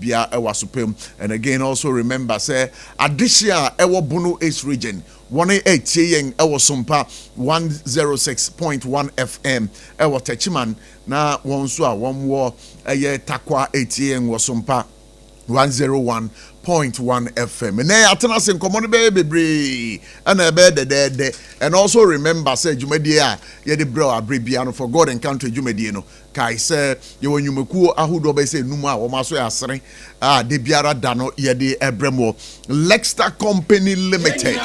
bia ewa supem. And again, also remember, say, Adishia ewa Bono East region. 188 yeng ewa SOMPA 106.1 FM ewa Techiman na wonsua wonwo eye takwa 80 yeng wa SOMPA 101.1 FM. And I atena sen common baby and a bed de. And also remember, say Jumedia, ye de bro abribiano for God and country Jumediano. Kai say you when you meku ahudo be say numa o maso asre de biara dano ye de ebremo Lextar Company Limited.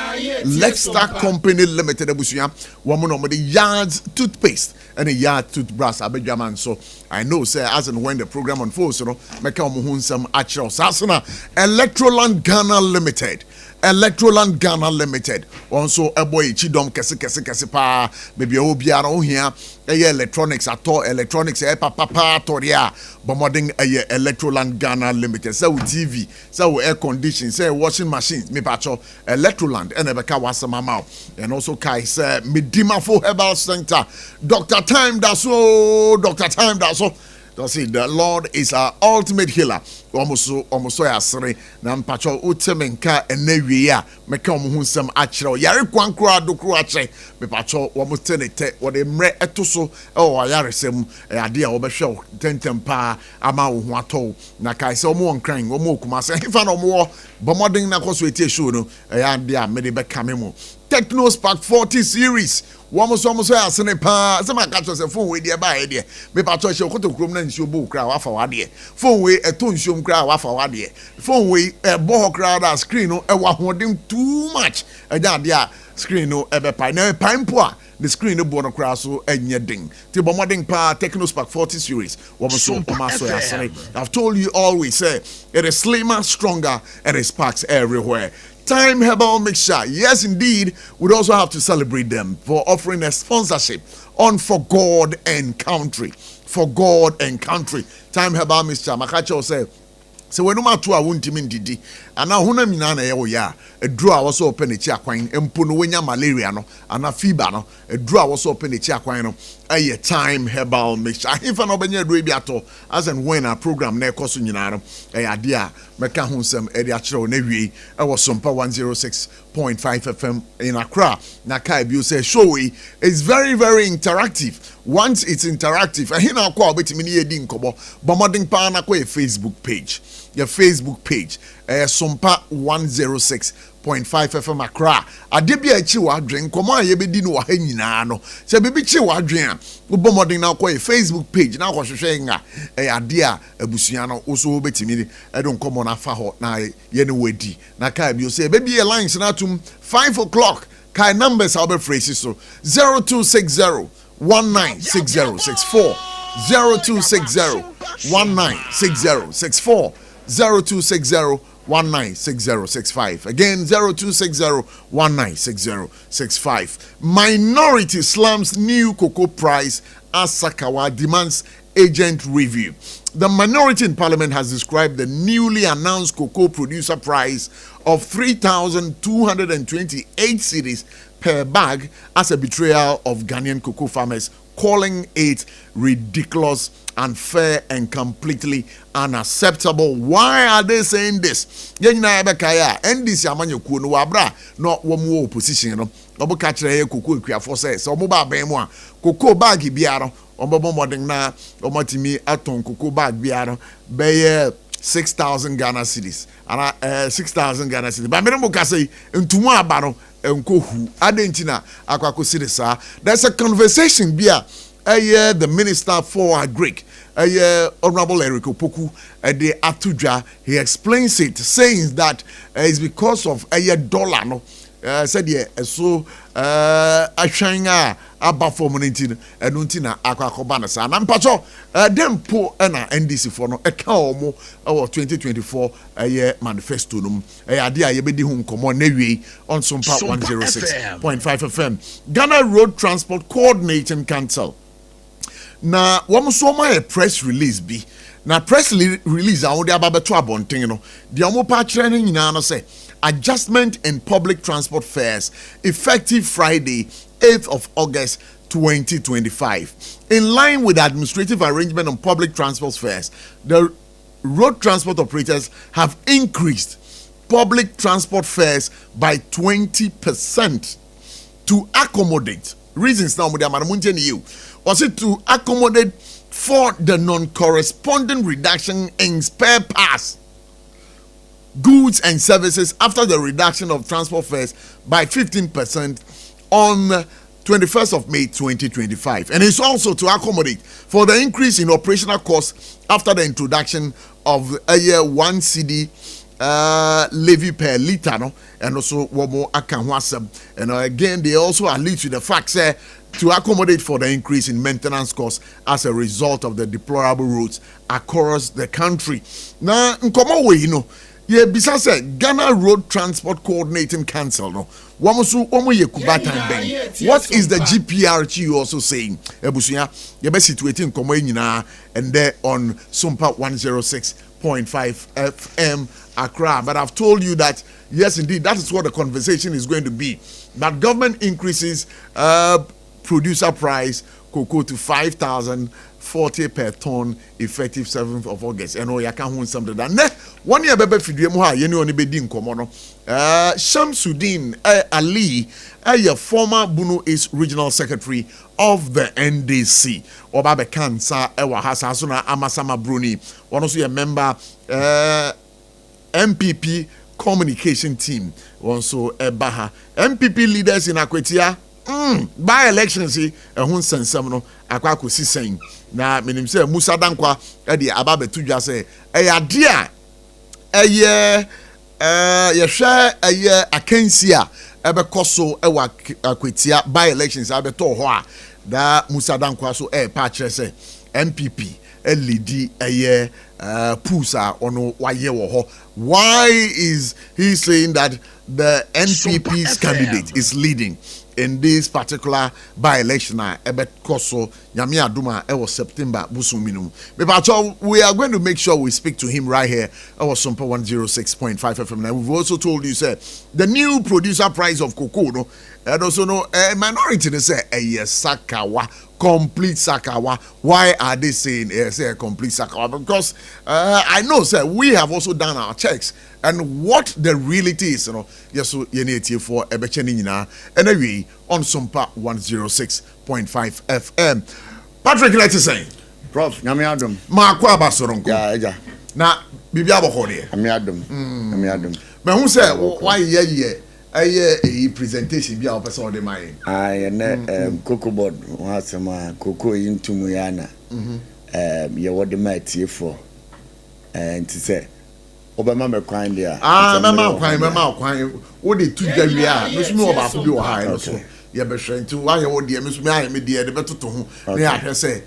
Lextar Company Limited abusuya woman no the yards toothpaste and a yard toothbrush abejaman. So I know say as and when the program unfolds, you know, make some actual sasana Electroland Ghana Limited. Electroland Ghana Limited. Also a boy chidom kese pa baby obiara o here electronics at all electronics papa toria bombarding Electroland Ghana Limited. So TV, so air conditioning, say washing machines, me pacho Electroland and ebeka wasama mouth. And also kai say Medima for Herbal Center. Dr. Time Daso. See, the Lord is our ultimate healer. Almost so asre na mpacho utemenka enewia meka omuhu nsem achiro yare kwankro adokro ache me pacho almost tenete wo de mre etoso yare sem ade a wo behwe tentempa ama wo ho ato na kai se omo nkran omo okuma se fa na omo bomodin na koso etie show no ade a me de beka memo Techno Spark 40 series. Almost asene pa. Some catch us a phone with the buy idea. Me patcho show koto krom na nsuo bo kra wa fa wade. Phone we eto nsuo kra wa fa wade. Phone we bo kra da screen no e wa hodem too much. Eja de a screen no e be pai na pai mpo a the screen no bo no kra so enye ding. Ti bo modern pa Techno Spark 40 series. Almost asene. I've told you always say it is slimmer, stronger and it sparks everywhere. Time Herbal Mixture. Yes, indeed. We'd also have to celebrate them for offering a sponsorship on For God and Country. For God and Country. Time Herbal Mixture. Makacho say, so when no matter won't mean didi. And now huna minana ya a draw was open a chiaquine and punuenya malaria no and a fever no a draw was open a chiaquino a Time Herbal Mixture. If an open your as and when our program ne cosunaro a idea mekahun some ediachro nevi I was SOMPA 106.5 FM in Accra. Nakai you say showy is very, very interactive. Once it's interactive, and here now call bit mini edin kobo bombarding pana ko a Facebook page. Your Facebook page, SOMPA 106.5 FM Accra. Adebia chiwa drink komo ayebedi no ha nyina no. Se bebi chiwa drink a bombarding now ko a Facebook page now ko hwehwe nga ade a abusua no so betimi e don komo na fa ho na ye ne wedi. Na kai bi o say bebi lines na tum 5 o'clock. Kai numbers I'll be phrases so 0260 196064 0260 196064 0260 196065 again 0260 196065. Minority slums new cocoa price as Sakawa demands agent review. The minority in parliament has described the newly announced cocoa producer price of 3,228 cedis per bag as a betrayal of Ghanaian cocoa farmers, calling it ridiculous, unfair, and completely unacceptable. Why are they saying this? Yenina ebekaya NDC amanyo ku no wabra no womu opposition no obo ka kire cocoa ekwiafo say so omo ba ban mu a cocoa bag biara obo modern na omotimi aton cocoa bag biara be 6,000 Ghana cedis and 6,000 Ghana cedis ba me mo ka say ntumu aba no enkohu adentina akwako cedis. There's a conversation bia the minister for Agric Honorable Eric Opoku the Atudja, he explains it saying that it's because of dollar no said so ashanga aba for money and untina akwakobana sa na mpacho dem po na NDC for no eka omo 2024 manifesto num ade a yebedi hu nkomo na wie on SOMPA 106.5 FM. Ghana Road Transport Coordinating Council na wamsoma a press release bi na press release a wode ababeto abonten no de omo pa kire no nyina no say adjustment in public transport fares effective Friday 8th of August 2025. In line with the administrative arrangement on public transport fares, the road transport operators have increased public transport fares by 20% to accommodate reasons now was it to accommodate for the non-corresponding reduction in spare parts, goods and services after the reduction of transport fares by 15% on 21st of May 2025. And it's also to accommodate for the increase in operational costs after the introduction of a year 1 CD levy per liter, no? And also one more akanwasem. And again, they also allude to the fact that to accommodate for the increase in maintenance costs as a result of the deplorable roads across the country. Now, in common way, besides Ghana Road Transport Coordinating Council, no. What is the GPRT also saying? Ebusuya, you be situating Komoyina and there on SOMPA 106.5 FM Accra. But I've told you that yes, indeed, that is what the conversation is going to be. That government increases producer price cocoa to 5,040 per ton effective 7th of August. And oh, you can't win something that. Ne 1 year bebe fidye mo ha ye ni oni be di nkomo no. Shamsuddin Ali, a former Bunu East Regional Secretary of the NDC. Oba be kansa ewa hasa so na Amasama Bruni. One also a member MPP communication team. Also ebaha MPP leaders in Akwetia. By elections, hun sensem no akwa kosi sen na menim se Musa Dankwa e de ababe tudwa se ade a ye hwe akansi a ebekoso e wa Akwetia by elections abeto ho a da Musa Dankwa so pa kire se MPP lead pusa ono waye wo ho. Why is he saying that the NPP's candidate is leading in this particular by-election? Ebet Koso Nyame Aduma was September Busuminu. But we are going to make sure we speak to him right here. Our SOMPA 106.5 FM. Now we've also told you, sir, the new producer price of cocoa, no, and also no minority they say Sakawa, complete Sakawa. Why are they saying say complete Sakawa? Because I know, sir, we have also done our checks. And what the reality is, yes, so you need to for Ebechenina, anyway, on SOMPA 106.5 FM. Patrick, let's say, Prof, Nami Adam. Markwa Basoronko. Yeah. Now, Bibia Bohode. Nami Adam. But who said, why a presentation be our person of the mind? I cocoa board, was some cocoa into Muyana. You what the might here for, and to say. Obama me kwan dia. Mama kwan. What the two we are. No small about to be high so. You be trying to why you dey me me dey the better to ho. Na ahwe say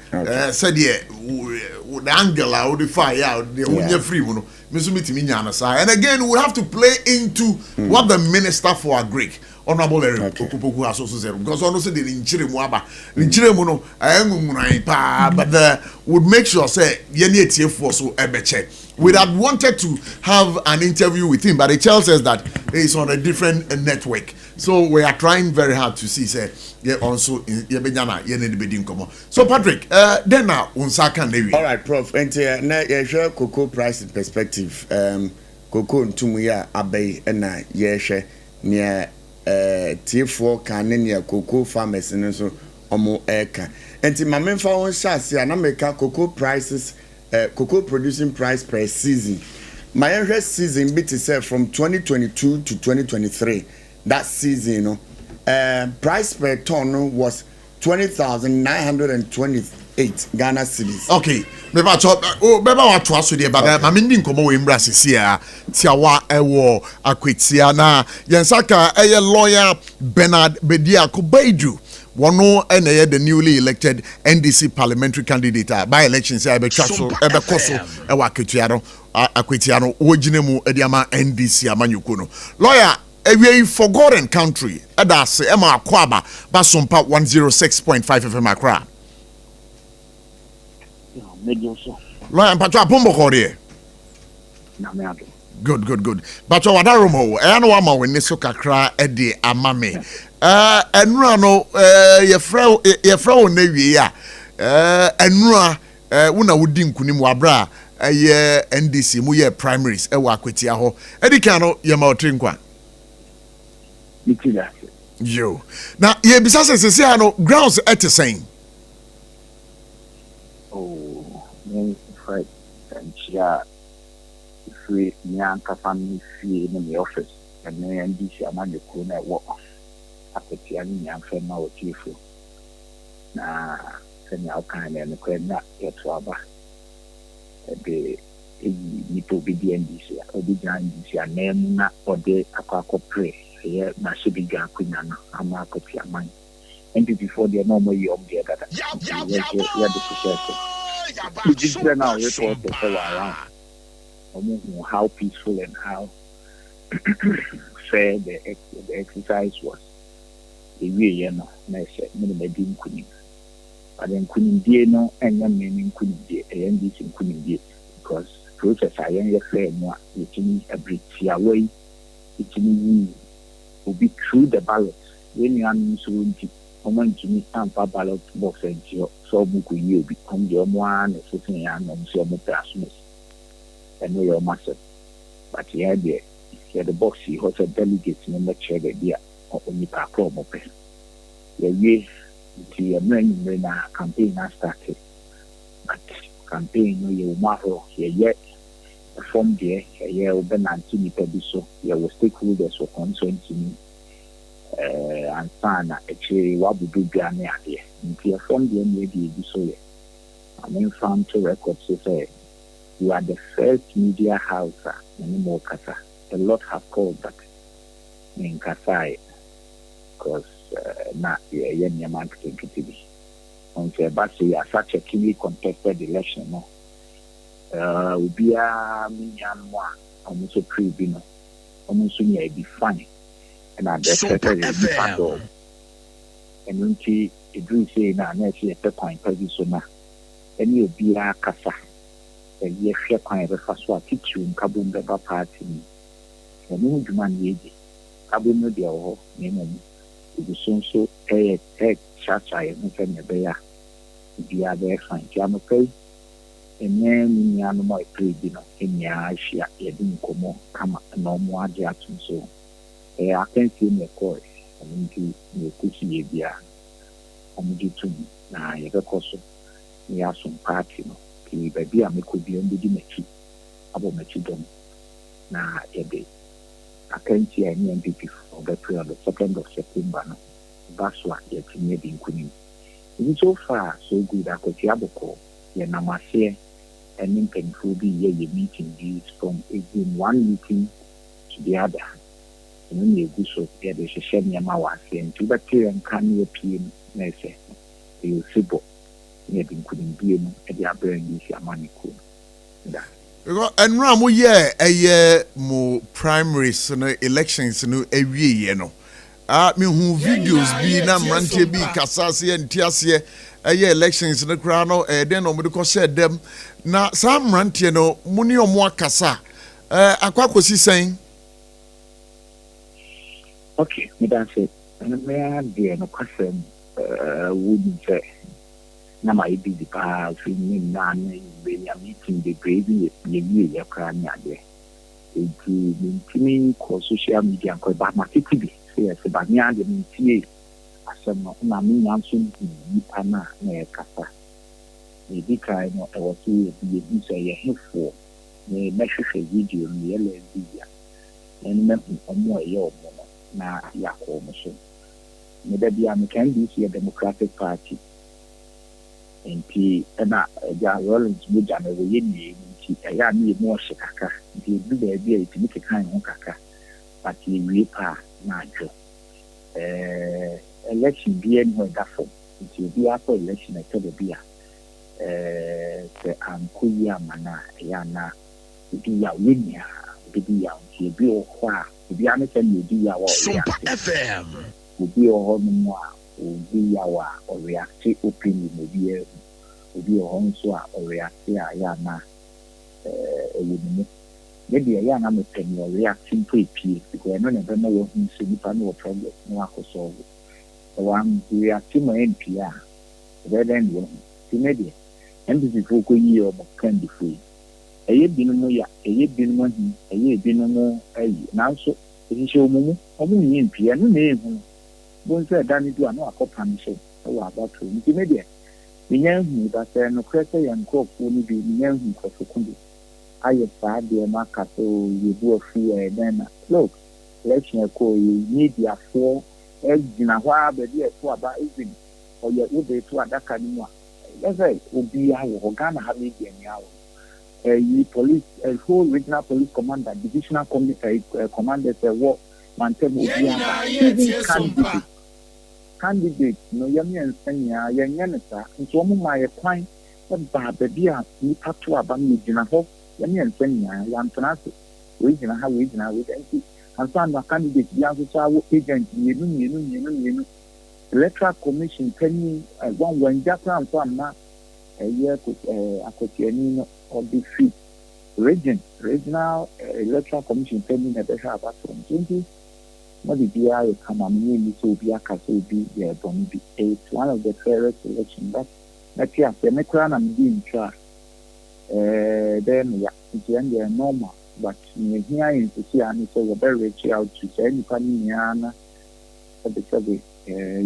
said the angle out the fire out the unya free no. Me so mitimi nya na sa. And again we have to play into what the minister for agric Honorable Eric Okupoku has also said, because also the Ninchire Muaba, Ninchire Muno, I am but would make sure say Yeni for so ebeche. We had wanted to have an interview with him, but it tells us that he's on a different network. So we are trying very hard to see say also so Patrick, then now unsaka newi. All right, Prof. And na share cocoa price perspective. Cocoa ntumuya abay na share near T4 Canania cocoa farmers and so omo eka. And my main for one shas ya na meka cocoa prices, cocoa producing price per season. My interest season bit itself from 2022 to 2023. That season, price per ton was 20,928 Ghana cedis. Okay, beba wa to aso de ba ma me ndin komo we mbra sisi a tiawa ewo akwetia na yensaka lawyer Bernard Bedia Kubaidu wono ene the newly elected NDC parliamentary candidate by elections e be twaso e be koso e wa akwetia no oginemu e diama NDC amanyuko no lawyer a forgotten country. That's Emma Kwaba, SOMPA 106.5 FM Accra. Lion Patra Pumbo Cordier. Good. But what I remember, I know I'm when Nisoka cry at the Amame. And Rano, your Frau Navy, and Rua, Una Woodin Kunim Wabra. NDC mu ye primaries wa akwetia ho edika no ye ma otrinkwa yo na ye bisa sese ano grounds at saying me fight and share free nyanka family fee in the office and then NDC among the corner work akwetia ni nyanfa ma otifu na senya okan na kwena yetwaba ebe nipo bi NDC obi jan NDC anemu na ode akwa pray here na shibiga akunya no ama akwetia man and before the normal yom there that yeah the society we just now report the fellow around how peaceful and how fair the exercise was the way you know na say me din kunim but then kunim die no enya me kunim die NDC kunim die because process ayen ye fair no itini abritia way itini will be through the ballot when you are so nti omo ntimi stampa ballot box and so buku yi obi come the omo an so tin ya no so omo transmit and we are massive but here the box he has a delegate no make sure that dia oni pa pro mo pe we the men na campaign has started but campaign no you matter here from there here we been antini pebiso here we stakeholders for concerned to me and sana actually wabudu biane ade nti from there maybe so here I mean found to records say you are the first media house anymore kasa a lot have called that in Kasai because na yeah marketing kitty on say but say such a keenly contested election no ubi a minyanwa almost pre-bino almost near be funny and I expected it at all and when she do say na na see a point so na any ubi a kasa a year share point the first one teach you in Kabum Beba party and no demand ye Kabum no dear name it is so a church I am from the bear be a very fine jamopay and then in animal trade dinner in Yashia Edin Como come no more jackson so I can see me course and into the cookie beer on the two na you also we have some party no baby I could be on the dimechi about mechidom na ebe I can't see any MPP for the prayer on the 2nd of September no that's what yet made in Queen. So far so good I could yaboko ye namase and in painful be ye meeting these from one meeting to the other and when you go so there is a shame yamawa and to bacteria and can you PM nese you sibo ye been couldn't be at the aberring this money cool and Ramu ye a year more primaries no elections no every year no me who videos be na mrantie bi kasase and tiase elections no kra no den no me share them na some mrantie no muni omo akasa akwakosi sen okay me dan say me dey no kwasem would say na my busy pa film na be ya meeting the crazy ye kra nya de e ko social media ko ba ma tv yes ba nya de meeting asem no na me nya so ni pa na kasa e bi kai no e wo so ye bi say ye hefo ne mehwehwe video ni ele video en me omo ye omo na ya ko mo so me da bia me kan be see a Democratic Party MP na ja Rollins mu ja me we ni nti ya na MOSHE kaka nti bi da bia itimi kekan ho kaka but we pa na jo election bi en ho da fo nti bi after election e to bia se ankuya mana ya na bi ya winia bi ya nti bi o kwa bi ane se ni bi ya wa SOMPA FM bi o ho no a obi ya wa o react opinion obi o ho so a o react ya na ewumu maybe ya na me pen o react to pie because no never know what so nipa no problem no akosolve one react mo MP a then wo ti media MPP ko yi o mo kan di free ɛyɛ binom ya ɛyɛ binom ahi ɛyɛ binom ayi nanso ehihye omumu ɔmo nyɛ mpia no na ehu bon sɛ da ne du a no akɔpa ne hyɛ ɛwɔ abato nti me deɛ menya hu ba sɛ no kɔ sɛ yɛ nkurɔfoɔ no bi menya hu nkurɔfo bi ayɛ saa deɛ no aka sɛ yɛbu afi ɛdɛn na look election ɛkɔ yɛ mediafoɔ ɛgyina hɔ a baabi ɛto aba even ɔyɛ wode to adaka no mu a ɛsɛ obiara wɔ hɔ Ghana ha media ni awɔ police whole regional police commander divisional commanders ɛwɔ mantem obiara even candidate no yɛmi nsɛnyaa yɛnyɛ ne saa nti wɔn mu ayɛ kwan ɛba baabi a nipa to aba no gyina hɔ yɛmi nsɛnyaa yɛantena ase wei gyina ha wei gyina ha wei nti ansa na candidate bi nso so awo agent mmienu electoral commission panyin wɔn jakra nso ama ɛyɛ akotiani no ɔde fi regional electoral commission panyin na ɛbɛhwɛ abato nti mo de bia yɛ kama me ni so obi aka so obi yɛ bɔn bi it's one of the fairest election but na tia sɛ me kura na me di ntwa then ya nti ɛn normal but me here in to see and so we better reach out to say nipa ni nya na ɛbɛsɛ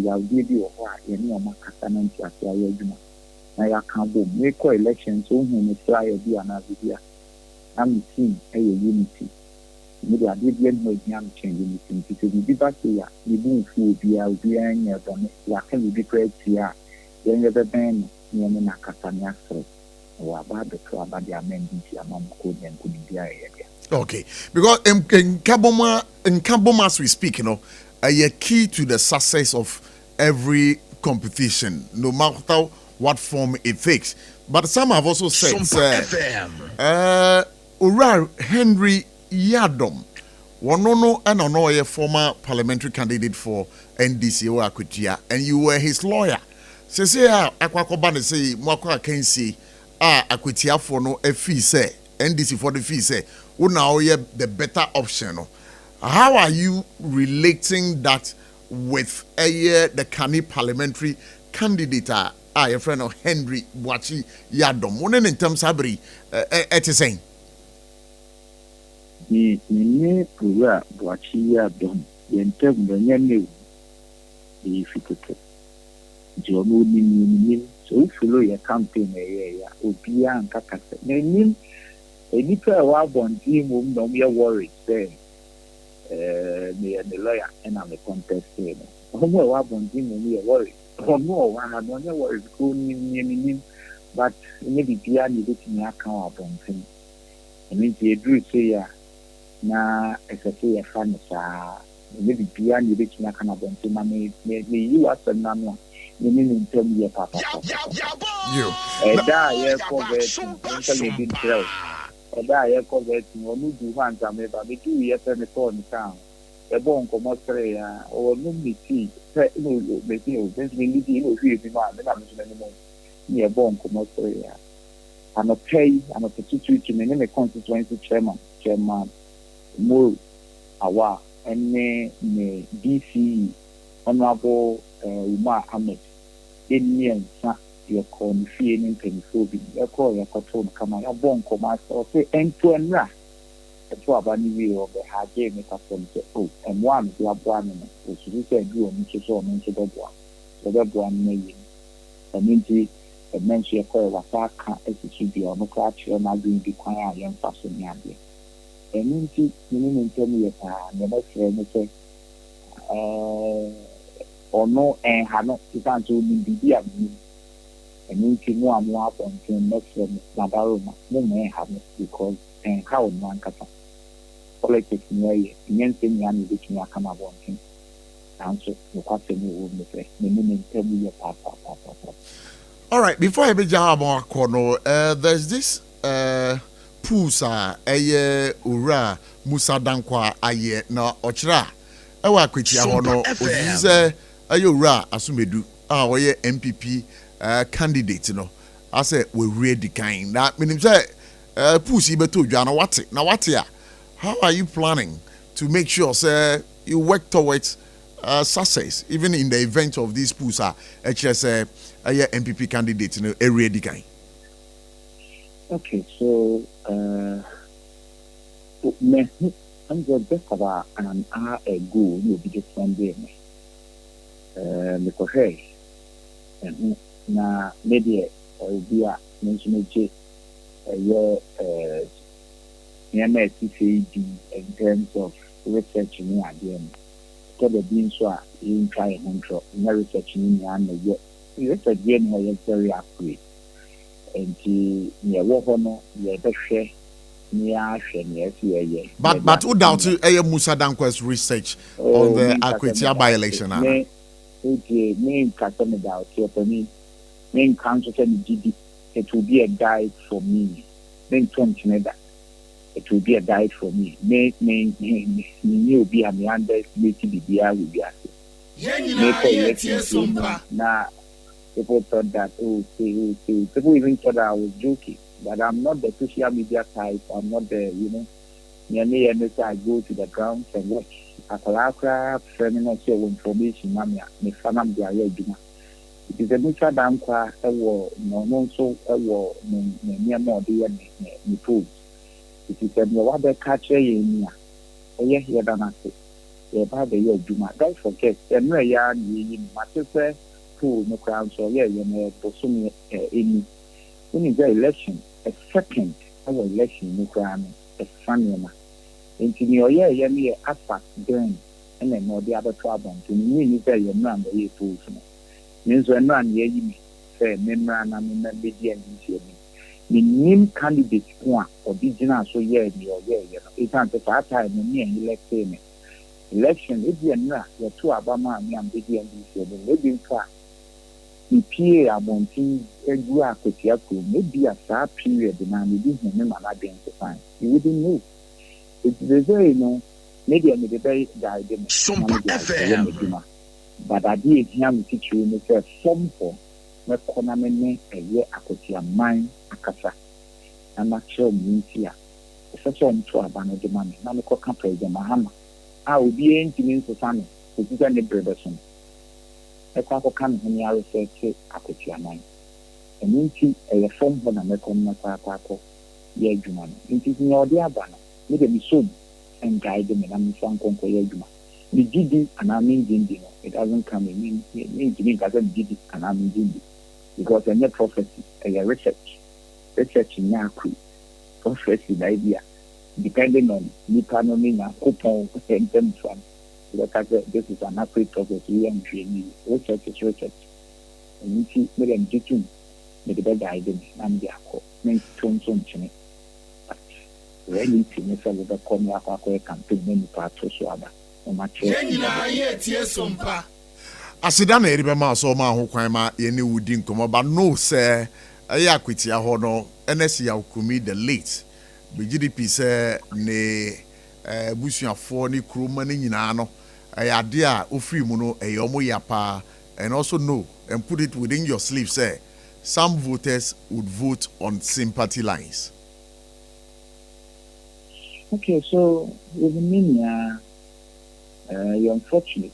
ya bi wɔ hɔ a yɛ ne ɔma kasa na nti ase ayɛ adwuma na ya ka bom me kɔ election so hu me flyer bi ana bi a na me team ɛyɛ unity me de ade bi no bi am change unity nti so bi ba se ya ne bu nfu obi a nya dɔne ya ka bi kra tia yɛn yɛ bɛbɛn no ne na kasa ne asɛ wa ba de to aba de amendi ti amam ko den ko bi a yɛ dia. Okay, because in Kaboma as we speak, you know, a key to the success of every competition, no matter what form it takes. But some have also said, Ura Henry Yadom, one and a former parliamentary candidate for NDC or Akutia, and you were his lawyer. Say, Aquacobana say, Mwaka Kensi, Akutia for no fee say, NDC for the fee say, now the better option. How are you relating that with the Kani parliamentary candidate, your friend of Henry Boachi Yadom? One in terms of it is saying. The Boachi Yadom, the term the new difficult. Jono Nim, so follow your campaign area, Obia and Kakasa. Name a nipa wa born team, no, we are worried there. Me and the lawyer and I'm a contest here. Homo wa born team, we are worried. Homo, one had no worries, but maybe Piani looking at our born team. And then the Drew say, na as a say a fan, maybe Piani looking at our born team, maybe you are some nano. You mean in terms of papa? You. Die, covered, I covered no do hands on me, but we do yet and the phone town. The bone come out or no me see, no, since we need to hear the man, the damage anymore. Near bone come out I'm a pay, I'm a petition to me, a constituency chairman, more awa, and me DC, Honorable Umar Ahmed, in me and son. Your corn feeling penphobic, your call your cotton come out, a bone commerce or say, and to and ra. A 12 anyway of the hard game make us from the oh, and one blood one, which you said you and Mr. So into the one. So that one may and into a mention your call was our can't execute the democrat, you're not going to be quiet young person yardly. And into meaning tell me a never say, or no, and had not to answer me. And you know I'm more on to next from Nabaroma, no may have it because and how one kata. Politics way, anything young which me come up on him. Answer the question you would say, the minute tell me your papa. All right, before I begin more corner, there's this Pusa, Ura, Musa Dankwa, Aye, no, Ochra. Ewa Kwichi Ahono, Ozize, Ayura, Asumedu, Oye MPP. Candidate, you know, I said we ready kind. That means pussy beto Jana what it now what ya? How are you planning to make sure sir you work towards success even in the event of these pusa HS MPP candidate, you know, a ready kind? Okay, so I'm just about an hour ago, you'll be just one day. Because hey, na maybe be a mention in terms of research in the idea. Instead of being so in try control, research in the research is very accurate. And but who doubt Musa Dankwa's research on the Akwetia by-election? Main customer doubt for me. Main council it will be a guide for me. Main that it will be a guide for me. Main new be a meander will be now. People thought that, people even thought that I was joking. But I'm not the social media type. I'm not the, I go to the ground and watch. Akalakra, feminine information, it is a mutual damper, no, so, near more dear, food. It is a water catcher in here. Here than I say. By the year, don't forget, and no yarn, my no crowd, so Bosumi in the election, a second our election, no crime, a funny into New Year, me a fast burn, and then more the other problem to me, is your number, you fools. Means when none ye me, say, membrane, and maybe the name candidate one or digital so yeah, it's not the part time, and me and elect me. Election, if you're not, you're two Obama and Biddy and maybe in fact. PA Abonti Egua Kotiaku, maybe a sad period and we didn't remember identifying. You wouldn't know. It's the very maybe I made a very guided SOMPA FM. But I did hear me teach you in the form for my economy a year Akotia mine Akasa. I'm not sure means here. Such a to a banner demand, Namiko Campre, the Mahama. I will be in to mean to Sunny, which is any brotherson. I can't come in your research Akotia mine. And into a form for the Mekon ye Juman. It is no dear banner. Let me so and guide them and I'm some conquer Juma. The Gidi and I mean Gindi. It doesn't come in me doesn't Gidi and I mean Gindi. Because a prophecy, a research in Yaku, prophecy the idea, depending on economy and coupon and them from. This is an accurate prophecy and research is research. And you see, we are getting the better idea and the accord. Make tone to me. Really, to me, so the corner of our campaign, many parts of Swaba. Asidana eribema so ma ho kwan ma ye ne wudi nkomo ba no se aya kwetia ho no NS ya ukumi the late BGDP se ne busuafo ne kroma ne nyina no ade a ofri mu no eyomo yapa, and also know and put it within your sleeve say some voters would vote on sympathy lines. Okay, so with me, you're unfortunate.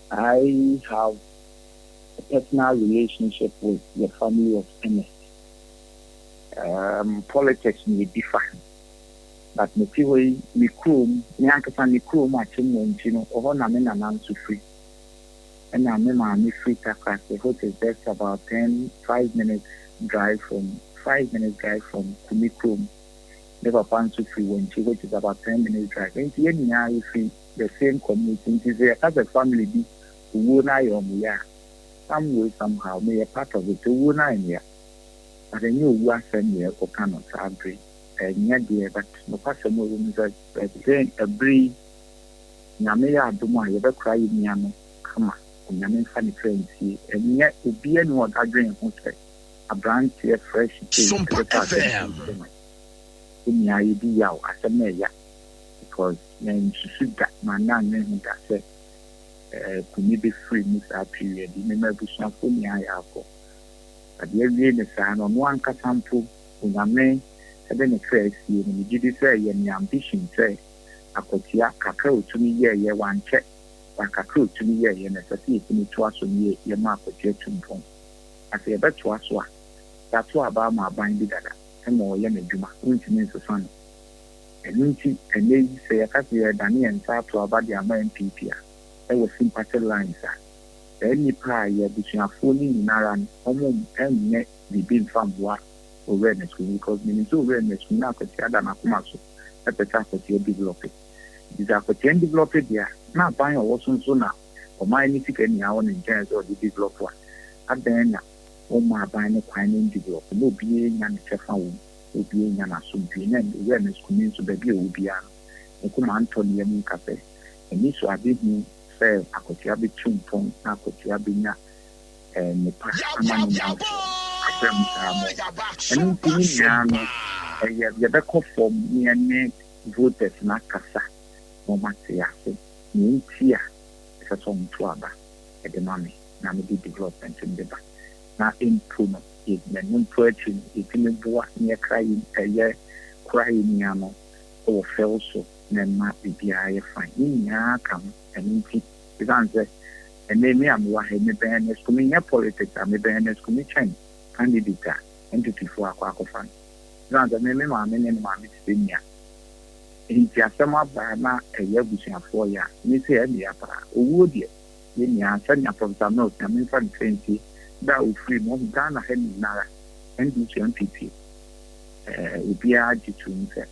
I have a personal relationship with the family of MS. Politics may differ, but me feel me crew, me uncle me crew much in over na me na to free, and I me free takas. The hotel is just about 5 minutes drive from Kumikrum. Never found to free when she which is about 10 minutes drive. And you free the same community. As a family be who some way somehow may a part of it to who here. But I knew who I send here or cannot agree. And yet dear, but no person knows that saying a breed Namea Duma, you ever cry in Yamo, come on, and Yamin funny friends here, and yet to be anyone agreeing hotel. A branch here fresh SOMPA FM. In ya yaw as a mayor because then she should that man that said could me be free in this period. You may be some funny I have. But the early sign on one casample when I may have been a trace you and you did say and your ambition say I could see a cacao to me yeah one check like a cacao to me yeah and a city to me twice a year your mark with your 2 points. I say about to us what that's what about my binding that. ɛma ɔyɛ n'adwuma wontumi nsesa no ɛno nti ɛnɛ yi sɛ yɛka sɛ yɛdane yɛn nsa ato aba de ama MPP a ɛwɔ sympathy lines a saa nnipa a yɛabusuafoɔ no nyinara no ɔmo ɛnyɛ biribi mfa mboa awareness because meaning so awareness na akwati ada na akoma so ɛpɛsɛ akwati develop this akwati develop there na ban ɔwɔ so nso na ɔman ne sika ni awɔ ne nkyɛn sɛ ɔde develop a adan na ɔmo aban ne kwan ne develop na obi nya ne kyɛfa wɔ obi nya na so bi na awareness kumi nso baabi a obi a no kuma antɔ ne yam nkapɛ ɛni so ade hu sɛ akwati abɛtu mpɔn na akwati abɛnya nipa ama ne ma and you better from near voters na kasa no matter ni tia sa som tuaba e de mami na me di development in the back na improve it na numpuachi itime boa ne crying crying no o feel so na ma bibia ye fine ni nya kam and nti because and me am wa he me ben es kumi nya politics am me ben es kumi change candidate entity for akwa na me ma me ne ma me tsenya inti asema ba na eyabusuafo ya ni se e bia para owo die ni nya sanya professor no na me fa nfenti da o free mo Ghana he ni nara ndi MPP ubia ajitu nse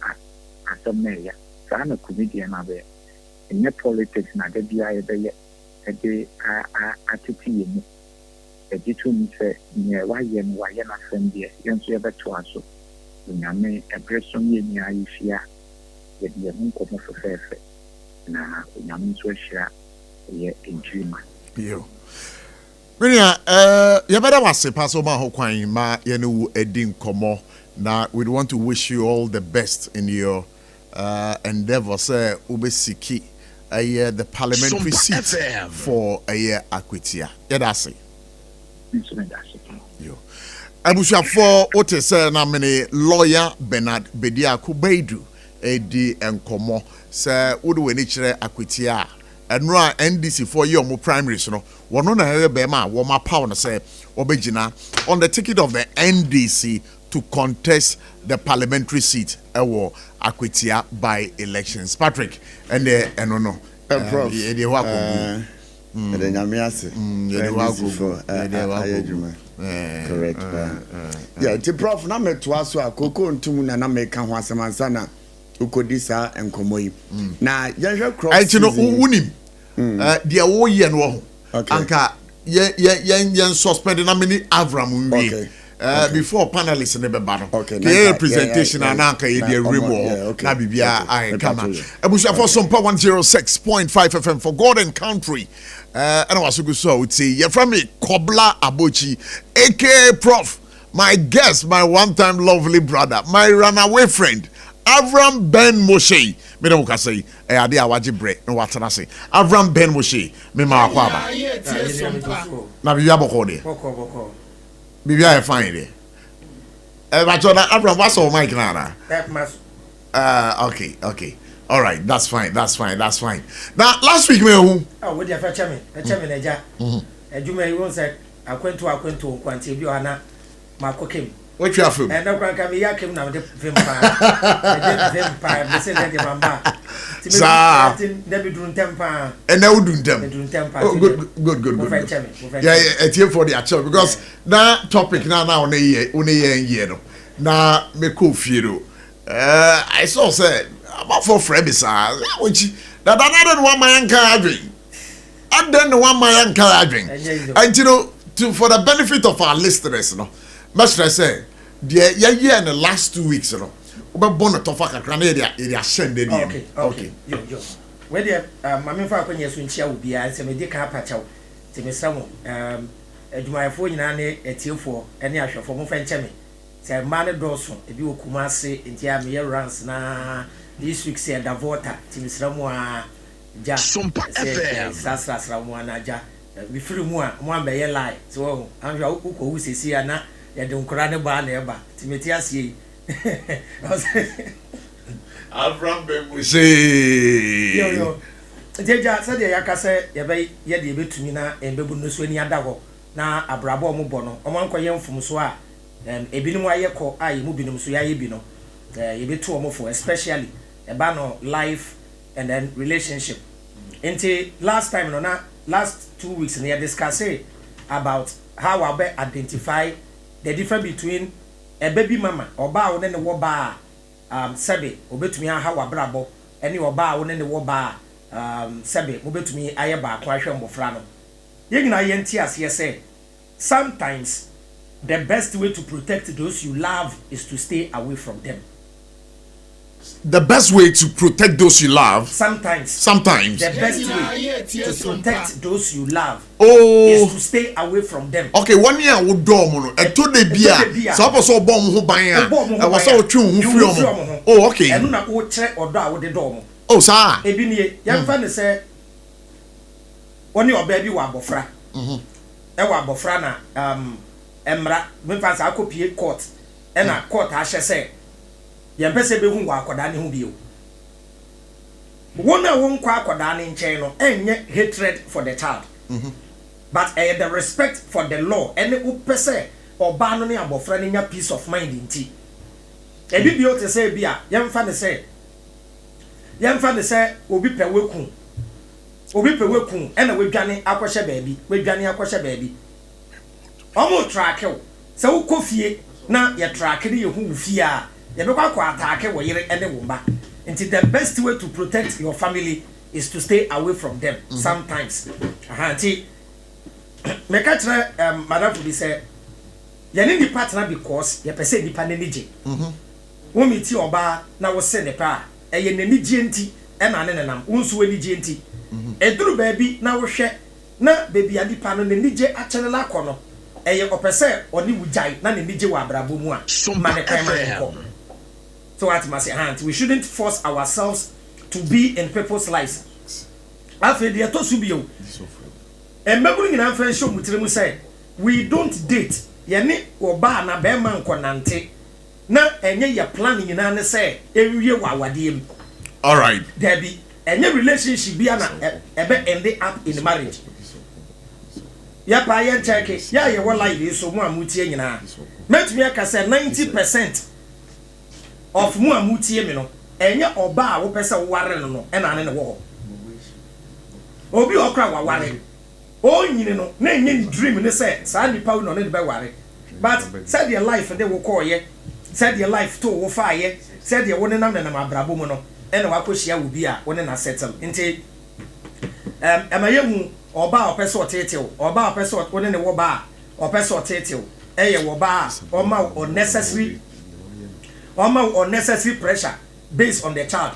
asema ya sana comedian na be enye politics na da bia ye be ye ede atiti yemu ejitu nse nye waye na friend yenso ye beto aso nyame epreson ye nya yifia ye de ho komo fefefe na nyame nso ahia ye enjima yo Minia you better wase pass over ho kwan ma ye no edin komo na we want to wish you all the best in your endeavor say obesiki the parliamentary seat for a year Akwitia. Yeah, that's it. Yo. Abusuafo ote say na mene lawyer Bernard Bedia Kubaidu edi enkomo say wodo weni kire Akwitia enra NDC for your mo primaries no wono na he be ma wo ma power no say obegina on the ticket of the NDC to contest the parliamentary seat ewo Akwitia by elections. Patrick and no Prof correct yeah the prof na meto so akoko ntum na meka ho asemansa na ukodisa enkomoyi na yenhwe cross I no unim dia wo ye no ho anka yen suspend na many AVRAM we before panelists ne beba no the presentation and anka ye dey remo na bibia I come abusia for SOMPA 106.5 FM for God and country and was go so would say you from me PROF Abotchie aka Prof, my guest, my one-time lovely brother, my runaway friend AVRAM Ben MOSHE me no ka say e ade awaje bre no watana say AVRAM Ben MOSHE me ma akwa ba na bibia boko de bibia e fine de but AVRAM what's all mic na okay all right, that's fine. Now last week me who we dey fetch me na ja ejuma you say akwentu kwanti bi ona makokem what you have film and kwanka me yakem na me film pa me say dey mamba sa na be dun tempa and na udun tem good yeah etie for the actual because that topic now on ye no na me ko fiero I saw say about for Frebisa, which that another one my encouraging. And then the one my encouraging. And you know, for the benefit of our listeners, you know, must I say, yeah, in the last 2 weeks, you know, about bonnet of a granada, it is sending. Okay. Yo. Where the mammy for when you swing shall be as a medical patcho to me some my phone a teal for any actual for more French me. Say, man, Dawson, if you come say, in the runs na. This week say da voter Miss Ramwa ja SOMPA FM sasa Ramwa na ja we free mu be lie so anhwa uko usisi na ya de nkora ne ba na eba timeti asie AVRAM Ben MOSHE yo jeja say de yakase ye be ye de betumi na embebu no so ani ada ho na abrabo mo bo no omankoye mfum so a ebinom aye ko aye mu binom so yaye bi no ye be to omo for especially about no life and then relationship. Until last time last 2 weeks we discussed about how I be identify the difference between a baby mama or ba one ne wo ba sebe obetumi ha wa brabo ene wo ba one ne wo ba sebe obetumi aye ba kwa hwe mbofra no ye nyina ye nti ase say sometimes the best way to protect those you love is to stay away from them. The best way to protect those you love. Sometimes. The best way to protect those you love is to stay away from them. Okay, 1 year wo dom no. Eto de bia. So so bom ho ban a. E wo so twe ho firi omo. Oh, okay. Enu na wo kire odo a wo de dom. Oh, sir. Ebi nie, yemfa ne se woni oba bi wa abofra. E wa abofra na emra, memfa sa akopie court. E na court a hye se yempese be hu wa akoda ne hu bio. Wona won kwa akoda ne nchen no enye hatred for the child. But the respect for the law ene upese oba no ne abofra ne nya peace of mind nti. Ebi bio te se bia yemfa ne se obi pe weku ena wedwane akwhye baabi omo track o se wo kofie na ye track ne ye hu fie a ye be kwa attack wo yire ene wo ba. Until the best way to protect your family is to stay away from them sometimes. Auntie, me catch madam to be say, you need the partner because you person the partner niji. When me ti oba na wo se ne pa, ye ne niji enti e na ne nam, unsu we niji enti. Eduru baby na wo hwe na baby adi pa no ne nije achene la kono. Ye opese oni wujai na ne nije wa abrabo mu a. Ma ne kan ma ko. So what must say, we shouldn't force ourselves to be in people's lives. After the atosubio, and memory in our friend show mutrimu say, we don't date. Yeni oba na bema nkonante. Na enye ya planning in an say every year wadim. All right. There be any relationship be ana ebe ended up in marriage. Ya pa yen check ya ye wo like this so mu amutie nyina. Met me aka say 90% of mu amutie me no enye oba a wo pese wo ware no e na ne wo obi okra wa ware o nyine no na enye ni dream ne say sa nipa no ne be ware but said your life de wo call ye said your life to wo fa ye said your woni nam na abrabo mu no e na wakohia wo bi a woni na settle nti emaye hu oba o pese o tetew oba o pese woni ne wo ba o pese o tetew eye wo ba o ma unnecessary pressure based on the child.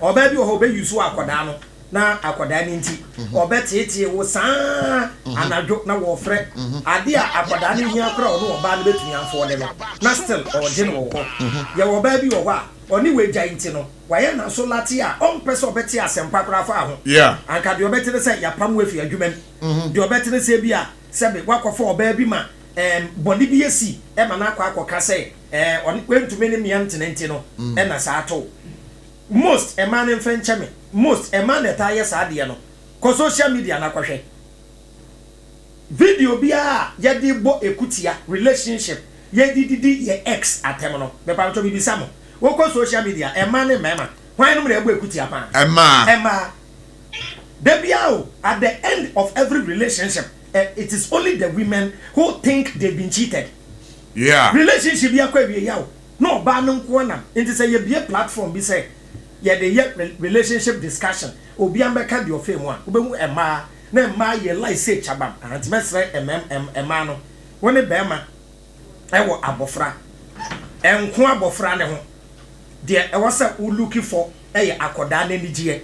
Or baby or baby you so akoda no na akoda ni nti obe tete wo san anadwo na wo frɛ ade a akoda ni hia kra no oba no betumi amfo ne no na still or gene wo ho ye wo baby wo ho a oni we gya nti no waye na so lati a on pese obeti asempa kra fa ho anka de obeti ne sɛ yapam we fi adwumam de obeti ne sɛ bi a sɛbe wakɔfo oba bi ma boni bi esi e ma na akɔka sɛ on wentumi ne miantene no e na sa ato most a man in French most a man that I said no ko social media na kwahwe video bia ye di bo ekutia relationship ye di ye ex atem no be pa to bi samo wo ko social media a man in mema why no me bo ekutia pa ema de bia at the end of every relationship it is only the women who think they've been cheated. Relationship ya kwa bi yawo no ba no nko na nti say ye be platform bi say ye the relationship discussion obi ambeka de ofem a obehu ema na ema ye like say chabam anti mesre ema no woni be ma ewo abofra enko abofra ne ho de e was u looking for akoda na nigye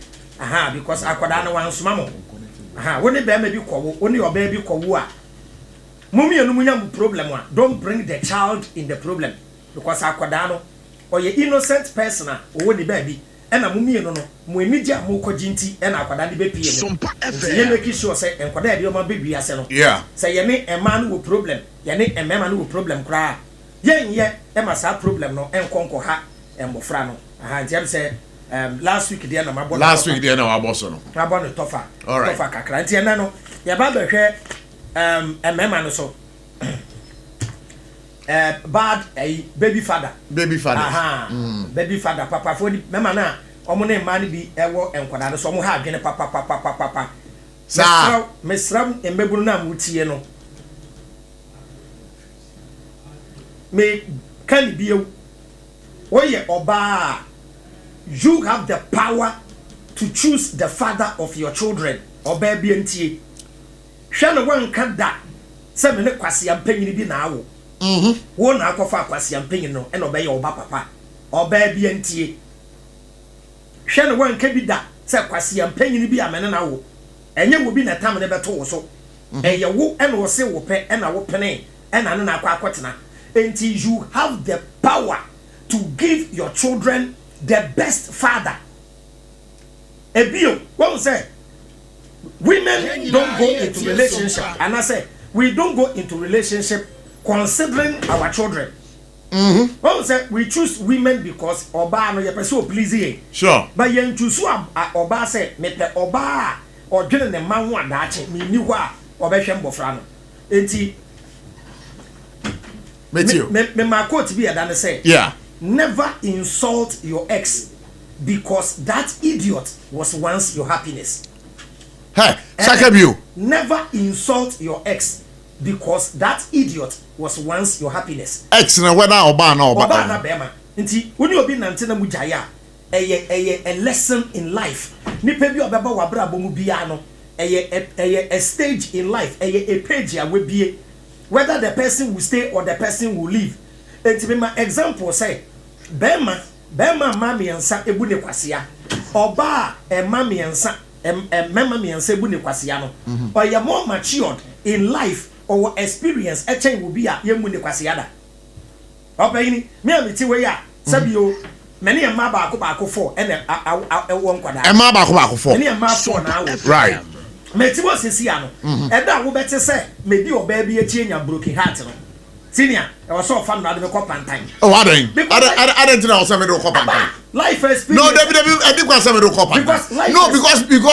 because akoda na wan soma mo woni be ma bi kwowo woni oba bi kwowo a mummy enu munya problem a don't bring the child in the problem because akoda no or ye innocent person a owo ni ba bi ena mummy enu no mo enije amokoji nti ena akoda ni be pie no ye make sure say enkoda e de o ma be wi ase no say ye ne ema no wo problem ye ne emema no wo problem kra ye ema sa problem no enkonko ha embofra no nti am say last week there na mabo no mabo no tofa kakra nti ena no ye ba be hwe emema no so bad baby father baby father baby father papa for the mema na omo na ma ni bi ewo enkwada no so omo ha adwene papa sa mesram embebunu na mutie no me kan biu oye oba you have the power to choose the father of your children oba bi antie hwe no wanka da se me ne kwase ampanyini bi na awo wo na akofa kwase ampanyin no e no be ye oba papa oba bi antie hwe no wanka bi da se kwase ampanyini bi amene na awo enye wo bi na tam ne beto wo so eye wo e no wo se wo pe e na wo pene e na na akotena until you have the power to give your children the best father. Ebio, what say? Women don't go into relationship, and I say we don't go into relationship considering our children. What say? We choose women because oba no ye so please. Sure. But you choose oba say me pe oba or dwene ne man ho adache me ni ho a obehwe mbofra no. Enti me my quote be that say, yeah, never insult your ex because that idiot was once your happiness. Hey, Sakabio. Never insult your ex because that idiot was once your happiness. Ex na whether oba na bema. Nti woni obi nante na mujaya a lesson in life. Nipa bi obeba wabra bomu bia no a stage in life, a page a we bie. Whether the person will stay or the person will leave. And to be my example, say, Bema mami ansa ebu ne kwasia. Oba mami ansa mami ansa ebu ne kwasia no. Or you're more matured in life or experience, a change will be a yemu ne kwasia da. Oba ini, me amiti we ya, sabio, many a ma baako 4 and a one kwada. A ma baako 4. Many a ma 4 now. Right. Meti wo sisi ano eda wo bete se me di oba bi echi nya broken heart no senior e was so fan na de ko pantan oh adan adan tina o se me do ko pantan life experience no debi e di kwa se me do ko pantan no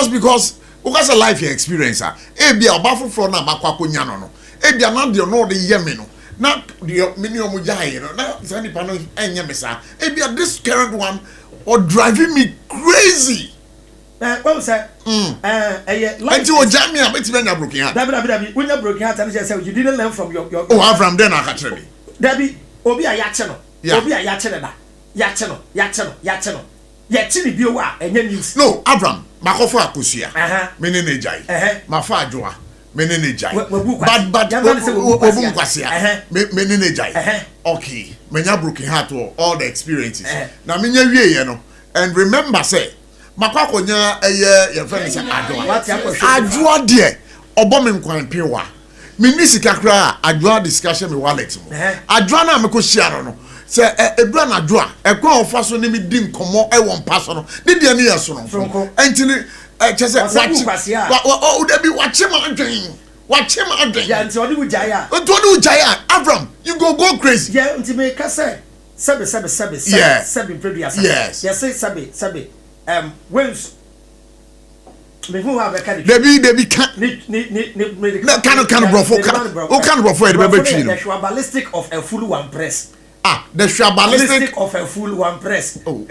because a life experience e bia oba foforo na makwa konya no e bia na de no de yeme no na de mini o mu jaye no na sani pa no enye me sa e bia this current one or driving me crazy. What say? Like you Jamia, but you are broken heart. Dabi, when you're broken heart, and you didn't learn from your oh, AVRAM then I catch me. Dabi, Obi a yachano, Obi a yachano. Yachini biwa, and then you no, AVRAM, Makofa Akusia, Menene Jai, Mafadua, Menene Jai, but Obumquasia, Menene Jai. Okay, when you're broken heart to all the experiences. Now, you know, and remember, say. Makwako nya ye friend say adwa de obom nkwan pewa mini sika kra adwa discussion me wallet mo adwa na me ko hia no se edura na adwa ekwa ofa so ne me di nkomo e won pa so no de de ne yeso no entini chese o de bi wache ma adwen ya nti odi ujaya AVRAM you go crazy ya nti me ka say sebe producer yes sabe wins me who have a kind Debbie can't can brofo e be between the ballistic of a full one press the ballistic of a full one press oh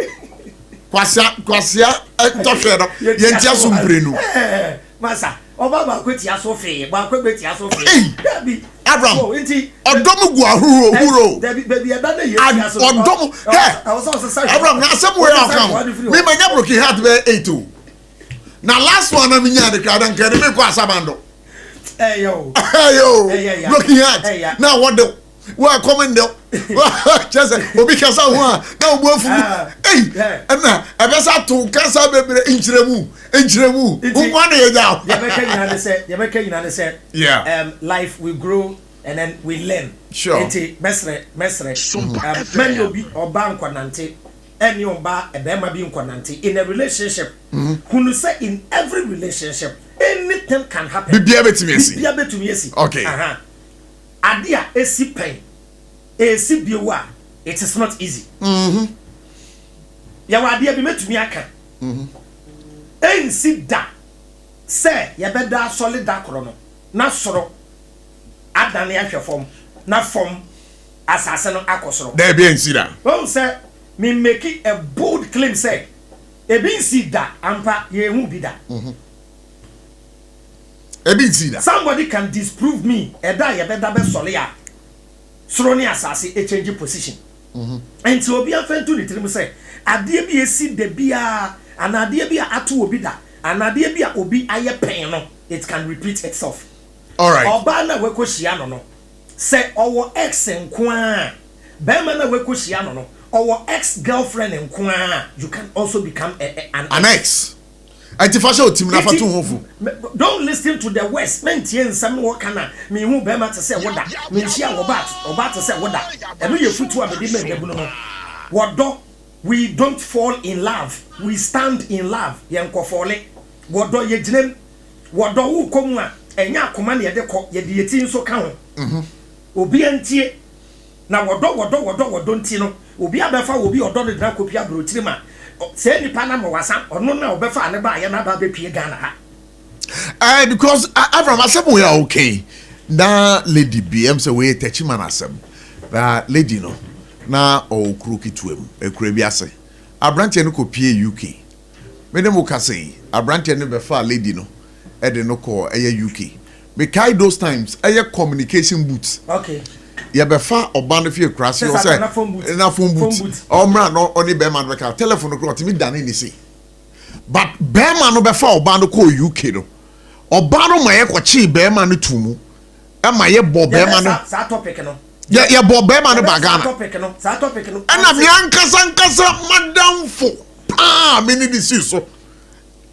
kwasia tohwe no ye ntia so mprenu masa obaba kwetia so fe ba kwetia so fe Debbie AVRAM oh enti odom gu ahuro Debbie baby ada na ye so odom I was also saying AVRAM na somewhere come me manya broken heart be 8 na last one na minya de kada nkere me kwa asabando yo broken heart now what the we are coming there just obi kasa ho a na obu afu na ebesa to kasa bebre enchiremu nkwa na yeja you make say yeah life we grow and then we learn sure enti mesre man obi oba nkwanante any oba ebema bi nkwanante in a relationship kunu say in every relationship anything can happen bibia betumi esi okay adia esi pen esi biewa it is not easy ya wa adia bi metumi aka ensi da say ya beda solid da kro no na soro adane ahwe fom na fom asase no akosoro there be insida won say me make a bold claim say ebi insida ampa ye hu bi da ebi insida somebody can disprove me eda ye beda be sole a soro ni asase e change position enti obi afentu ni tirim say ade bi esi de bia anade bi ato obi da anade bi obi aye pen no it can repeat itself. All right. Oba na weko hia no say owo ex nkoa be ma na weko hia no owo ex girlfriend nkoa you can also become an ex. Antifasha otim na fatu hofu. Don't listen to the west men tie nsam wo kana me hu be ma te say woda me hia oba te say woda eno ye futu abedi me debu no wodo we don't fall in love we stand in love yen ko fole wodo ye ginem wodo wo komu a enya akoma na yede ko yede yeti nso ka ho obi antie na wodo nti no obi abefa obi odo de na kopi abrotiri ma se nipa na mawasa ono na obefa ne ba ye na ba be pie Ghana ha because Avram asem we are okay na lady BM say we techi man asem that lady no na okuru kituem ekura bi ase abrante no kopie UK me dem ka say abrante no befa lady no e de no ko UK me kai those times communication boots okay ya befa oba no fie krase o say na phone boot o mra no oni be man be ka telephone ko timi dane ni say but be man no befa oba no ko UK no oba no ma ye ko chi be man no tumu e ma ye bo be man no sa topic no ya bo be man no bagana sa topic no ana mi ankasa madam fo me ni this so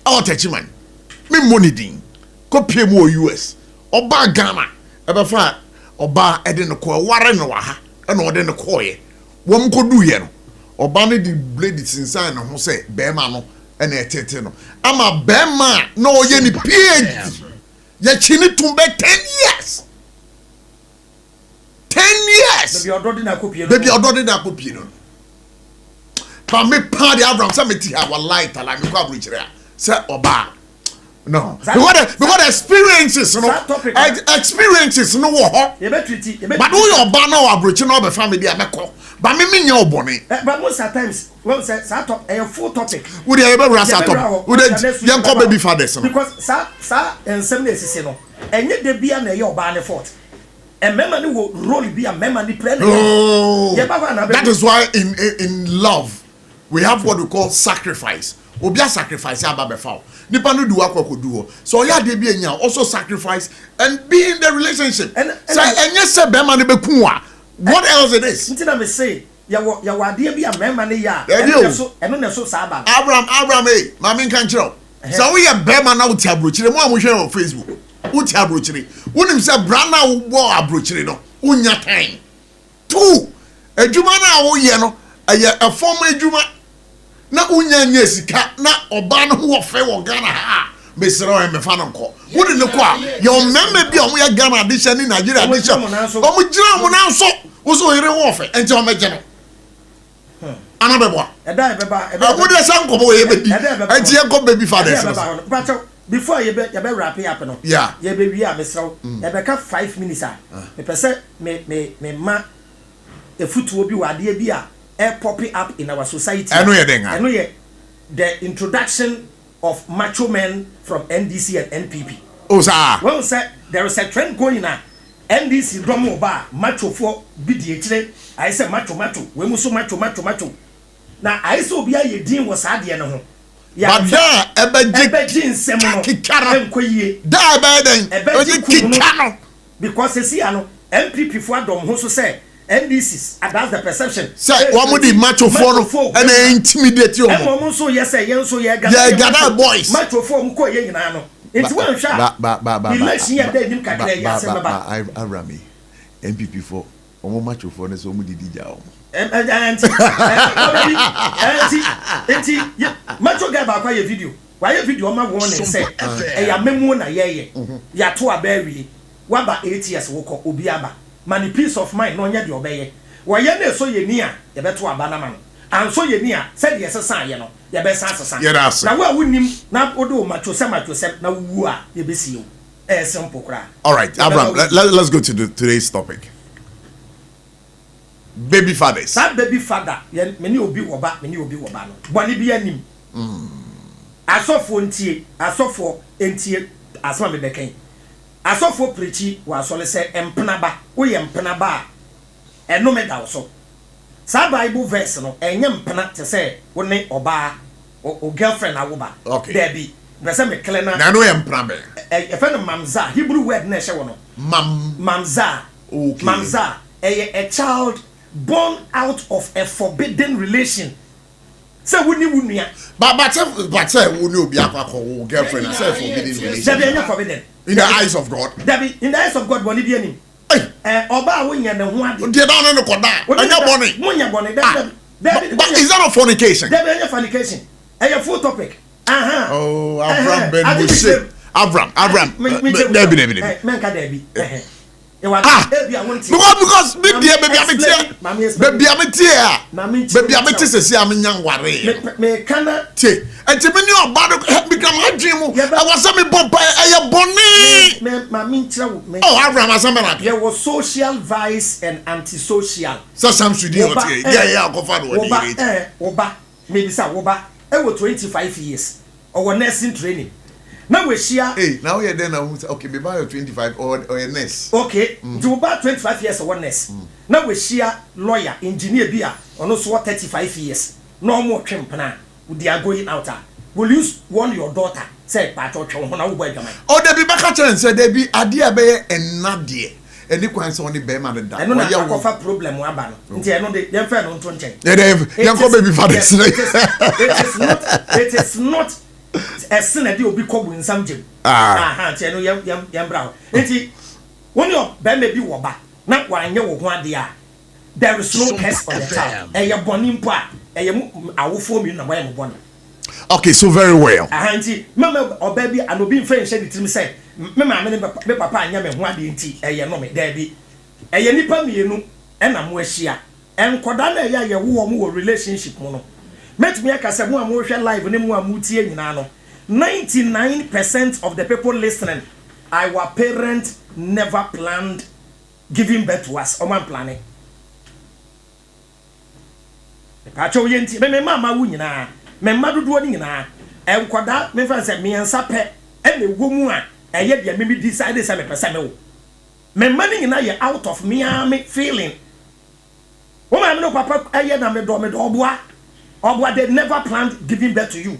o techi man me money din ko pie mu US oba Ghana e befa oba ede no ko ware no wa ha e no ode no ko ye wom ko du ye no oba ne di blade sinsan no ho se be ma no e na etete no ama be ma no ye ni PhD ye chini tumbe 10 years 10 years baby ododi na kopie no pa me pa di Abraham say me ti ha wallahi tala me ko abru kire say oba no because experiences no experiences no wo ho but we your ba na abrochi no be family ameko but me nya obone but most times when say top a full topic we dey be rasa top we dey yan ko baby fathers no because sa ensem na esisi no enye de bia na ye oba ne fault and member ni wo role bia member ni play that is why in love we have what we call sacrifice obia sacrifice aba be foul nipa no do akokodu ho so ya de bi enya also sacrifice and be in the relationship so enye se be ma ne beku a what else it is ntina me say ya wade bi a mema ne ya eno ne so sa aba Abraham ma min kan kiro so we ya be ma na uti abrochire mo amohwe on Facebook uti abrochire wonim se brana wo abrochire no unya time two adwuma na wo ye no a form adwuma na unya nya sika na oba no wo fe wo Ghana ha mesero e me fa no nko wodi ne ko a your member bi o mo ya Ghana addition ni Nigeria addition o mo gira mo na so wo so yire wo fe enti o meje no ana bebo eda beba wodi esa nko bo ye bedi enti ye ko baby fathers before you be wrap up no yeah ye be wi a mesero e be ka 5 minutes a me pese me ma e futuo bi wade bi a popping up in our society. I know you the introduction of macho men from NDC and NPP. Oh, sir. Well, sir, there is a trend going on. NDC domo ba macho for BDH. I said macho. We must so macho. Now I saw be a dean was adi no. But there, ebejin semono. Enkoye. Da beden. Because you see, NPP for dom who so say. NDCs, and that's the perception. Say, what would the macho for and intimidate you? So yes, so Ghana boys. Macho for Muko Yenano. It's one shot. Avrami, MPP for Omo macho for so many DJ. Macho guy by a video. Why a video? My warning say, a memo na ye, ya to a berry. What about 8 years? Woko Ubiaba. Mani peace of mind no nya de obeye wo ye na so ye ni a ye beto abana ma no an so ye ni a said ye sesa ye no ye be sasa na wo wonim na odo macho sem na wu a ye be si o simple kra. All right, Abraham, let's go to today's topic. baby fathers. That baby father, many obi woba, many obi woba no. Boni bi anim. Asofo ntie, asofo entie, asma me beken. Asofo prechi wa so le se empena ba, wo ye empena ba. Eno me da so. Sa Bible verse no, enye mpena te se wo ne oba, o girlfriend awoba. Okay. There be. Brese me kle na. Na no empena be. E fe no mamza, Hebrew word na ehye wo no. Mamza. Okay. Mamza, a child born out of a forbidden relation. Say we ni wunia. But say we ni obi akwa girlfriend say forbidden relation. That be forbidden. In the eyes of God. That be in the eyes of God boni bi anim. Oba wonya ne ho ade. Dey down no koda. Anya boni. Wonya boni. But is that not fornication? That be fornication. A full topic. Oh, Avram ben MOSHE. Avram. Debi. Menka debi. Because baby amete sese amenyan ware me kana tie entimini obado become adwemu e wasa me bompa eye boni me nkyerɛ wo oh Avram asamana there was social vice and antisocial so some should do it yeah akofa do oba me bisa oba e wo 25 years or nursing training. Now we share. Hey, now you're then okay, be about 25 or a nurse. Okay, do about 25 years or nurse. Now we share lawyer, engineer, beer, or also 35 years. No more campaign. They are going out. Will you warn your daughter? Say, Patrick, oh, they be back and said they be idea be and not dear. And the quite only bear man and that. I know that you have a problem. I know they are on 20. Baby fathers. It is not. Sin a obi kobu nsam gem tie no yam bra enti woni o be me bi wo ba na wanye wo ho ade a there is no curse on the child e ye boni mpo a e ye awofo mi na wa ye boni. Okay, so very well. Enti mama oba bi anobi mfa nhye ditim say me ma me papa anya me ho ade enti e ye no me da bi e ye nipa mienu e na mo ahia enkoda na ye wo mo relationship mo no. Met me akase mo amohwe live ne mo amutie nyina no 99% of the people listening, our parents never planned giving birth to us. Oman planning. Pacho yenti me mama wu nyina me madodo ni nyina enkoda me fa se me ansa pe e me wo mu a eye dia me decide say me pese me wo me mani nyina ye out of me feeling. Wo ma me no papa eye na me do oboa they never planned giving birth to you.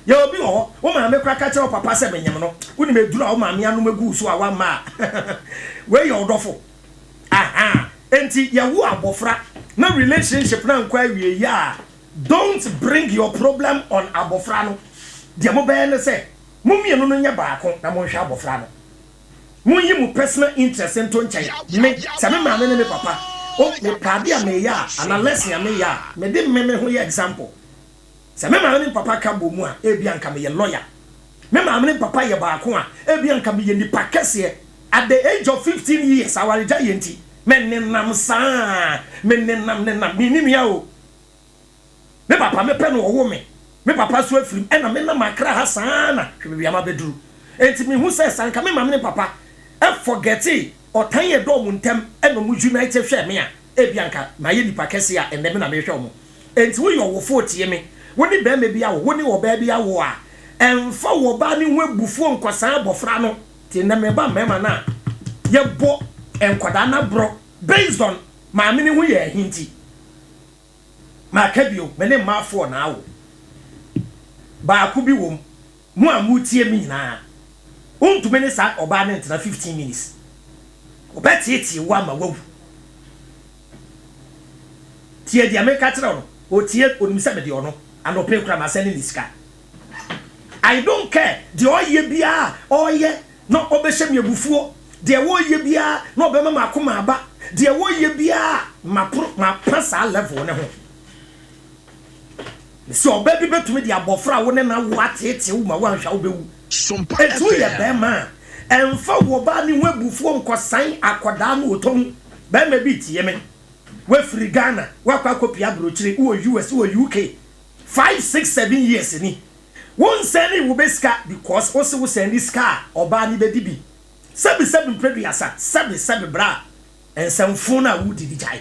You obi wo ma me kwaka kire papa se benyem no woni me dura wo ma me anu magu so a wa ma we your odofo enti ye wo abofra na relationship na nkwa wie ya don't bring your problem on abofra no de mo be ne se mo mie no nya baako na mo hwe abofra no mo yi mu personal interest ento nchen me se me ma me papa o me kabia me ya analysis ya me ya me de me ho ye example. Se me ma me papa ka bo mu a ebi anka me ye lawyer. Me ma me papa ye baako a ebi anka me ye nipa kese at the age of 15 years awari ja yenti men nenam sa men nenam me ni ya o. Me papa me pe no wo me papa so afrim e na me na makra ha sa na hwe bia ma beduru. Enti me hu se sanka me ma me papa e forget it otan ye do mu ntem e no mu unite hwe me a ebi anka ma ye nipa kese a ende me na me hwe mo. Enti wo yo wo fotie me woni be me bia wo woni wo ba bia wo a emfa wo ba ni webufuo nkosan abofra no ti na me ba mema na ye bo enkwada na bro based on ma me ni hu ye hinti ma kabio me ne ma fo na awo ba ku bi wo mu amutie mi na untu me ne sa oba ne ntina 15 minutes obetieti wa ma wawu tie dia me ka tira no o tie onimisa me de ono and open kram sending this car. I don't care. The oye bia oye no obeshem yebufuo. The oye bia no obema makoma aba. The oye bia ma pasa level ne ho. So baby betumi the abofra wo ne na watete wo ma wanhwa wo bewu. SOMPA etu ye bema emfa wo ba ni webufuo nkosan akoda no otom ba ma bi tie me. We free Ghana, wa kwa kopia brochire wo US wo UK. 5, 6, 7 years ni won send wo beska because also wo send this car oba ni bedi bi 7 preduasa 7 bra and some phone na wo didi jai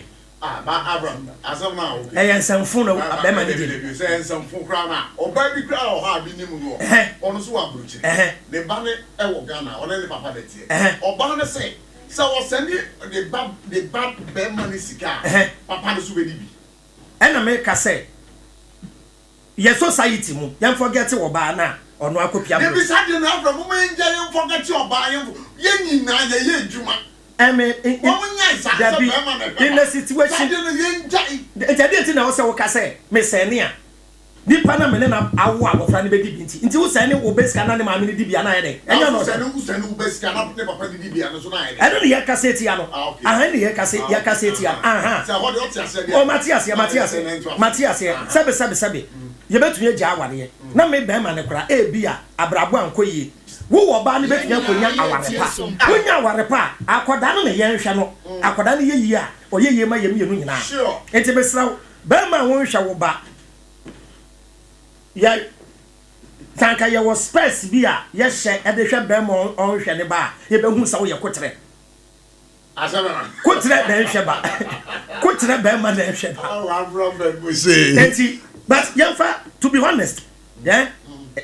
ba Abraham asem na o e yensamfo no be ma ne di say yensamfo kra na oba bi kra o ha bi nimu no ono so wa bruchi ne ba ne e wo Ghana ono ne papa de tie oba ne say so o send the bad be money sika papa no so be di bi e na me ka say ye society mu yan forget wo ba na ono akopia mo. Ebi sa de na Abraham mo enja yan forget oba yan ye nyina ye adwuma. In the situation, it's na also say, Miss Senia. Di pana mene na awu abofra ne bedi binti. Nti wo sene wo beska na ne maame ne di bia na ye. Enyo no sene wo beska na ne papa ne di bia no so na ye. Eno ne ye kaseti ya no. Aha ne ye kaseti ya. Aha. Se ho de o ti ase dia. O Matias ye. Sebe. Ye betu ye gya awade ye. Na me be ma ne kora e bia abrabo ankoyi. Wo wo ba ne betu akonya awarepa. Wonya awarepa akoda no ne ye nhwe no. Akoda ne ye yi a oyeye ma ye mienu nyina. Enti besra be ma wo nhwe wo ba. Ya tanka ye was space bia ye hye e de hwe be mo on hwe ne ba ye be hu sa wo ye kotre asaba kotre be hwe ba kotre be ma de hwe ba AVRAM be say enti but yamfa to be honest yeah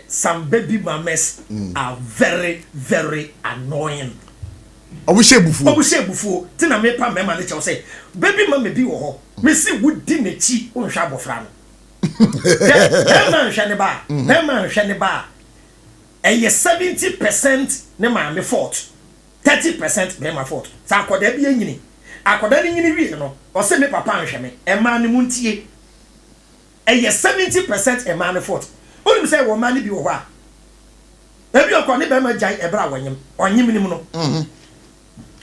some baby mamas are very very annoying obushebufo ti na me pa me ma ne che say baby mama bi wo ho me si wudi na chi o hwa abofra no man shane ba. 70% ne maame fault. 30% be my fault. Sa akoda bi enyini. Akoda ni nyini wi no. O se me papa nhwe me. E ma ne muntie. 70% e ma ne fault. Oni say wo ma ne bi wo ho a. E bi okọ ne be ma jai e bra wanyem. Onyim ni mu no.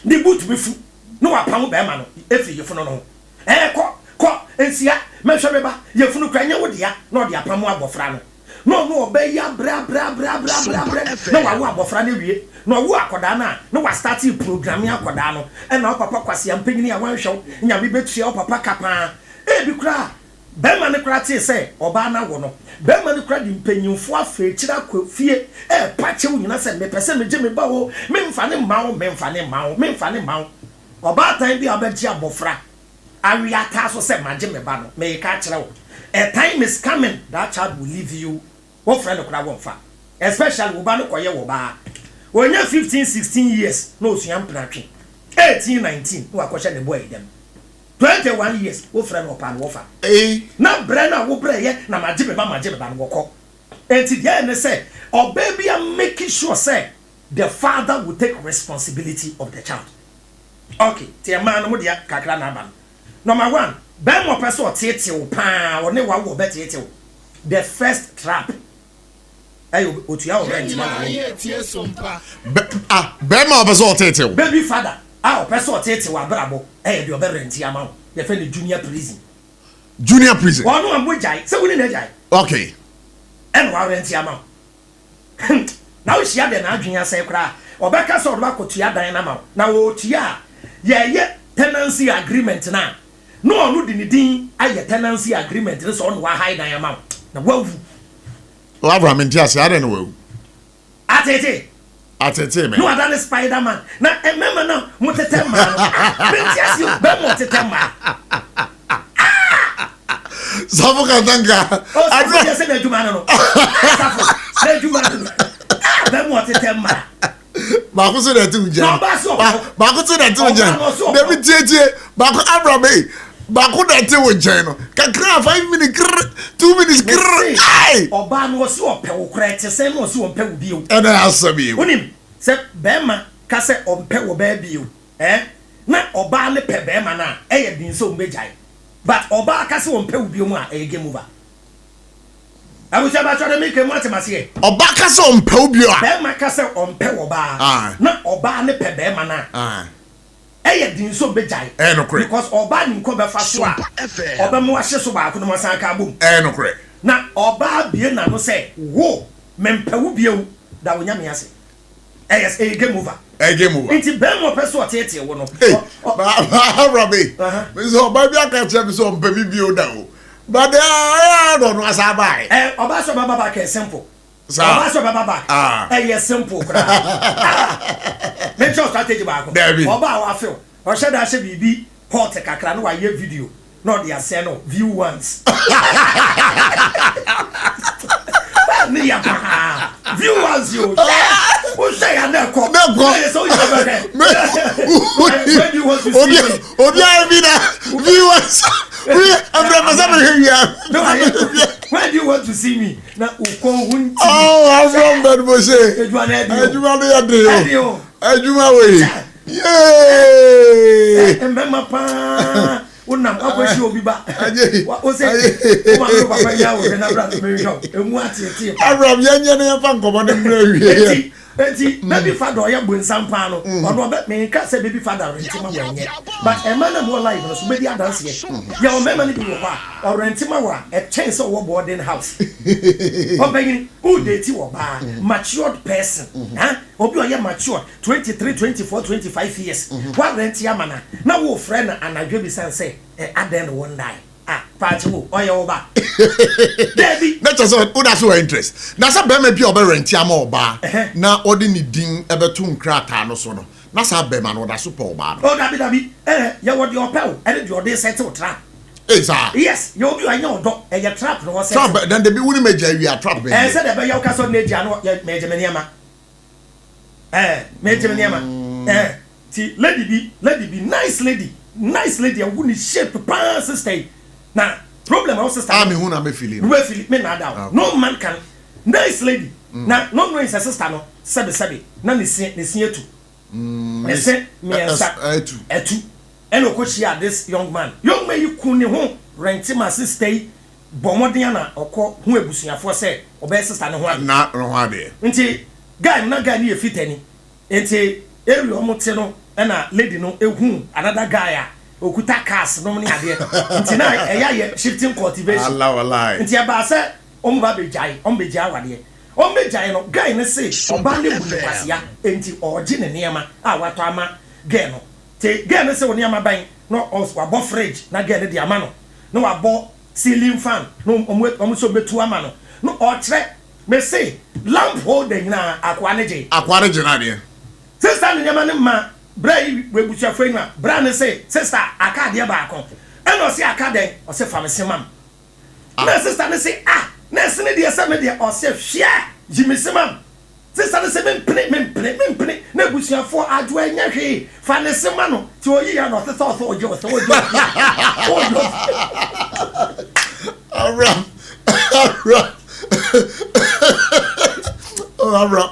Ni boot be fu. No wa pam be ma no. Efi yefu no no. Ko ensia me hwe me ba ye funu kra nya wodia na odia pamu abofra no obe ya bra na wa wo abofra na wie na wo akoda na wa start program ya akoda no e na papa kwase ampanyini ya wanhwe nya me betua papa kapa e bi kra be ma ne kra tie se oba na wo no be ma ne kra di mpanyimfo afa kira kwafie e pache wo nyina se me pese me je me ba wo me mfa ne mawo oba tan bi abeji abofra Ariata so say maje me ba no me ka kire wo a time is coming that child will leave you what friend okura won fa especially wo ba no koye wo ba wonya 15-16 years no osuam pratwe 18-19 wo akoshe ne boy dem 21 years wo friend opa no fa na bre na wo bre ye na maje me ba no woko enti dia ne say or baby am making sure say the father will take responsibility of the child okay tie man no mo dia kakra na ba Number 1, ben mo person tete pa o ne wa wo betete the first trap ayo otua o rent ma tie SOMPA ben mo person tete baby father o person tete wa brabo de o be rent ya ma the friend junior prison one am bojai se woni na jai okay en wa rent ya ma na o hia de na adwenya se kra o be ka so do ba kotua dan na ma na wo tua ye tenancy agreement na no di ni din aye tenancy agreement so on wa hide dan amount na wawu AVRAM ntiase ade no wawu atete me no adane Spider-Man na emema na mutete ma bentiasi be mutete ma Sarfo katanga ade se na juma no Sarfo se juma no be mutete ma ba ko se da tu nje ba ko se da tu nje David jeje ba ko AVRAM ba ko da te wo nje no kakra 5 minutes 2 minutes ai oba no so ope wo kra te se no so ope wo bio e na asabi onim se bema ka se ope wo ba bio na oba ne pe bema na e ye din so mbejai but oba ka se ope wo bio mu a e game over abu se ba twa me ke mu atemase oba ka se ope wo bio a bema ka se ope wo ba na oba ne pe bema na eye din so bejai no correct because oba ni nko be fa so a oba mu ahye so ba ko no masan ka bom no correct na oba bie na no say wo mempewu bie da wonya me ase yes game over inti be mo person otete wo no Robbie me so oba bia ka che me so mpemi bie da o but no asabai oba so baba ba ka simple oba so baba ba yes simple kra me just strategy ba ko oba wa feel o she da she bibi hot kakra no why video no they are saying no view once me ya view once you who say I never come so you when you want to see me view once when you want to see me na ukon I'm from that MOSHE ejuma no ya de ejuma we yay mbema pa unam akwashi obi ba o say o ma no papa ya wo na brand me show emu atieti Abraham yenye ne fa nkomo ne mra wie enti baby father ya bonsam pa no ono be me ka say baby father rentima wenye but e man na mo live no so be di dance ye ya o mema ni bi wo pa o rentima wa e chance wo boarding house o begin who date wo ba matured person obi o ye matured 23 24 25 years wa rent ya mana na wo friend anadwe bi san say aden one die pacho oya oba Debbie na just who that's your interest na sa be me bi oba rent ya ma oba na odi ni din ebetu nkrata no so no na sa be ma no da so pa oba no dabi ya wo di opel e di odi settle trap exactly yes you be anya odo e ya trap no was trap then they be wuni meja wi a trap be say the be ya ka so na eja no meja maniama meja maniama ti lady be nice lady e wuni shape pa sister na problem also start me hu na me feeling me na down no man can nice lady na no no is sister no sabe na ne sie etu me say me etu eno ko chia this young man you kun ne ho rent my sister bomodin na okọ hu ebusuafo say obe sister ne ho na no ho ade nti guy ne fitani nti eri omote no na lady no ehu another guy okuta cars no ni ade nti na eya shifting cultivation Allah wallahi nti aba se omba bejai awade ombejai no guy ne say oba ne bu kwasia nti oje ne niema wato ama girl no te girl ne say oniema ban no wabo fridge na girl ne di ama no wabo ceiling fan no omo so betu ama no okre me say lamp holder na akwa ne na de sister ne niema ne ma Bray we bucha fena bra ne say sister akade ba akon e no say akade o say famese na sister ne say na se ne dia say me dia o say hwia jimese mam sister ne say me mpene na bucha fo adwo anya hwe famese mam no ti oyi ya no sister o oje Abraham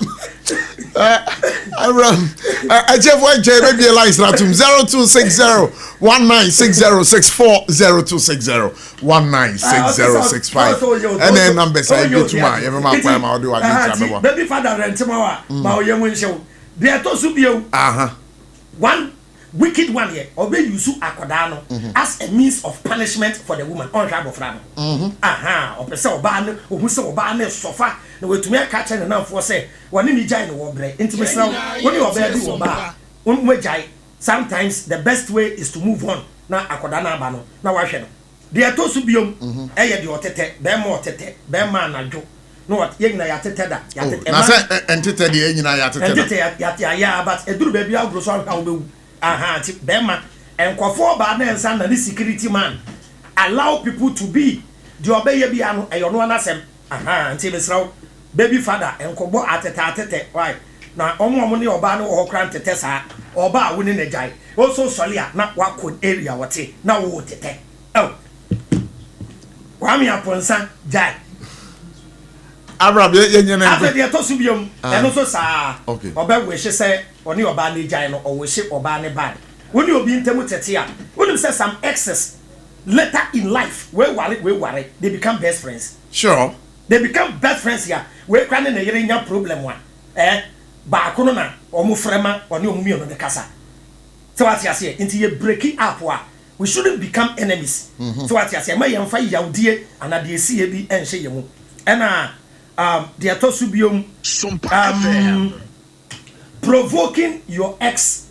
Abraham, I just want to maybe a line stratum 0260 196064 0260 and then numbers I get to my every man I'll do baby father and tomorrow my young show they to subio one wicked one here obey use akwadano as a means of punishment for the woman on job of ram opese oba ne ohu se oba ne sofa na wetumi aka che na for say woni mi jai no wobre intime sra woni oba di oba won jai sometimes the best way is to move on na akwadana aba no na wa hwe no de to su biom eye de otete be ma otete be ma anadwo no what ye nyina ya tete da ya tete na say entete de nyina ya tete da ya but eduru ba bia agro so ha obewu ti bema enkofo ba na ensa na security man allow people to be the obey bia no eyono anasem nti mesraw baby father enkobo atete why na omo ne oba no ho kran tete sa oba woni na jai also solia na wakon area wote na wo tete kwami aponsa jai Abraham ye na after the to subiom eno so sa oba we hye se oni oba na jai no o we hye oba ne bad woni obi ntemu tete a woni say some excess later in life we worry they become best friends sure they become best friends here we kwan na yere nya problem one ba kono na omo frema oni omo mio no de kasa so what you say into ye breaking up we shouldn't become enemies so what you say ma yemfa yawdie ana de esi ye bi enhye yemu ena the atosubium provoking your ex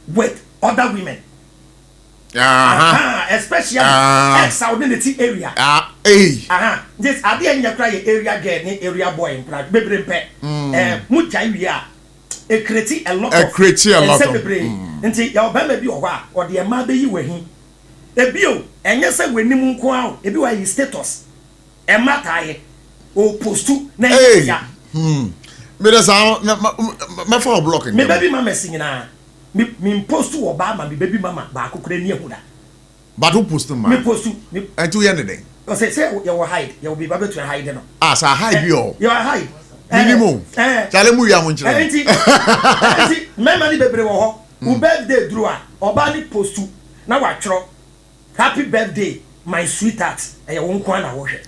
with other women especially ex identity area this ade anya cry area girl ni area boy bebrempe mu jai wi a a create a lot of nti ya obama bi ohwa o de ma be yi wahi ebio enye se wanimu nko a ebi wa yi status e mataye o postu na ya me da sa me for blocking me baby mama sinyina me postu obama me baby mama ba akokora ni ehuda but who post ma me postu and to end day o say you will hide you will be able to hide no sa hide yo you are hide minimum chale mu ya mu nchire enti me mani bebre wo ho u birthday dru a oba ni postu na wa twro happy birthday my sweetheart e wo nko na wo hwe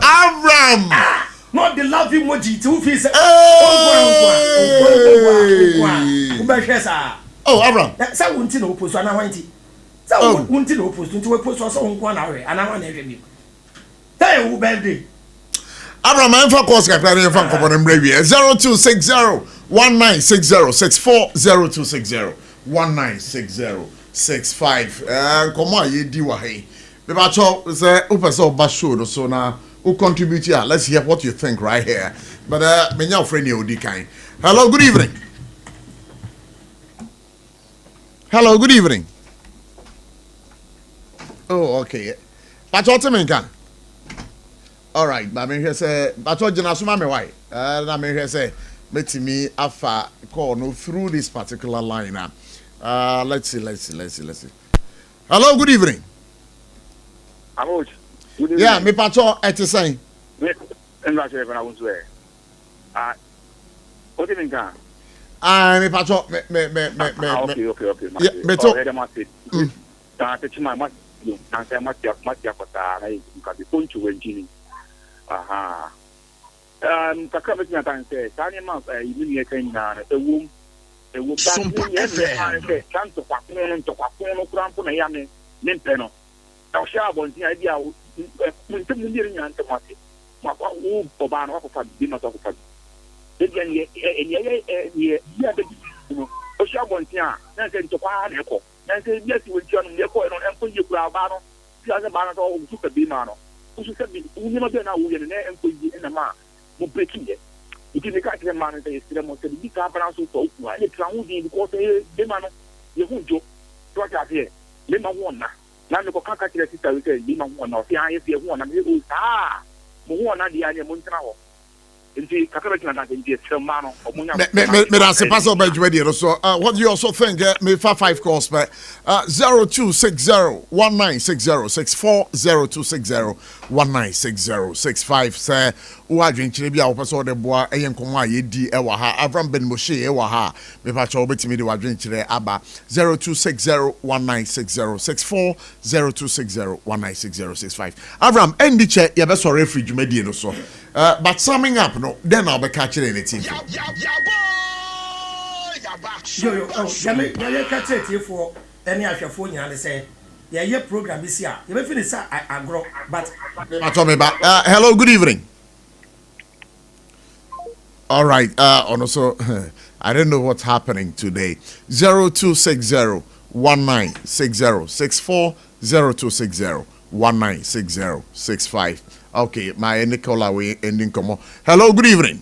Avram not the love emoji to feel say oh Avram say wonti na opostu ana wanti say wonti na opostu nti we postu so nko na hwe ana wa na hwe bi say wo birthday Avram I'm for course ka plan for ko bon mbre wi 0260 1960 64 0260 196065 komo ayedi wa he be ba cho say upese ba show so na who contribute here. Let's hear what you think right here. But me nya friend you di kan. Hello, good evening. Hello, good evening. Oh, okay. But what me kan? All right, but me here say but what jina suma me why? Na me here say metimi afa call no through this particular line now. Let's see. Hello, good evening. Amoch. Yeah, me pacho et saying. Me enla che na wonso e. What do you mean kan? Me pacho me. Okay. Yeah, me to. Ta te chima ma na se ma tia kota na ka bi ponchu wenjini. Aha. Kakra me tia tan se tani ma yimi kan na ewu SOMPA FM. Tanto kwa kono krampo na ya me mpeno. Ta sha bonti idea munte mundir nyante mate makwa wo obana wako fa bi ma to ko fa again ye ya de no o sha bonti a na se ntokwa na ko na se bi ati wonti anu ye ko no enko ye kura ba no ti ase ba na to o su ka bi ma no o su se bi unyi ma be na wo ye na enko yi na ma mo breaking ye iti ne ka kire ma no te sire mo se bi ka bra so to ku a le tra hu di ko se be ma no ye hu jo to ka tie le ma won na na me ko kaka kire sita we ke bi ma ho na o fi an ye fi ho na me o sa mo ho na dia ne mo ntra ho nti kaka be na nti sema no o mo nya me dan se pass over jwedi so what do you also think me fa 5 calls but 0260 1960 64 0260 196065 say wo adwen kire bia wo person de boa eye nkomo ayedi e wa ha AVRAM ben MOSHE e wa ha me pa cho obetimi de wadwen kire aba 0260 1960 64 0260 196065 AVRAM endi che ye be so referee dwumadi no so but summing up no then I'll be catching anything yo catch it for any ahwefo nyina de say ye program this year you be finish agro but me back hello good evening. All right also I don't know what's happening today 0260 1960 64 0260 1960 65 okay my Nicola we ending come hello good evening.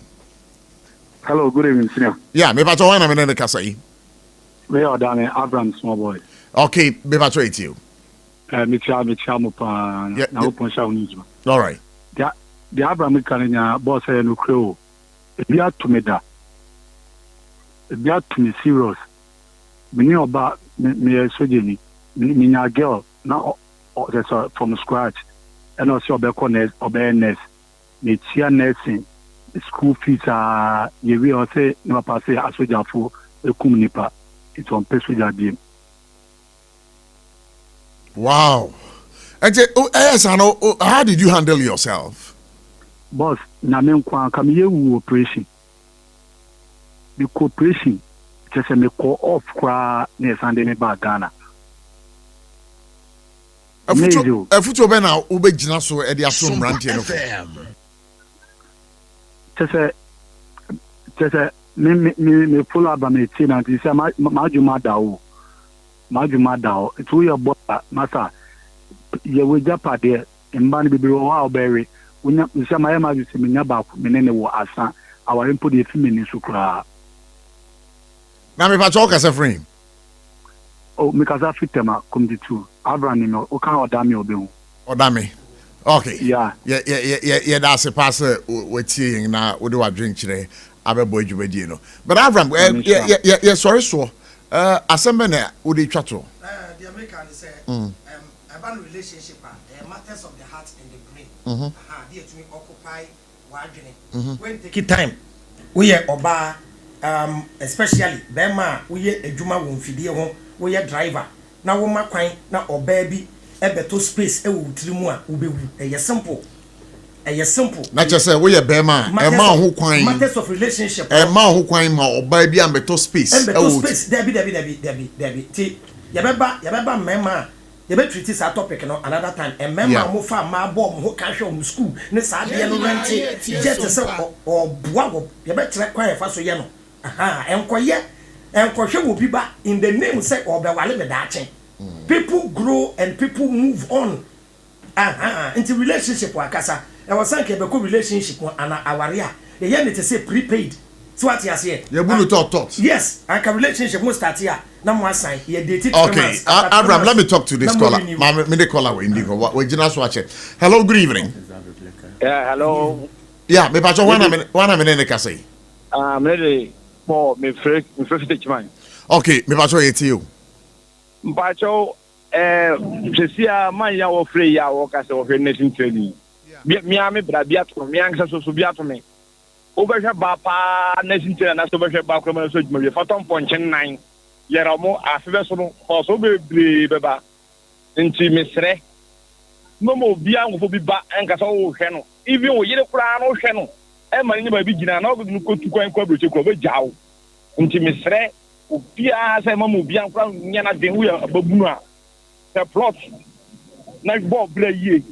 Hello, good evening, senior. Yeah, me pacho wana me ne kasa yi. Me are down AVRAM small boy. Okay, me pacho it you. Me cha mo pa na open sha unijuma. All right. The AVRAM kan nya boss e no kro. E bia to me da. E bia to me serious. Me ni oba me sojeni. Me nya girl na that's from scratch. And also obe nurse. Me tia nursing. School fees ye we all say no pass asoja for ekum nipa it's on pesoja game. Wow. And yes, I know how did you handle yourself? Boss, na me kwa kam ye wu operation. The cooperation just me call off kwa ne sande me ba Ghana. Afuto be na ube gina so e dia so mrantie no. Tese me follow up me tea na say majuma dao it we your boy masa ye we japa there mba ni bibiri wa obere unya usema yema yuse menya ba menene wo asa aware mpo de fi meni so kra na me pa cho ka se frame o me ka za fitema community 2 AVRAM ni no o kan odame obehu odame okay yeah da se pass wetie na wo de wa drink kire abebo adwumadi no but AVRAM sorry so asembe na wo de twato the American say about relationship matters of the heart and the brain they to occupy wadwene when take time we oba especially bema we adwuma wo mfidie ho we driver na wo makwan na oba bi ebeto space e wo tirimu a wo bewu simple na che say we bema e ma ho kwan matters of relationship e ma ho kwan ma oba bi ambeto space e wo space debi ti yabeba mema you better treat this topic no another time and member mo fa ma bom ho ka hwe school ne sa de no rent just say or boa you better kwan fa so ye no enkohwe wo bi ba in the name say obewale me daachen people grow and people move on into relationship wakasa e was sanke be ko relationship ana aware a ye ne te say prepaid so what you say you bulu talk yes and relationship mo start here na mo assign ye date okay AVRAM let me talk to this caller me the caller we indigo we jina so watch hello good evening yeah hello yeah me pa cho wana me ne ka say me dey me freak man okay me pa cho yeti you mpa cho sesia man ya wo free ya wo ka say wo free nation training mi ame bra bia to mi anka so bia to me obehwe ba pa nation training na so obehwe ba kroma so djuma we fatom ponchen 9 yera mo afebe so no so be beba nti mesre no mo bia ngofo bi ba anka so wo hwe no even wo yire kura no hwe no e ma ni ba bi gina na ogu ko tu kwan kwa broche ko be jawo nti mesre obia say ma mo bia kura nya na den wo ya babunu a the plot na bo bra yie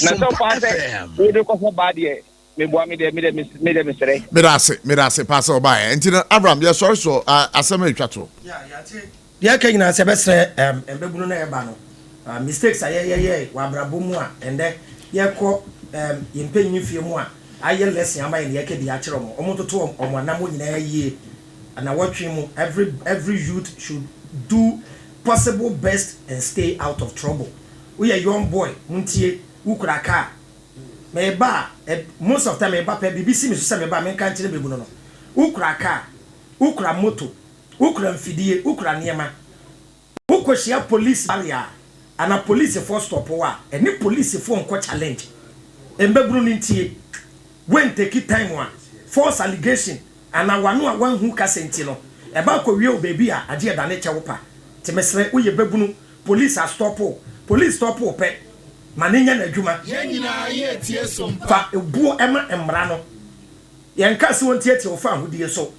na so pa say wo de ko so ba de me boa me de mesre me da se pass oba nti AVRAM ya sorry so asema etwato ya ka nyina se besre embebunu na eba no mistakes aye wa brabo mu a ende ye ko yempanyi fie mu a aye lesson ama ye ka di a kire mo omototo omwana mo nyina yie na watwe mu every youth should do possible best and stay out of trouble we a young boy muntie ukura car meba most of time meba pe BBC me so se meba men kan kire bebu no ukura car ukura moto ukura mfidie ukura niema ukoshia police area ana police for stop wa any police for nko challenge embebru ntie when take time one false allegation ana wanu a wan hu kasenti no eba ko wie o baby a ade da ne chewopa temesre uye bebunu police a stop pe manenya na adwuma yenyina ye tie sompa fa ebu ema emra no yenka se won tie tie ofa ahudie so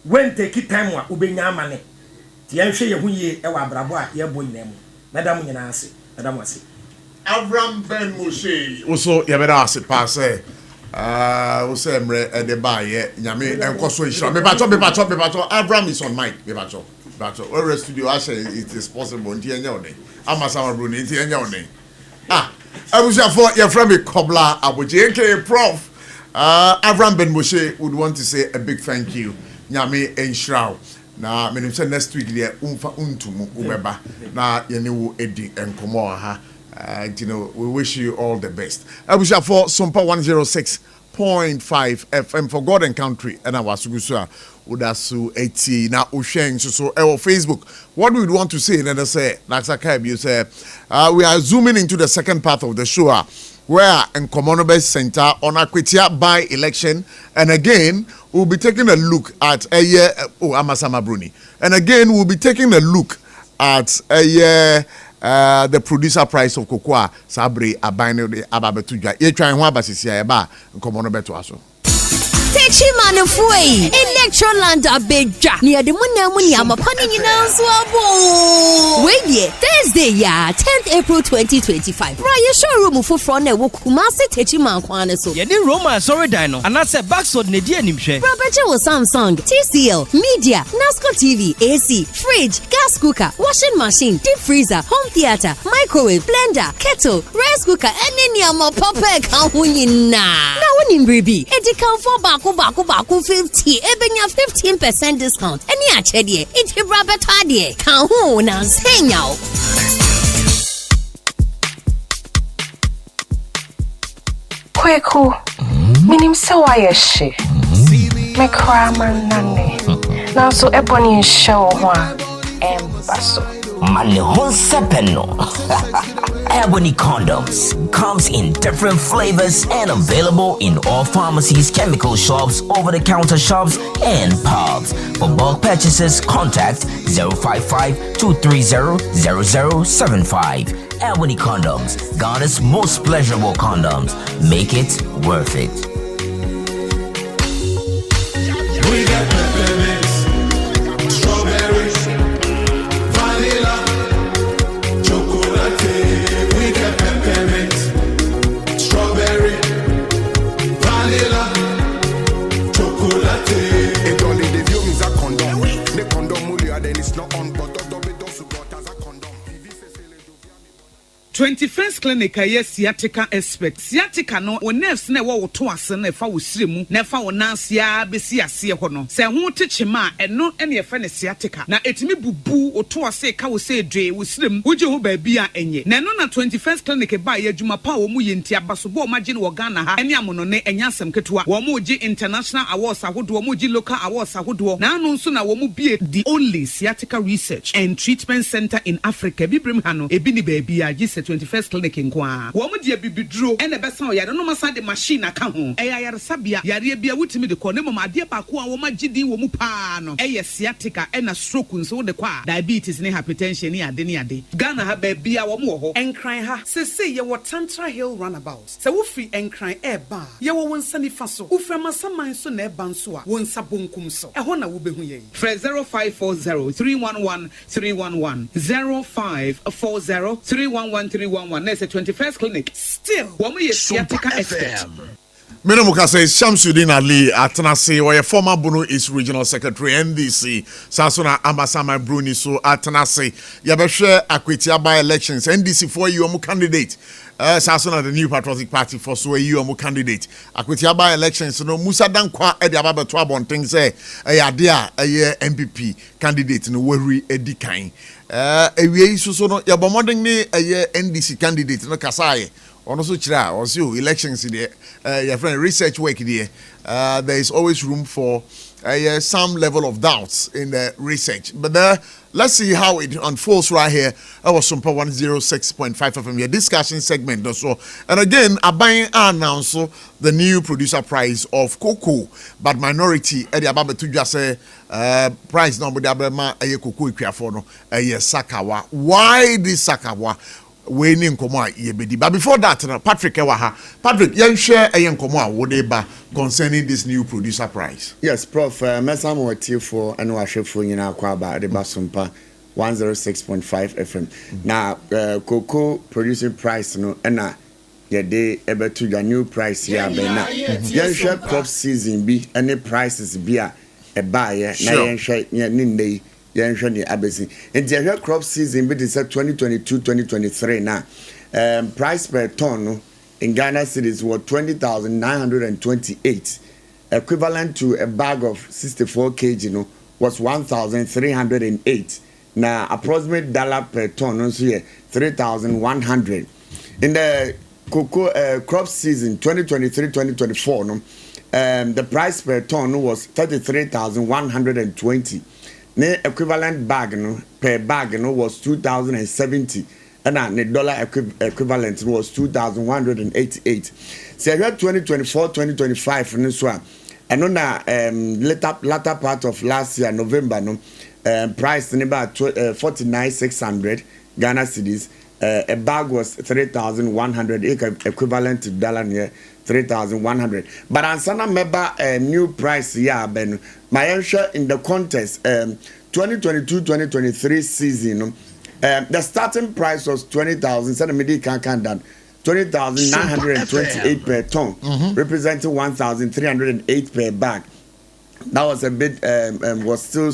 when take time wa ubenya amane tie nhwe ye hu ye e wa abrabo a ye bo nyina mu madam nyina ase madam ase AVRAM Ben MOSHE also ye better ase pass o se mre e de ba ye nyame enkoso ihira me pacho AVRAM is on mic me pacho or studio ashe it is possible nti enya one amasama bro nti enya one abuja for your friend Kobla Abotchie aka Prof AVRAM Ben MOSHE would want to say a big thank you nyame enshraw na menim say next week there umfa untumu ubeba na yene wo edi enkomo ha you know we wish you all the best abuja for SOMPA 106.5 FM for God and country and our sugusu udasu 80 na uhwen so Facebook what we would want to say and say like you say we are zooming into the second part of the show where in Commonwealth Center on Akwitia by election and again we'll be taking a look at a year Amasama Bruni and again we'll be taking a look at a year the producer price of cocoa sabre abine de ababetuja ye twan ho abasisia e ba Commonwealth aso Techima no fue. Electroland abeja. Near the money I'm a punning in Answabo. Wait here. Thursday, 10th April 2025. Raya showroom for front Kumasi Techima Kwana so. Yedi Roma sorry dino. And that's a backsword Nedia Nimshe. Rabaja was Samsung, TCL, Media, NASCO TV, AC, fridge, gas cooker, washing machine, deep freezer, home theater, microwave, blender, kettle, rice cooker, and any more papa kahunina. Now when in baby, it can for baku 50, ebenya 15% discount. Any achedie, it rabatadie, kahuna senyao. Kweku, minim sawa she. Me kraman nane. Now so ebony show one embasso. Mane hon sepeno. Ebony condoms comes in different flavors and available in all pharmacies, chemical shops, over-the-counter shops, and pubs. For bulk purchases, contact 055-230-0075. Ebony condoms, Ghana's most pleasurable condoms. Make it worth it. We got peppermint, strawberry, vanilla, chocolate. We got peppermint, strawberry, vanilla, chocolate. It only the view is a condom. The condom mulia then it's not on, but don't support as a condom. 21st clinic aye sciatica expert sciatica no wo nerves na wo to ase na fa wo siremu na fa wo nansia besi ase ho no se ho techema eno ene ye fa ne sciatica na etimi bubu wo to ase ka wo se dwe wo siremu wo je ho ba bi a enye na no na 21st clinic ba ye adwuma pa wo mu ye ntia baso bo ma je ne wo Ghana ha ene amono ne enya asem ketewa wo mu je international awards ahodo wo mu je local awards ahodo na anu nso na wo mu bie the only sciatica research and treatment center in Africa bibrim ha no ebi ni ba bi a je 21st clinic in Kwa. Woman dear bibidro and the best yard no massa the machine account. Aya sabia yare bia wutimi de konemo ma de ba ko a wo magidi wo mu pa no. Eye sciatica and a stroke nso de kwa. Diabetes ne hypertension ne ade. Ghana ha ba bia wo mu ho. Enkran ha. Se ye wo Tantra Hill runabout. Se wo free enkran e ba. Ye wo wonsa ni fa so. Wo frama saman so na e ban so a. Wonsa bonkum so. E ho na wo behu ye. Fre 0540 311 311 0540 311 311. There's a 21st clinic. Still, one more sciatica expert. Menemuka says Shamsuddin Ali Atanase, or a former Bono East Regional Secretary NDC, Sasona Amasama Bruni, so Atanase, Yabeshe Akwitia by elections, NDC for you, candidate. Sasona the New Patriotic Party for so you are candidate. Akwitia by elections, no Musa Dankwa Ediababa Twabon things say a dear a year MPP candidate no worry Edikain. Ewie so no yabomoding ni a NDC candidate no Kasai. Also chira also elections there your friend research work there there is always room for some level of doubts in the research, but let's see how it unfolds right here. I was SOMPA 106.5 FM your discussion segment also, and again Abayin announced the new producer price of cocoa, but minority at the ababa to just say price number the abema cocoa ikriafo no sakawa. Why this sakawa? We name komo yebedi. But before that, Patrick Ewaha. Patrick, you share a young komo wodeba concerning this new producer price. Yes, Prof. Mesam wati for and washe for nyina kwaba de SOMPA 106.5 FM. Now, cocoa producing price no na yede ebe to the new price here be na. Yen share crop season be any prices be a buy na yen share ninde. Abesi. In the crop season, it is 2022-2023 now. Price per ton in Ghana cities was 20,928, equivalent to a bag of 64 kg. Was 1,308. Now, approximate dollar per ton also here 3,100. In the cocoa crop season 2023-2024, the price per ton was 33,120. The equivalent bag per bag was 2,070, and the dollar equivalent was 2,188. So here 2024-2025 in this one, and on the latter part of last year, November, price in about 49,600 Ghana cedis, A bag was 3,100, equivalent to dollar near 3,100. But ansana member a new price ben my share in the contest 2022-2023 season. The starting price was 20,000. Send me can that 20,928 per ton, representing 1,308 per bag. That was a bit was still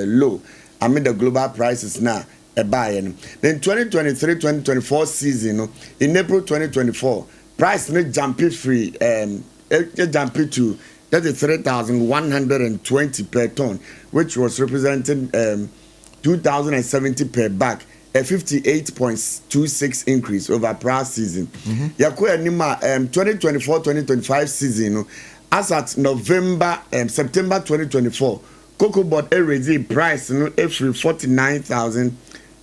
low. I mean the global prices now. A buy-in. Then 2023-2024 season, in April 2024, price may jump free, jump to 33,120 per ton, which was representing 2,070 per bag, a 58.26 increase over prior season. Yakuya Nima 2024-2025 season, as at September 2024, cocoa board raised price every 49,000.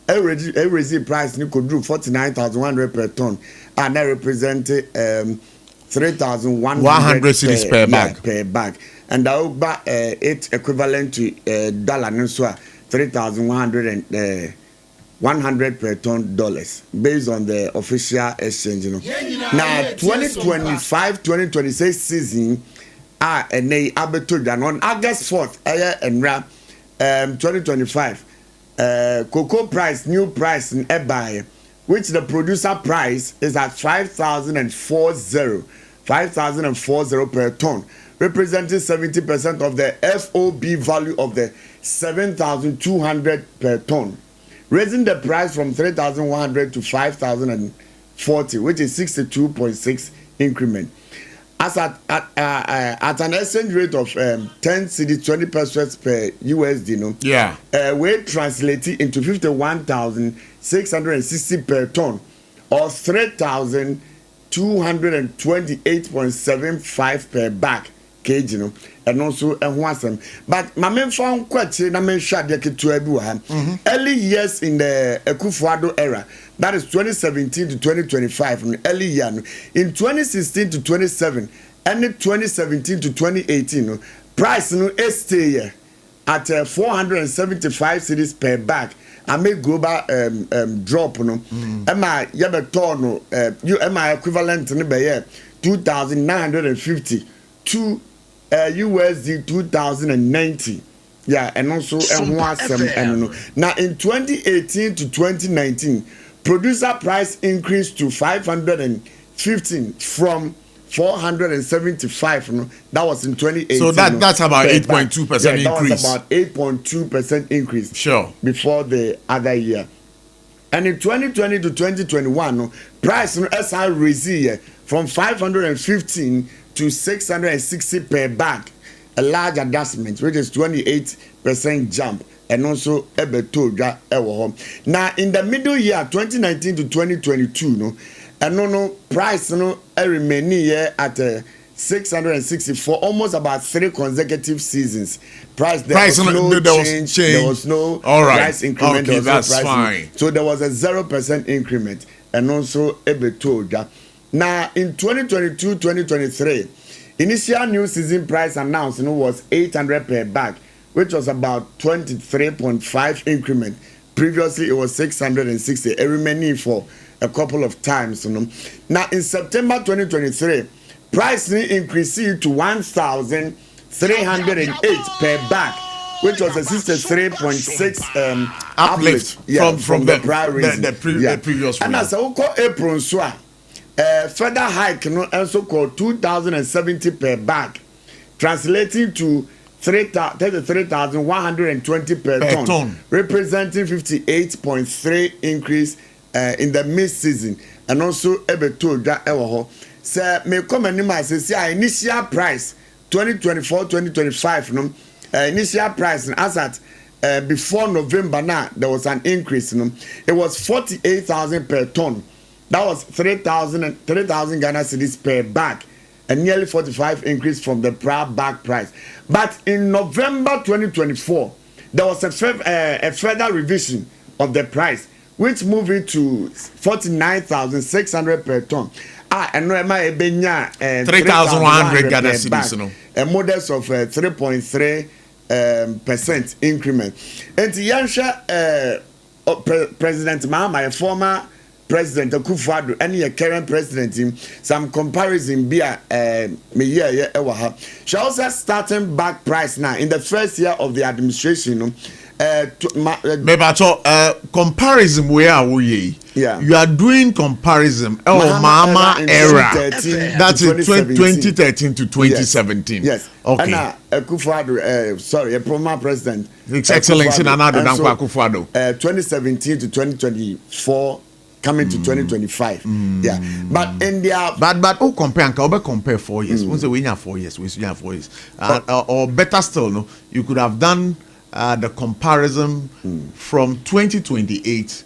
Every price you could do 49,100 per ton, and that represented 3,100 cities per bag. Per bag, and that would buy it equivalent to dollar, so 3,100 per ton dollars based on the official exchange. Now 2025-2026 season, and they abeto on August 4th, and 2025. Cocoa price, new price in Ebai, which the producer price is at 5,040 per ton, representing 70% of the FOB value of the 7,200 per ton, raising the price from 3,100 to 5,040, which is 62.6 increment. As at an exchange rate of 10 cedi 20 pesos per USD, we translate it into 51,660 per ton, or 3,228.75 per bag kg, and also a wasam. But my main found question, I mean, early years in the Ekufuado era. That is 2017 to 2025 from early year. In 2016 to 27, and 2017 to 2018, price stay at 475 cedis per bag. I make global drop. Am I yabeton? You am I equivalent to 2,950 to USD 2,090. Yeah, and also now in 2018 to 2019. Producer price increased to 515 from 475. That was in 2018. So that's about 8.2% increase. That was about 8.2% increase. Sure. Before the other year. And in 2020 to 2021, price SI raised from 515 to 660 per bag. A large adjustment, which is 28% jump. And also ebeto now in the middle year 2019 to 2022 price remain here at 664, almost about 3 consecutive seasons. There was no price increment. Okay, that's fine. So there was a 0% increment, and also ebeto. Now in 2022-2023, initial new season price announced was 800 per bag, which was about 23.5 increment. Previously, it was 660. It remained for a couple of times. Now, in September 2023, price increased to 1,308 per bag, which was a 63.6 uplift from the prior reason. The previous one. And as I call April, further hike, also called 2,070 per bag, translating to 33,120 per ton, representing 58.3 increase in the mid-season, and also ebeto da ewo. So me come anima say initial price 2024-2025 initial price as at before November now there was an increase. It was 48,000 per ton. That was 3,000 Ghana cedis per bag. A nearly 45 increase from the prior bag price. But in November 2024, there was a further revision of the price, which moved it to 49,600 per ton. And no, 3,100 Ghana cedis. A modest of 3.3% increment. And the Yansha President Mahama, a former President Akufo-Addo, any a current president, some comparison be she also starting back price now in the first year of the administration. Comparison where are we? Yeah, you are doing comparison. Mahama era. That's in 2013 to 2017. Yes. Okay. And Akufo-Addo, sorry, a former president. His Excellency Nana Addo Akufo-Addo. 2017 to 2024. Coming to 2025, yeah. But in their but oh compare 4 years. Once we have 4 years, we have 4 years. Or better still, no, you could have done the comparison from 2028,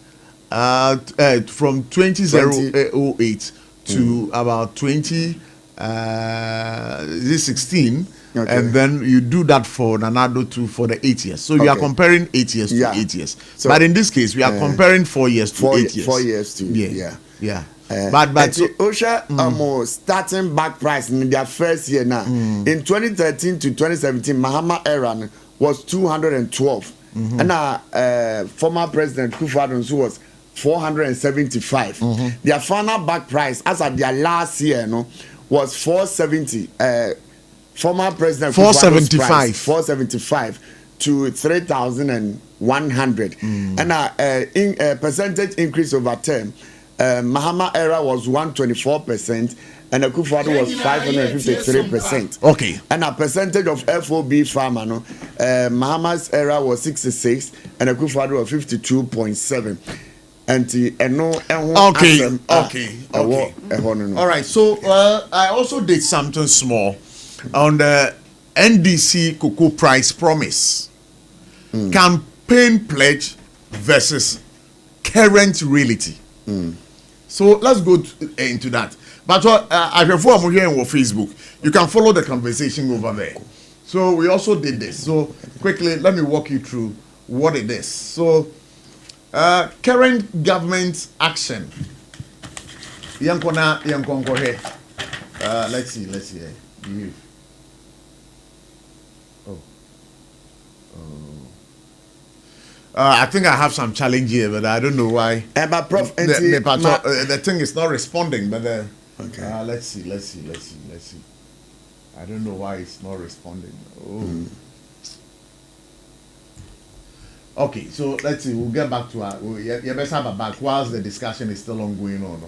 from 2008 to about 2016. Okay. And then you do that for Nanado too for the 8 years. So you are comparing 8 years to 8 years. So, but in this case, we are comparing 4 years to 8 years. 4 years to yeah. But so OSHA starting back price in their first year now. In 2013 to 2017, Mahama era was 212, and former President Akufo-Addo was 475. Their final back price as at their last year was 470. Former President 475 to 3,100, and in percentage increase over term. Mahama era was 124%, and Akufo-Addo was 553%. Okay, and a percentage of FOB farmer Mahama's era was 66, and Akufo-Addo was 52.7. Okay. All right. So I also did something small on the NDC cocoa price promise, campaign pledge versus current reality. So let's go into that. But before I'm here on Facebook, you can follow the conversation over there. So we also did this. So quickly, let me walk you through what it is. So current government action. Let's see. I think I have some challenge here, but I don't know why. But Prof, the thing is not responding. But okay. Let's see. I don't know why it's not responding. Okay, so let's see. We'll get back to our. You best have a back whilst the discussion is still ongoing on.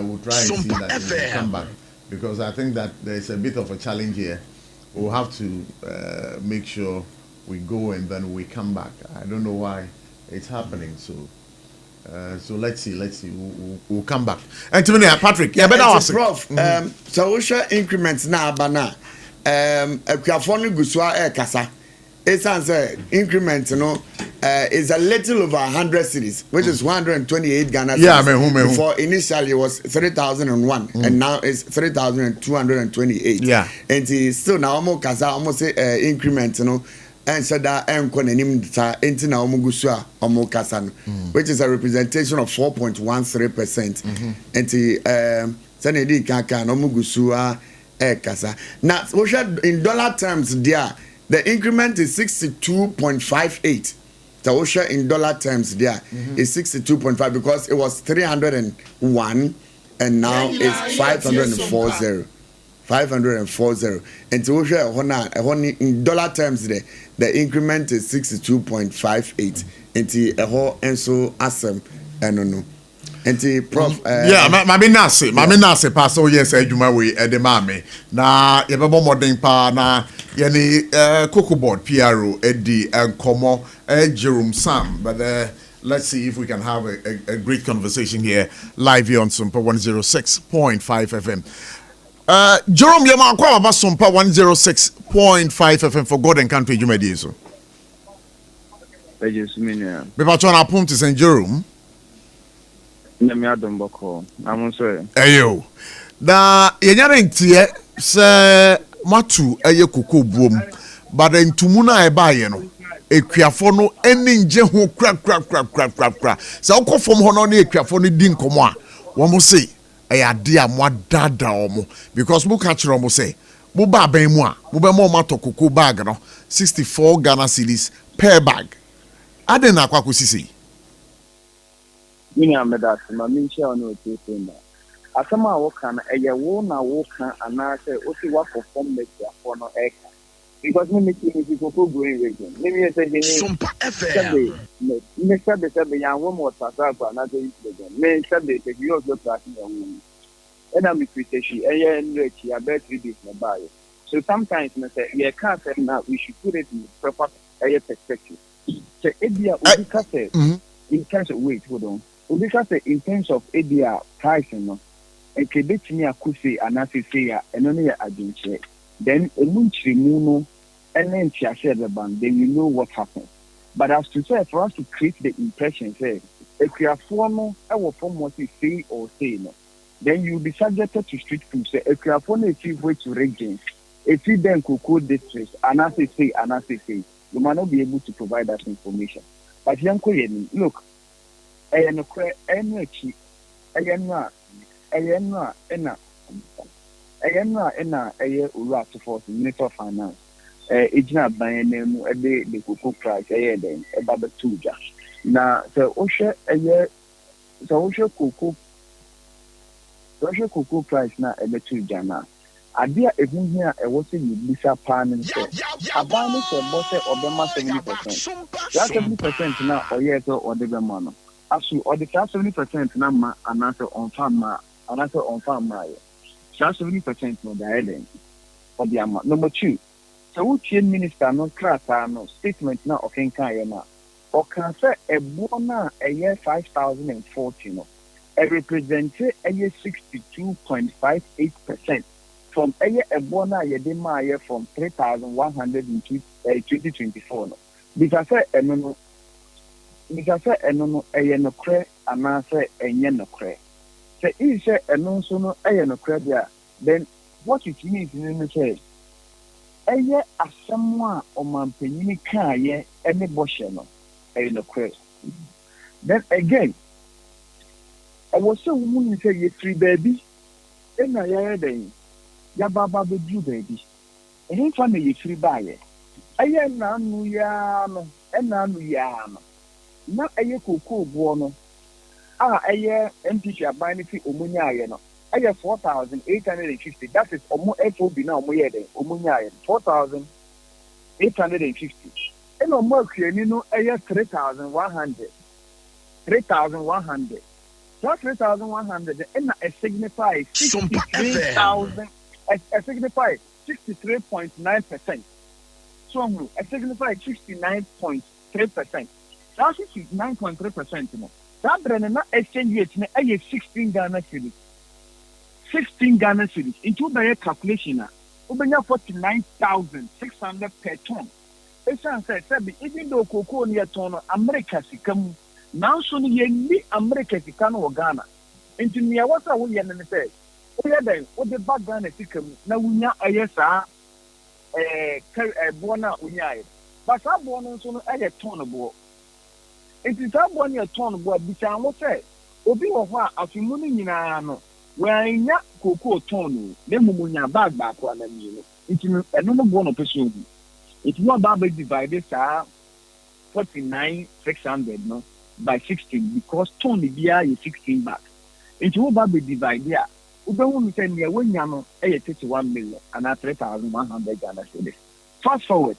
We'll try and see that we'll come back, because I think that there's a bit of a challenge here. We'll have to make sure we go and then we come back. I don't know why it's happening. So let's see. We'll come back. And to me, Patrick, yeah, better ask. Prof, so we share increments now, bana. Kwafoni guswa kasa. It's answer increment, is a little over 100 cities, which is 128 Ghana. Yeah, before initially it was 3,001, and now it's 3,228. Yeah, and it's still now almost say increment, and so that into now which is a representation of 4.13%. And Sanedi Kaka Nomugusua Kasa. Now, in dollar terms, there. The increment is 62.58. The OSHA in dollar terms there is 62.5, because it was 301 and now it's 540. 540. And to OSHA in dollar terms there, the increment is 62.58. And the whole and so asem and no. And Prof, mami nase pass oh yes adwuma we de mame na ye bebo modern pa na ye ni cocoa board PRO edi enkomo Jerome Sam, but let's see if we can have a great conversation here live here on SOMPA 106.5 FM. Jerome Yama kwa baba SOMPA 106.5 FM for God and Country Jumedi so. Pages minia. Be pa chona pum to St. Jerome. Ayo na yenyare ntie se matu eye koko buom but ntumu na e baaye no ekuafo no eni nje ho kra se okofom ho no na ekuafo no di nkomo a wo mo se e ade a mo dada omo because mo ka kire omo se mo ba ban mu a mo be mo mato koko bag no 64 Ghana cedis per bag ade na akwa kosisi Mini amedas, my mincha on no taping. Asama wokan, a yawona wokan, and I say, okay, what for form make ya for no egg. Because me making people going region. Maybe I say, SOMPA FM. Mr. the young woman was Sarfo, another incident. Men said they take you also tracking a woman. And I'm a Christian, and I bet 3 days in buy. So sometimes I say, yeah, can't say now we should put it in proper perspective. So, India, in terms of wait, hold on. Because in terms of India pricing, and Quebec me a kusi and I say, and only a agency. Then a munchi muno and then the band, then we know what happened. But as to say, for us to create the impression, say, if we are formal, our form what we say or say no, then you'll be subjected to street food. Say, if we are formal, achieve way to regions, if you then could districts, and as they say, you might not be able to provide that information. But young Korean, look, I am a for Minister of Finance. It's not by name the cocoa price then about the 2 jars. Now, the OSHA cocoa price now at the 2 jars. I dear even here a was in Lisa Pan and said, a balance of boss Obama 70%. That's 70% now or yet or the Bemano. Absolutely, or the 70% number and answer on farm, and answer on farm. 70% no the island or the amount. Number 2. So which minister no crata no statement na okenka na or can say a bona a year 2014 no a represented a year 62.58% from a year a bona a dema year from 3,100 in 2024 no because a no a year no cre and answer a year no cre. So if say a no so no a year no cre there, then what it means in say Eye as someone or man penny can ye any bosheno, a no credit. Then again, I was so woman say ye 3 baby, and I day, Yababa the blue baby. And he found ye 3 by it. I am nanu yam, and nanu yam. Not a ye cocoa buono. A year empty abanity umunya no. I have 4,850. That is almost FOB now. Moyede, Omunya, 4,850. And no more, you know, I have 3,100. 3,100. That 3,100 and a signify 63,000. A signify 63.9%. So a signify 69.3%. That's 69.3%. That Brennan exchange rate, I have 16 Ghana cedis. 16 Ghana cedis. Into the calculation, over 49,600 per ton. Even though cocoa near ton, America come now soon ye America or Ghana. Into near what I will say. Oh, yeah, then what the back Ghana come now we are a bona unyai. But I born on soon a ton of board. It is that 1 year ton of board, which I will say. Obi or what, as you moving in a where in that cocoa tone, then Mumunya back one and you. It's another one of person. It's not Baba divided 49,600 no by 16 because Tony Bia is 16 back. It's what Baba divide there. We don't want to send me a 1 year 31 million and 3,100 Ghana cedis. Fast forward.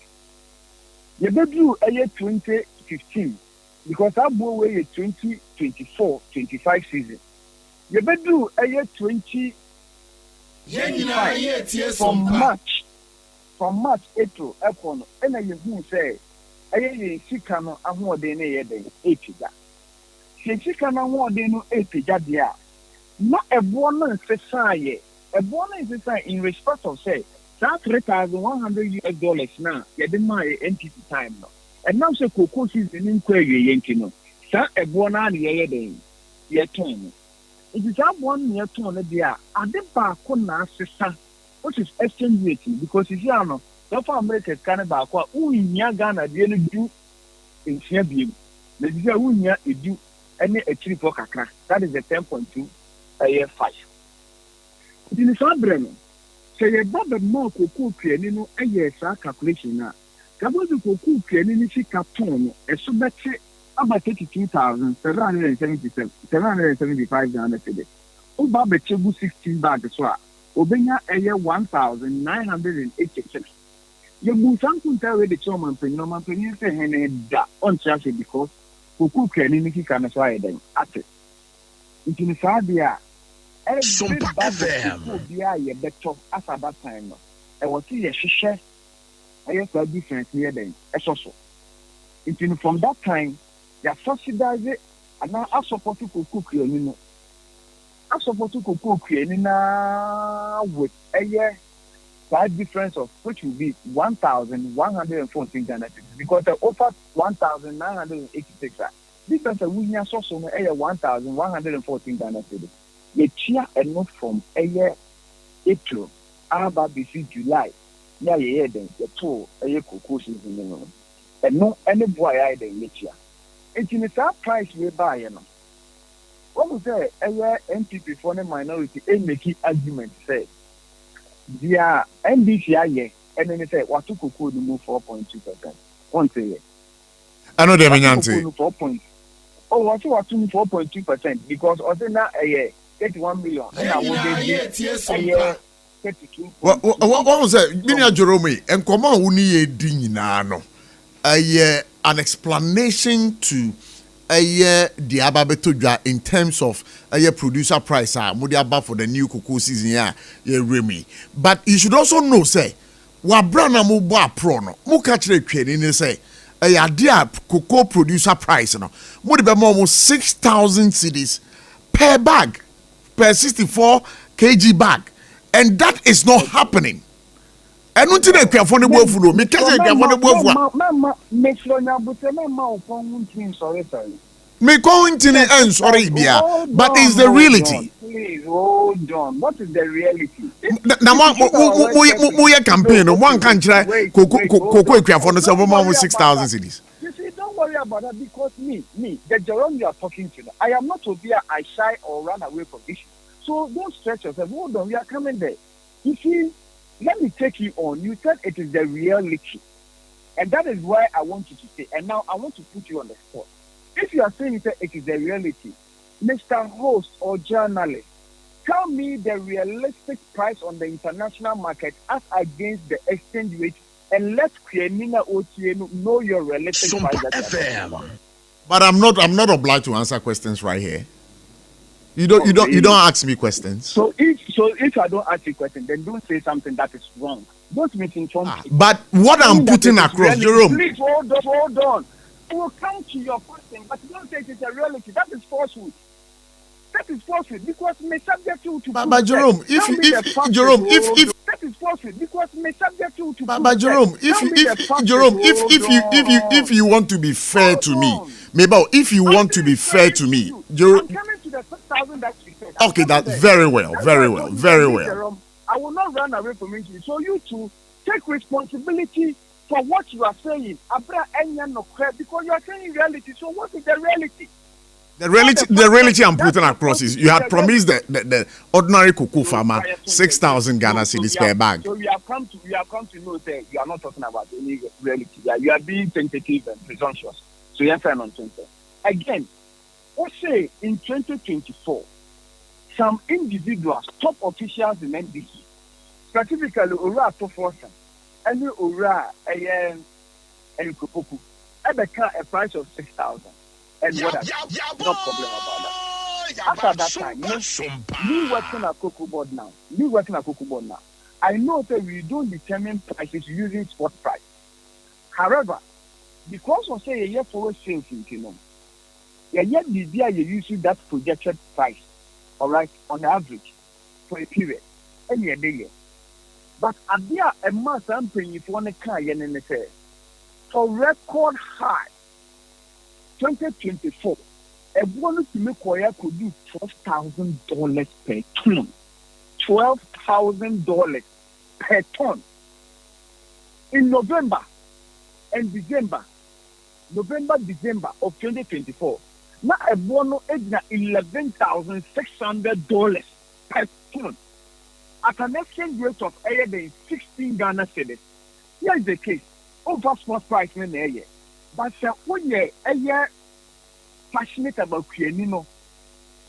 You do a year 2015 because I bought away a 2024-25 season. You better do a year 2025 from March, April, April, and I who say, I am sick and I want the day 80. Sick and I want the 80 there. Not a bonus society. A bonus society in respect of say, that's $3,100 now. You didn't my entity time now. And now say cocoa season in query yankino. That a bonus the day. Yet turn. It is that 1 year turn there. I did back on our sister, which is exchange rate because if you are not, so far America can back what we near Ghana really do in Fairview. The year we near it do any a trip for Kakra. That is a 10.2 a year 5. It is a Bremen. So you bought the more cocoa pianino a year calculation now. Kabodi cocoa pianini carton, a so better about 32,775 Ghana cedis. Over Bechebu 16 bags as well. Obenya a year 1,986. You move something tell the chairman penny say henna on charge because Kuku can sway them at it. It is Sadia. SOMPA FM. Be a better as at that time. I was see a shisha. I have a difference near them. As also. It is from that time, they are subsidized it and now I support to cook you. I support to cook you with a year. Slight difference of which will be 1,114 Ghana cedis because they offer 1,986. Difference of we have also a year 1,114 Ghana cedis. The cheer and not from a year April, about BC July. Yeah, then the two a year cocoa season, and no any boy either in each year. It's in the price we buy, you know. What was there a year NPP for the minority and making argument say. The NDC and then they say what to cocoa to move 4.2%. One say I know they mean 4 points. Oh, what to 4.2% because also now a year 31 million and I will get a year 32. What was that? Minia Jerome and come on uni dinano. A year an explanation to a year the ababetuja in terms of a year producer price mudiaba for the new cocoa season yeah Remy. But you should also know say wa brana mu bo aprono mu ka kire twani ni say a ya dia cocoa producer price no mu de be mo 6,000 cedis per bag per 64 kg bag and that is not happening. I don't think they for the bofu no. Me can't say for the bofu. Me going to the end, sorry, but it's the reality. Please hold on. What is the reality? Now, we campaign. One can try cocoa for the 6,000 cities. You see, don't worry about that because me, the Jerome you are talking to, I am not over here. I shy or run away from issue. So don't stretch yourself. Hold on, we are coming there. You see. Let me take you on. You said it is the reality. And that is why I want you to say. And now I want to put you on the spot. If you are saying that it is the reality, Mr. Host or journalist, tell me the realistic price on the international market as against the exchange rate and let Krienina Otieno know your realistic price. FM. But I'm not obliged to answer questions right here. You don't ask me questions. So if I don't ask you questions, then don't say something that is wrong. Don't misinform. But what I'm putting across, Jerome. Please hold on. I will come to your question, but don't say it is a reality. That is falsehood. That is falsehood because may subject you to. But Jerome, if that is falsehood because may subject you to. But Jerome, if you want to be fair to me, maybe if you want to be fair to me, Jerome. That you said. Okay, that's very well. I will not run away from it. So you two take responsibility for what you are saying. Because you are saying reality. So what is the reality? The reality I'm putting across is you had promised the ordinary cocoa farmer 6,000 Ghana cedis per bag. So we have come to know that you are not talking about any reality. You are being tentative and presumptuous. So you are fair on Twitter. Again, let's say in 2024, some individuals, top officials in NDC, specifically Ora Tofosa, and Ora and Kupuku, at a price of 6,000. And what no problem about that. After that time, me working at Cocoa Board now. I know that we don't determine prices using spot price. However, because of say a year forward sales in Kingdom, yet the year you use that projected price, all right, on average for a period, any day. But at the a month I'm paying if one car and say for record high 2024, a bonus to make could do $12,000 per ton. $12,000 per ton. In November and December of 2024, now a bonus is $11,600 per ton. At an exchange rate of higher than 16 Ghana cedis. Here is the case. Over spot price in the area. But when you passionate about Kuenino,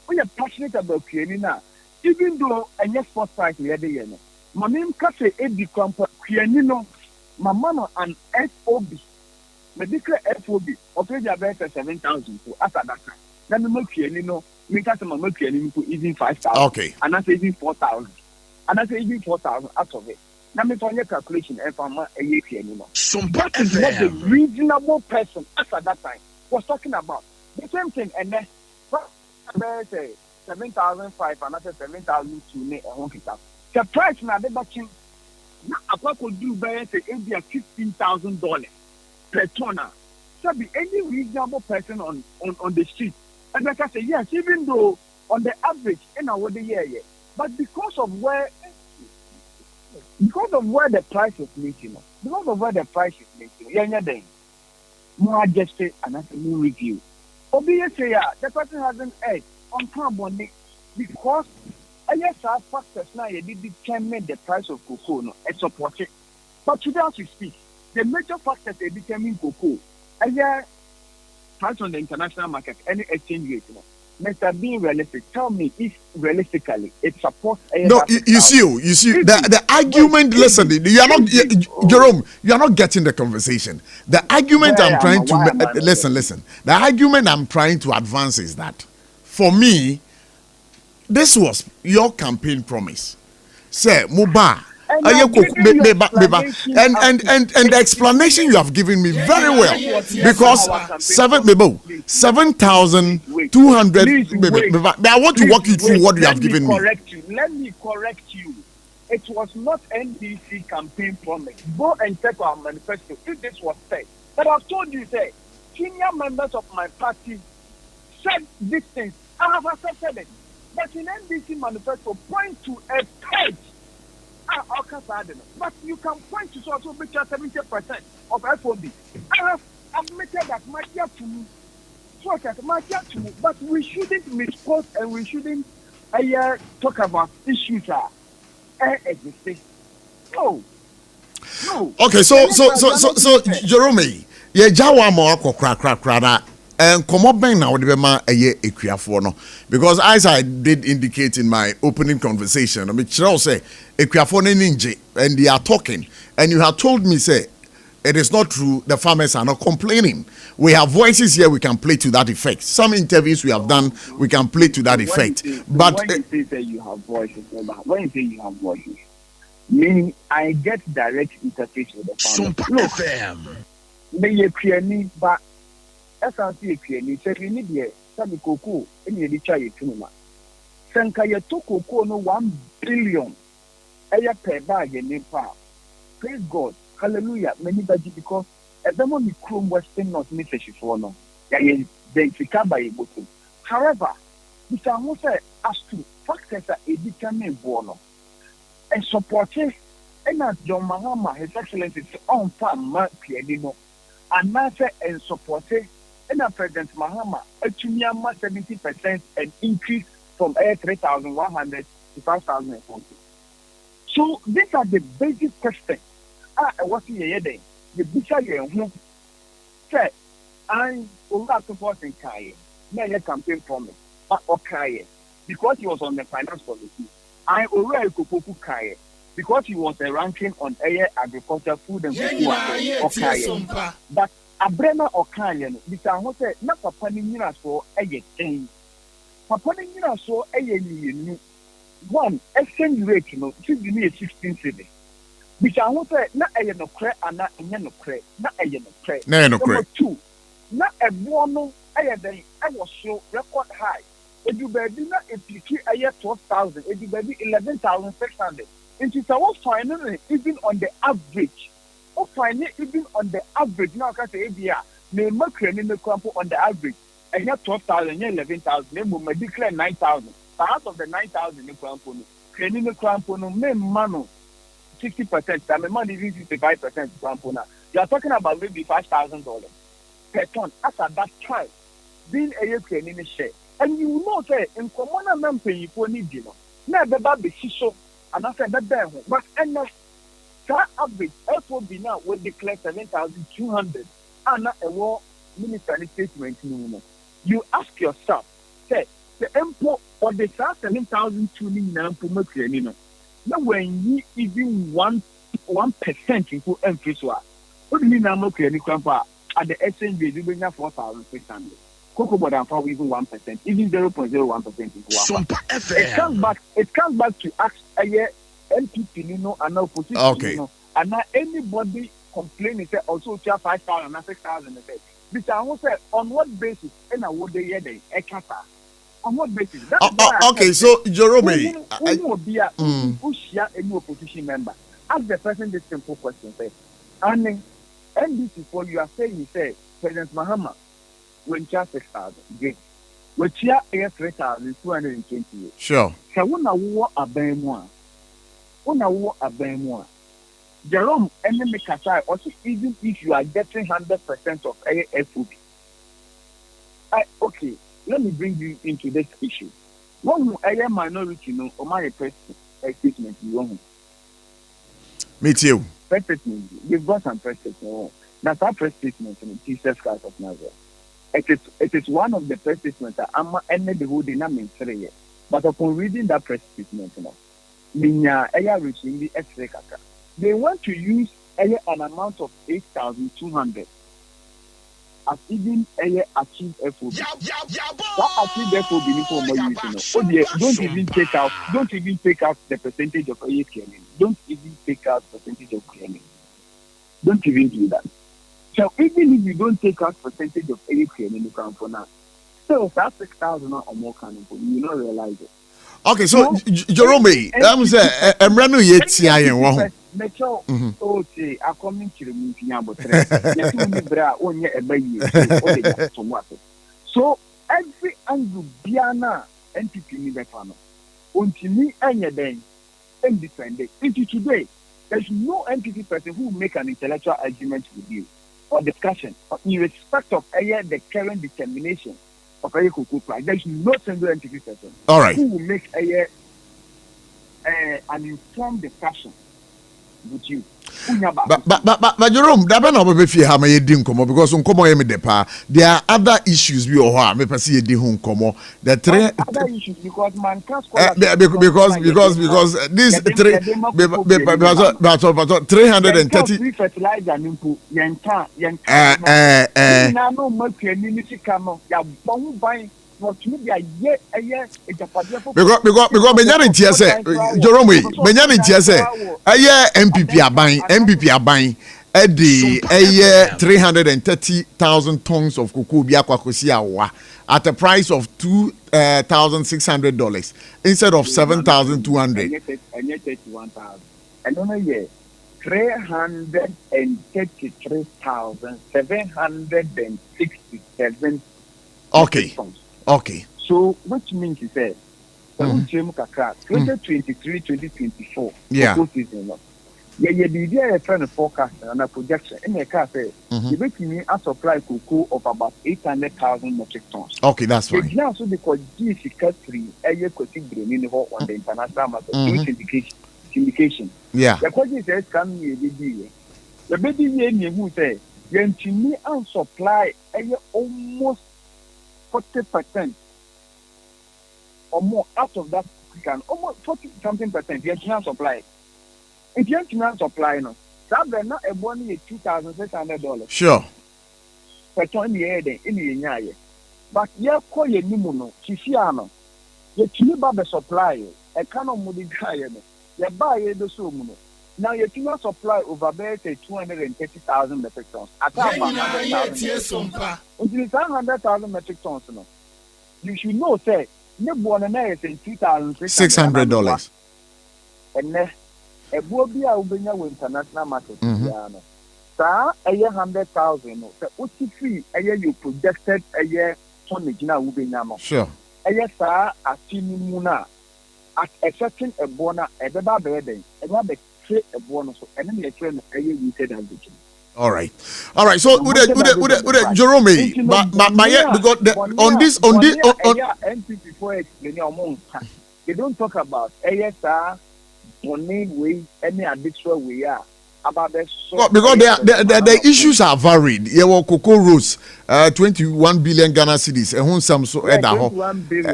when you're passionate about Kuenina, even though a yes sports price the other year, my name cafe Eddie Camper Kuenino, my mama and FOB. Me declare FOB. Already about 7,000 to after that time. Then me make Kuenino, me cast my make Kuenino to even 5,000. Okay. And I say even 4,000. And I say even 4,000 out of it. Now me for your calculation, if I'm a year Kuenino. That is what the reasonable person after that time was talking about. The same thing, and then say 7,500 and after 7,002 ne ehon kita. The price na de batching na apa could do by say $15,000 per ton. So be any reasonable person on the street. And like I say, yes, even though on the average in our year, but because of where the price is making, more just and that's a new review. Obviously, the person hasn't edged on carbon because ISR factors now did determine the price of cocoa no, and support it. But today as we speak, the major factors they determine cocoa. Price on the international market, any exchange rate. No. Mr. Being realistic, tell me if realistically it supports. No, you see, the argument. Listen, you are not, Jerome. You are not getting the conversation. The argument I'm trying to listen. The argument I'm trying to advance is that, for me, this was your campaign promise. Say, Muba. And the explanation you have given me very well, because 7,200. I want to walk you through what you have given me. Let me correct you. It was not NDC campaign promise. Go and check our manifesto if this was said. But I've told you, say, senior members of my party said these things. I have accepted it. But in NDC manifesto, point to a page. But you can point to so 70% of FOB. I have admitted that my dear to me, but we shouldn't misquote and we shouldn't talk about issues that existing. No. Okay, so Jerome, jawa mo akokra and come up now with the equiafo no, because as I did indicate in my opening conversation, I mean, say equiafo ninja, and they are talking, and you have told me say it is not true. The farmers are not complaining. We have voices here. We can play to that effect. Some interviews we have done, we can play to that effect. But when you say you have voices, meaning I get direct interface with the farmers. Look, but SRC ni se ni de sabi koko eni de cha yetunuma sanka ye to koko no 1 billion eya per bag ni pa. Praise God, hallelujah, many baji, because edemo ni chrome western north ni feshifo no ya ye identify by eboto. However, this am say as to factors that e determine bono and supporting ena John Mahama, His Excellency on farm ma piedi no anase and supporting and President Mahama, a 70% an increase from 3,100 to 5,040. So these are the basic questions. What's in your day? The bishop you said, I will not support in Kaye. May campaign promise, but Okaye, because he was on the finance policy. I already Kupuku Kaye, because he was a ranking on air agriculture, food and food. Okaye. But Abrema Okanya, this I want to say, not Papa Nina so a thing. Papa Nina so a new one exchange rate, you know, should be near 16 cities. Which I want to say, not a no credit and not a no credit, not a no credit. Number two, not a one, I was so record high. If you be not implicate a year 12,000, if you be 11,600, and it's our finally even on the average. Find it even on the average. Now, I say, may make in the crumple on the average. And you have 12,000, you 11,000, then we may declare 9,000. Out of the 9,000 in the crumple, in the crumple, may mano 60%, and the money is 65% crumple now. You are talking about maybe $5,000 per ton. After that time, being a year in the share. And you know, say, in common man pay you for need, you know. Never be so, and I said that, but enough. That average FOB now will declare 7,200 and not a war ministry statement. you ask yourself, say, the import or the 7,000 tuning now for Macrini. Now, when you even 1% into emphasis, what do you mean? I'm okay. At the exchange rate, you bring 4,600. Cocoa more than even 1%, even 0.01%. It comes back to ask a year NPP, and now opposition. Okay. And now anybody complaining say also 5,000 and 6,000. Because I will say on what basis? And I would hear the ekata. On what basis? Okay, so Jerome, who will be a any opposition member? Ask the person this simple question. Say, and NDC for you are saying, you say President Mahama. When 6,000, great. When 3,228. Sure. So when I war a bang Jerome, enemy Kasai, also even if you are getting 100% of FOB. Okay, let me bring you into this issue. One minority, or my press statement, you want. Me too. Press statement, you've got some press statement. That's our press statement in Jesus Christ of Nazareth. It is one of the press statements that I'm ended the whole dynamic. But upon reading that press statement, they want to use an amount of 8,200 as even achieve FOB. That achieve FOB before more don't even take out the percentage of clearing. Don't even take out percentage of clearing. Don't even do that. So even if you don't take out percentage of any claim in the account for now, still that's 6,000 or more kind of you not realize it. Okay, so Jerome, I'm saying I'm running yet see I am one. Okay, I come into the meeting about so every angle Biana NPP in the panel until me and your day independent. Into today, there's no NPP person who will make an intellectual argument with you. Or discussion in respect of the current determination of cocoa price. There is no single entity person who will make an informed discussion with you. But Jerome, that be not be fear how me di nkomo because nkomo me depa. There are other issues we oha me person ye di hu nkomo. The three other issues because man can't because this three but 330 fertilizer nimpu yenta na no make ni sika no ya bon ban because menya ntia say Jerome menya ntia say aye MPP aban edi 330,000 tons of cocoa bi akwakosi awa at a price of $2,600 instead of 7,200. I don't know yet. 333,767. Okay. So, which means you say, 2023, 2024, season. Yeah, the friend of forecast and a projection. In the car, say, you make me a supply cocoa of about 800,000 metric tons. Okay, that's fine. Now, so because this is country, on the international market, syndication. Yeah. The question is, can you be the baby who say, you me and supply almost 40% or more out of that, can almost 40 something percent. You can supply. If you can supply, no, that be not a money $2,600. Sure. Per ton in the but you call your nimuno, Chifiano. You can supply a can of moody guy. You buy the sumo. Now you cannot supply over there 230,000 metric tons. At 100,000 metric tons. No, you should know, say, you born a nice in $600. And a bobia will international market. Sir, a year 100,000. What's free? A year you projected a year tonnage now will be now. Sure. A year, sir, a team muna at a certain a bona, a baba bedding, and what they create a bonus, and then they train a year you said and all right. So would Jerome, but because on this NPP for explain your month. They don't talk about ASR money way any additional way about the because the issues are varied. Yeah, well, cocoa rose, 21 billion Ghana cedis, and who some so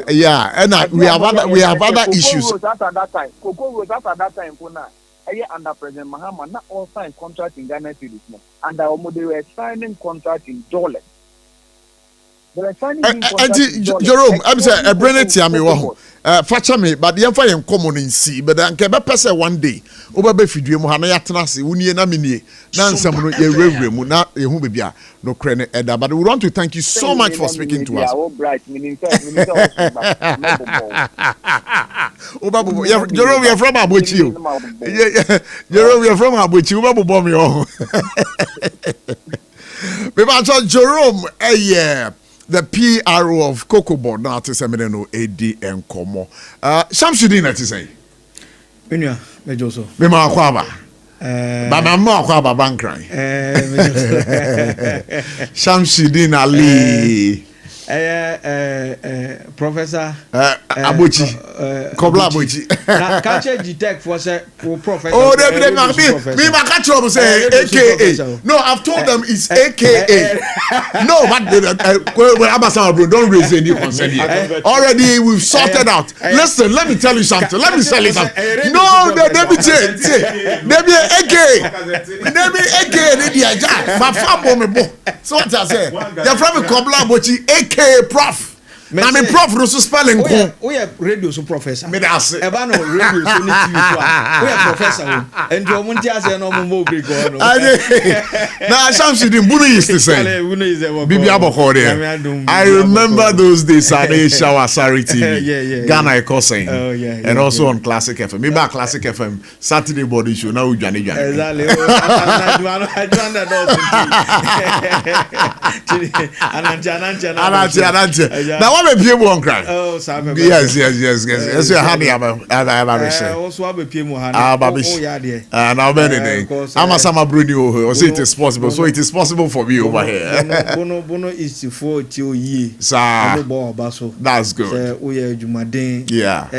yeah, and we have other issues. After that time, for now, under President Mahama, not all signed contract in Ghana cedis, and they were signing contract in dollars. Jerome, I'm saying a brain tiami facha me, but the empire in common in sea, but then can be one day. Over Befidri Mohana Yatanasi, Unia Namini, Nansam, Muna, Ehubia, no crane Edda. But we want to thank you so much for speaking to us. Jerome, you're from Abuchi. Jerome, you're from Abuchi. Jerome, yeah. The PRO of Cocoa Board now to say no AD and Como. Shamsuddin at say. Minya mejoso. Me ma kwaba. Ba ma kwaba bankran. Shamsuddin Ali. Professor Abochi. Kobla Abochi. Catch detect for say professor. Oh, me ma catch up say AKA. No, I've told them it's AKA. No, but don't raise any concern here. Already we've sorted out. Listen, let me tell you something. No, let me say. So what I say? You're from Kobla Abochi, AKA Prof. I mean, Prof. Russo spelling. We have radio so professor. Me that's it. Ebano radio so need TV. We have professor. And you want to say no more big one. Now, Shamsuddin Bunu used to say. Bibi Abokore. I remember those days on Shower Sari TV. Ghana Ekosing. And also on Classic FM. Maybe at Classic FM Saturday body show. Now we Johnny. Exactly. Now what be people on cry? Oh, Sarfo. Yes. Yes, you had the also have a PM. And now many I'm a summer bruni or say it is possible. So it is possible for me over here. Bono is for 2 years. That's good. Yeah.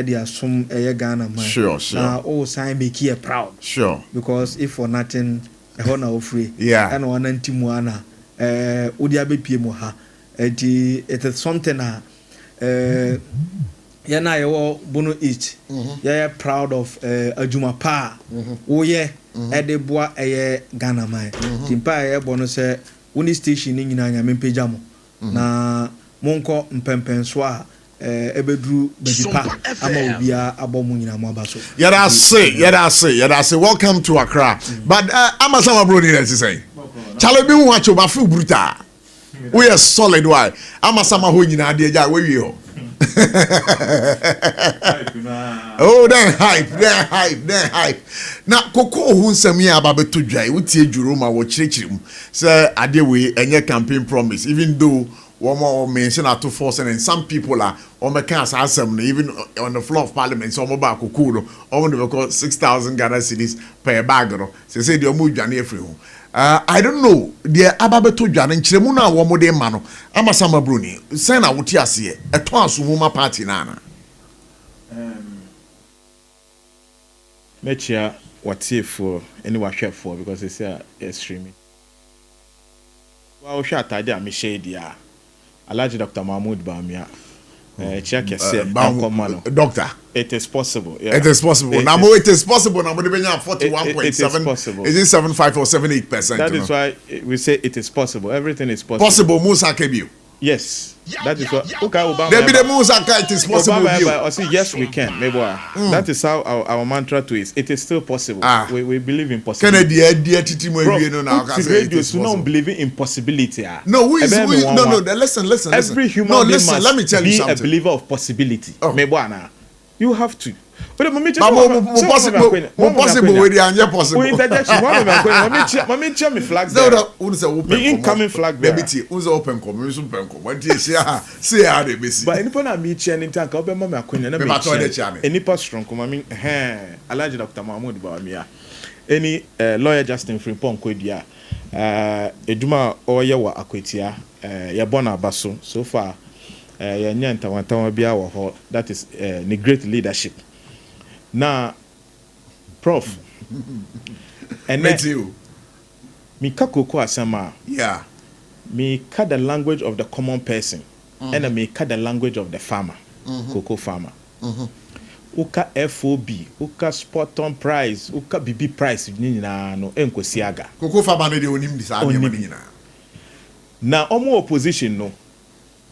Ghana. Sure. Oh, sign make you proud. Sure. Because if for nothing, a honor free. Yeah. And one antimuana. Udiabe PM. It is something yana yo bono each yeah proud of adwuma pa wo ye edeboa Ghana man timpa bono say woni station ni nyina nya mempeja mo na monko mpempenso a ebedru bedipa ama obia abomu nyina mo abaso yada say welcome to Accra but amasama bro ni say chale bi hu acho ba fu brutal we are solid why amasama ho nyina de ja we ho oh then hype na koko hu nsam ya aba beto dwai wutie dwuro ma wo chirechirim say ade we enye campaign promise even though one mention at 247 and some people are on the council assembly even on the floor of parliament so mo ba koko no o mo because 6,000 Ghana cedis per bag no say the omo dwane afri ho I don't know the ababeto dwane nkyeremu na wo mo de ma no amasama broni say na wote ase eto asumuma party na mechia watiefo any wahwefo because they say streaming wa wo hwa atade a me share dia Alaji Dr. Mahmoud Bamia check doctor it is possible it is possible now it is possible now 41.7 is it 75 or 78%? That is why we say it is possible. Everything is possible Musa Kebio. Yes, that is what Obama. There be the Musa it is possible. I say yes we can. Maybe that is how our mantra to is. It is still possible. We believe in possibility. We don't believe in impossibility. No, listen. Every human being must be a believer of possibility. Maybe you have to. But possible with the anya possible. Me flag there. Me incoming flag there. Who's open commission what do you say how they miss. But anyone I meet you anytime ka obe mama akwenya na me. Any pass strong come I mean Alaji Dr. Mahmoud Bawumia. Any lawyer Justin Frimpong Kwedia. Eduma oye wa akwetia ya bona abaso so far ya nyanta wantawa bia wo ho that is the great leadership. Now, Prof, And me ka cocoa asama. Yeah. Me ka the language of the common person. And me ka the language of the farmer. Cocoa farmer. Uka FOB, uka spot on price, uka BB price ni na no enkosiaga. Cocoa farmer no dey onim dis ani na. Na omo opposition no.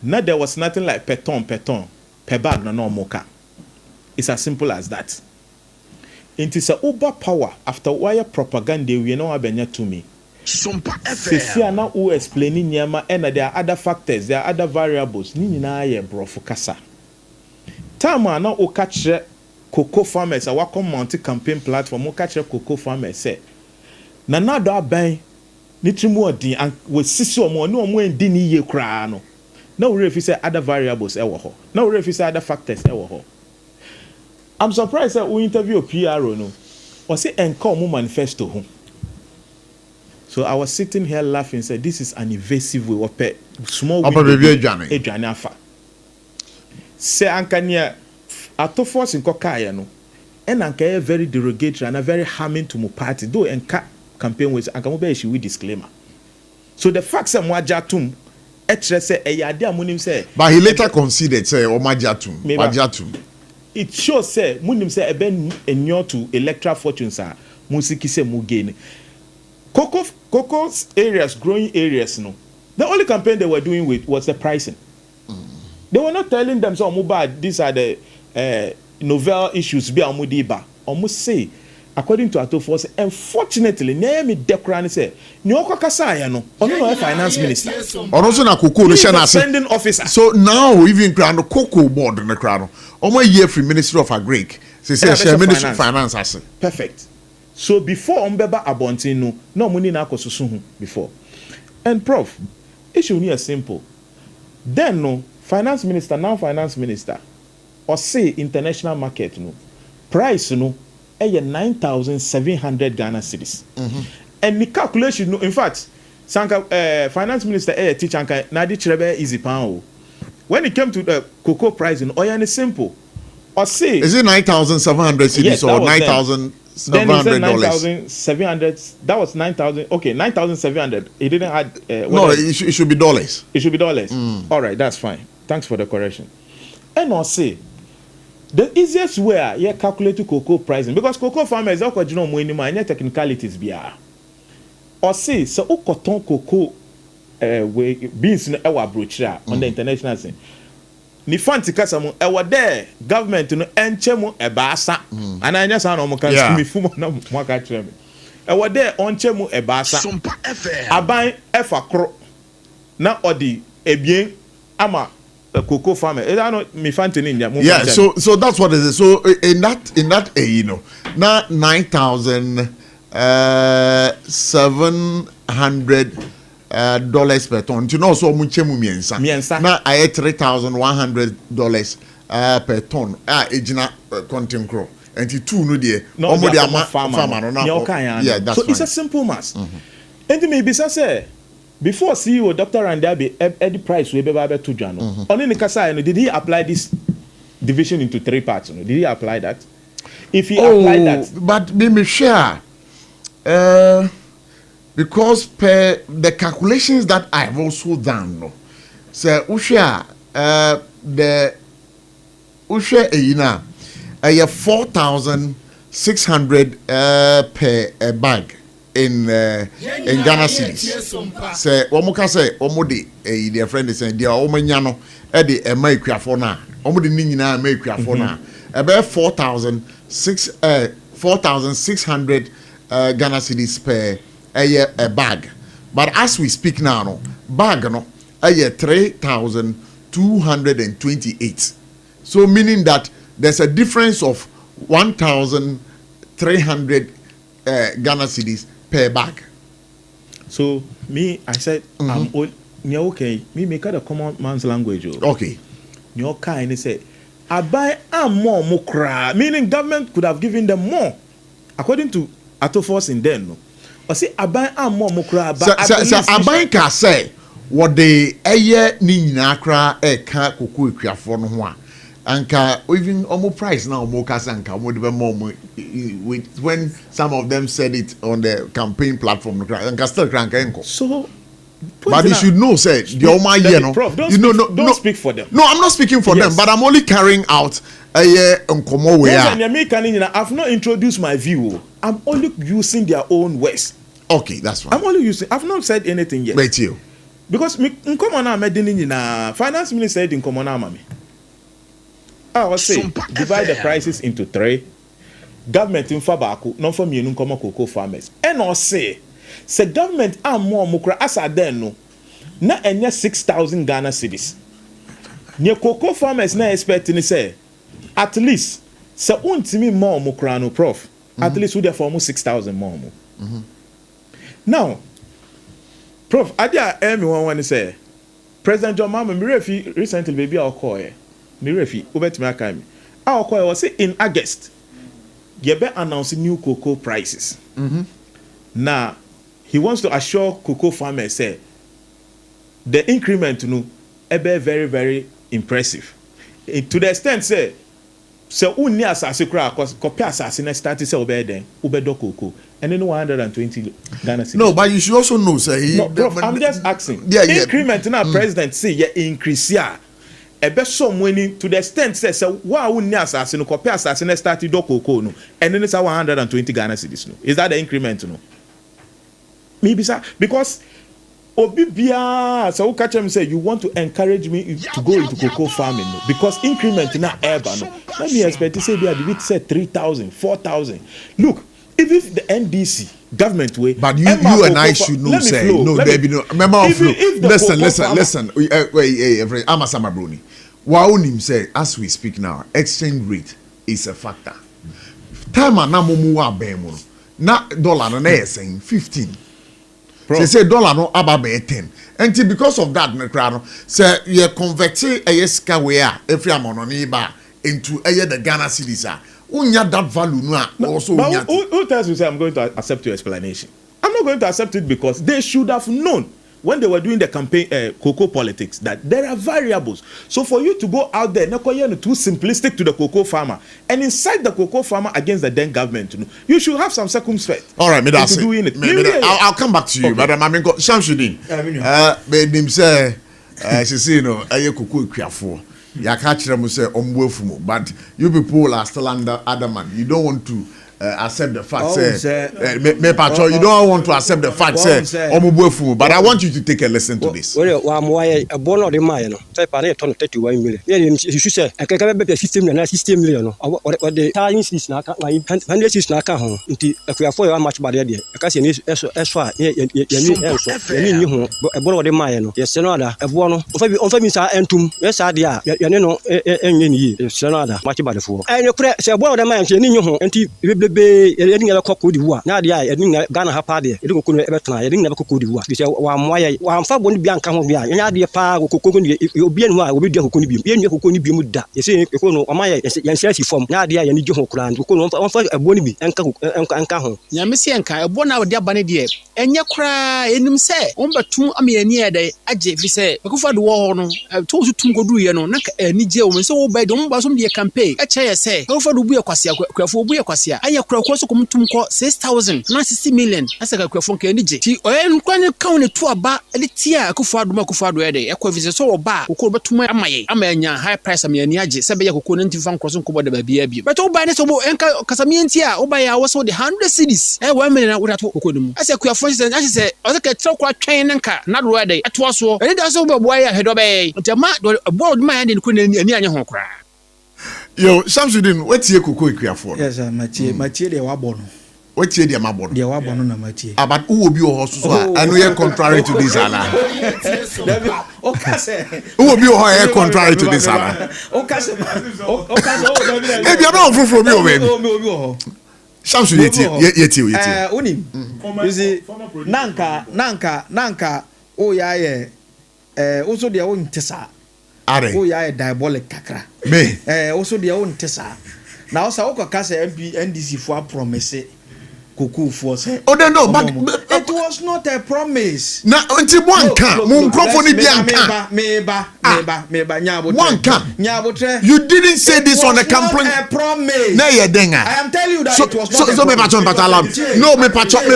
Now there was nothing like per bag no moka. It's as simple as that. It is a overpower after wire propaganda we know abenya to me. SOMPA FM. See now who explaining nyama and there are other factors, there are other variables. Ni na ye brofo kasa. Tama na o catch cocoa farmers a wako monte campaign platform o catch cocoa farmers say. Na na do aban ni trimu odi and we sisi omo no omo endi ni ye kra no. Na we refi say other variables e wo ho. Na we refi say other factors e wo ho. I'm surprised that we interview PRO no. Or say enka omo manifesto ho. So I was sitting here laughing and said this is an invasive way of small Edwane afa. Say ankanya ato force in kokaya no. And anka very derogatory and very harming to my party. Though enka campaign was anka mo be issue with disclaimer. So the facts am wajatum say but he later conceded say Majatum. It shows say munim say eben enyo to electoral fortunes are musiki say mu gain. Coco's areas, growing areas no. The only campaign they were doing with was the pricing. They were not telling them so these are the novel issues be amudiba. Almost say according to Ato Force, unfortunately, name Dekran say, Nyoko Kasaya no, no finance minister. Also na Cocoa no sending officer. So now even crown the Cocoa board in the crown. Almost year free Ministry of Agric. Say Ministry of Finance as perfect. So before Ombeba Abontino, no money na kosusuhu before. And Prof, issue here simple. Then no finance minister or say international market no price no 9,700 Ghana cedis. And the calculation no in fact Sanka finance minister teach anka na di chirebe easy pound. When it came to the cocoa price in oil is simple. Or say is it 9,700 cedis yes, or $9,700? 9,700. That was 9,000. Okay, 9,700. It didn't add. No, it should be dollars. It should be dollars. All right, that's fine. Thanks for the correction. And I'll say the easiest way you calculate cocoa pricing because cocoa farmers are you know more any technicalities biya. Or say so cotton cocoa beans in our brochure on the international scene. Ni fanti kasa mu ewo there government no enchemu ebaasa ana anya sa na mo kan skimi fumo na mo aka kire me ewo there onchemu ebaasa SOMPA FM aban efa kro na odi ebien ama cocoa farmer e no mi fanti ni nya mo yeah so that's what it is. So in that you know na 9,700 dollars per ton. You know, so much miensa. Now I $3,100 per ton. Ejina content grow. And the two no there. No, farmer. Yeah, that's so fine. It's a simple mass. And maybe say before CEO Dr. Randabi Eddie Price we be to Jano. Only Nikasa, did he apply this division into three parts? Did he apply that? If he applied that, but me share. Because per the calculations that I've also done, no, so Usha the Usha Ina 4,600 per bag in Ghana cities. Say Omuka say Omodi their friend is saying dear Omanyano Eddie a make for now. Omodi Nina make for now. About 4,600 Ghana cities per a bag. But as we speak now, no bag no 3,228. So meaning that there's a difference of 1,300 Ghana cedis per bag. So me, I said, I'm okay. Me make a common man's language. Okay. Your kind say, I buy more mukra. Meaning government could have given them more, according to Ato Force in then. No. Or say I buy more mukra. So I buy can say what the aye ni nyina kra e ka koku ekua for no ho a anka even almost price now more kasanka more the more with when some of them said it on the campaign platform anka still crank enko. So but you should know, say the Oma no. Prof, don't speak for them. No, I'm not speaking for them, but I'm only carrying out a uncommon way. I've not introduced my view. I'm only using their own words. Okay, that's fine. I'm only using. I've not said anything yet. Wait you. Because finance minister said in common army. I was saying divide the prices into 3. Government in Fabaku, not for me in cocoa farmers. And I say government are more mukra as I then no. Na enya 6,000 Ghana cedis. Near cocoa farmers na expecting say at least se untimi more mukra no prof. At least we there for almost 6,000 more. Now, Prof, adia everyone want to say President John Mahama Mirefi recently baby our call Mirefi ubetimi aka mi. Our call was say in August. You be announcing new cocoa prices. Now he wants to assure cocoa farmers say the increment no ebe very very impressive. To the extent say unni asase kura copy asase na start say obe den obedo cocoa and then 120 Ghana cedis. No, but you should also know say I'm just asking. Increment na president say ya increase ya ebe some money to the extent say wa unni asase no copy asase na start do cocoa no and then it's 120 Ghana cedis no. Is that the increment no? Maybe sir, because Obibia, so catch him say you want to encourage me to go into cocoa farming no? Because increment na eba no. Let me expect to say the bit said 3,000, 4,000. Look, if the NDC government way, but you and I should know say no, there be no member of flow. Listen. Wait, Amasama Bruni. Waunim say as we speak now, exchange rate is a factor. Time na mumu wa bemu na dollar na saying 15. They say dollar no about 10. And because of that, say you convert a yeska where every amount into the Ghana cedis. Unya that value no also. But who tells you say I'm going to accept your explanation? I'm not going to accept it because they should have known when they were doing the campaign cocoa politics that there are variables. So for you to go out there, not too simplistic to the cocoa farmer and incite the cocoa farmer against the then government, you should have some circumspect. All right, me that's doing it. I'll come back to you, but I'm going Shamsuddin. Him say, she say no, cocoa careful. Ya catch them say omwefumo, but you people are still adamant. You don't want to accept the fact you don't want to accept the fact omwefumo, but I want you to take a listen to this. Well, a born of the mine, type a ton of 31 million. You should say I can be 60 million. What the time is now 100 is now come into if we are for much bad idea. Because you need as far a born of the mine. Yes, another a born of Mr. Entum. Yes, idea. You know, any Senada, much about the four. And you say a born of the mine, you know, and be a cock with you. Now, the I didn't Ghana have party. You don't ever try. I didn't never cook with you. You say, I'm far won't be uncomfortable. You know, the power will cook you'll be and why will be who couldn't be. You couldn't be with that. You see, you know, my yes, form. Now, the I need your clan. You couldn't offer a bonny and come. Yamisianka, a born out their banny dear. And you cry in him say, but 2 near day. I say, I go for the war. I told you to go do you know, not a Niger woman so by the Umbasum dear campaign. A chair say, go for the Bia Quasia, for Bia Quasia. I have crossed come to 6,000, not 60 million. As a crafon Kennedy. She can count to a bar and it's here. I could for the Macufado ready. A covisit so bar who called to my Amaya, high price of me and Yaji, Sabia who couldn't find crossing Kuba the baby. But all by this Casamientia, or by our so the 100 cities. And 1 minute without Hukudum. As a queer for instance, as I said, I look at so quite train and car, not ready. At was so, and it does over why I had obey. But a bold man in Queen and Yan cry. Yo, Shamsuddin, what's your cocoa for? Yes, Machi, they were born. What's your dear Mabon? They were born on a Machi. But who will be your host? And we are contrary to this, Anna. Who will be your contrary to this, Anna? If you're not from you, Shamsuddin, yet you. You see, Nanka, oh, yeah, also their own Tessa. Oh, yeah, diabolic kakra. Me. Also their own Tessa. Now, Saoka Casa NDC for promise. Cuckoo for say. Oh, no, but it was not a promise. Now, until one can, Moon Company Bianca. Meba. One can. You didn't say this on the complaint. A promise. I am telling you that it was not a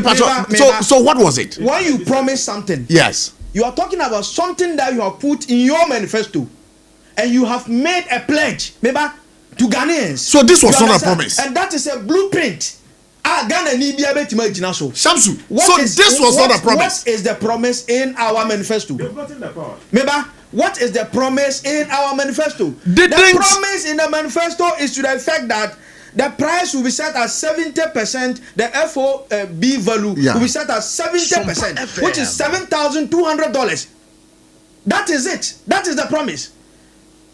promise. So what was it? When you promise something, yes, you are talking about something that you have put in your manifesto, and you have made a pledge, maybe to Ghanaians. So this was not a promise, and that is a blueprint. Shamsu. So this was not a promise. What is the promise in our manifesto? Maybe what is the promise in our manifesto? The promise in the manifesto is to the effect that the price will be set at 70%. The FOB value will be set at 70%, which is $7,200. That is it. That is the promise.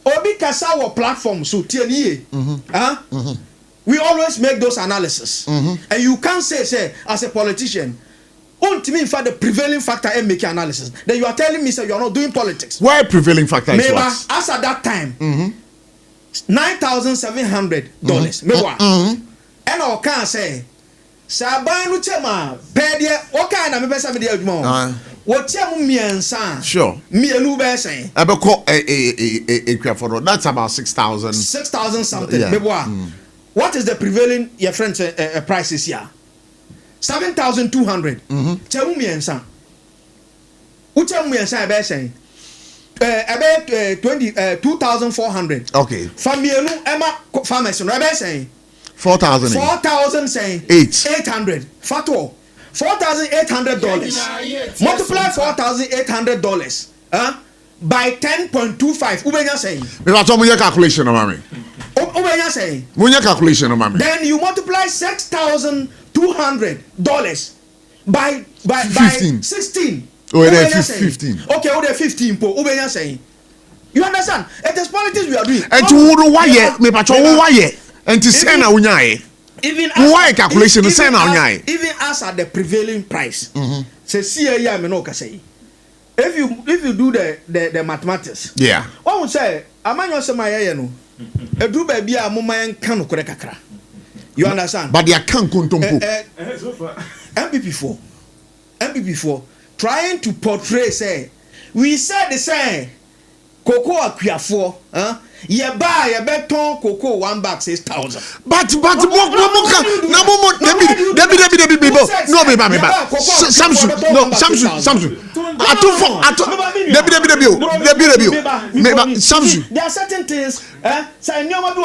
Obi Kasawa platform so TNE. We always make those analysis, and you can't say as a politician, in fact the prevailing factor and make analysis. Then you are telling me you are not doing politics. Why prevailing factor is what? As at that time, $9,700. And I can say, Sabanu Chema, Pedia, what kind of person with the what sure. That's about 6,000. 6,000 something. Yeah. What is the prevailing your friends prices here? 7,200. Chemu miensa. Uchemu miensa ebe saying. About 2,400. Okay. Famienu Emma farmers no ebe saying. 4,000. 4,000 saying. 800. Fatwo. $4,800. Multiply $4,800. By 10.25. Ubenya saying. Me va to calculation no mami. Ubenya saying. Munya calculation no mami. Then you multiply $6,200 by 16. Oh, it is 15. Okay, oh, they're 15 po. Ubenya saying. You understand? It is politics we are doing. And to why ye me pa why ye and to say na unya even why calculation say na unya even as at the prevailing price. Say see here me no ka say. If you do the mathematics, yeah. What would say? Amanyo se maye no. Edu ba bia amoma en kan no kore kakra. You understand? But they can kontompo. MPP4 trying to portray say we said the same cocoa akuafo, ye buy ye beton cocoa 1 bag 6,000. But Samsu there are certain things say nyoma bi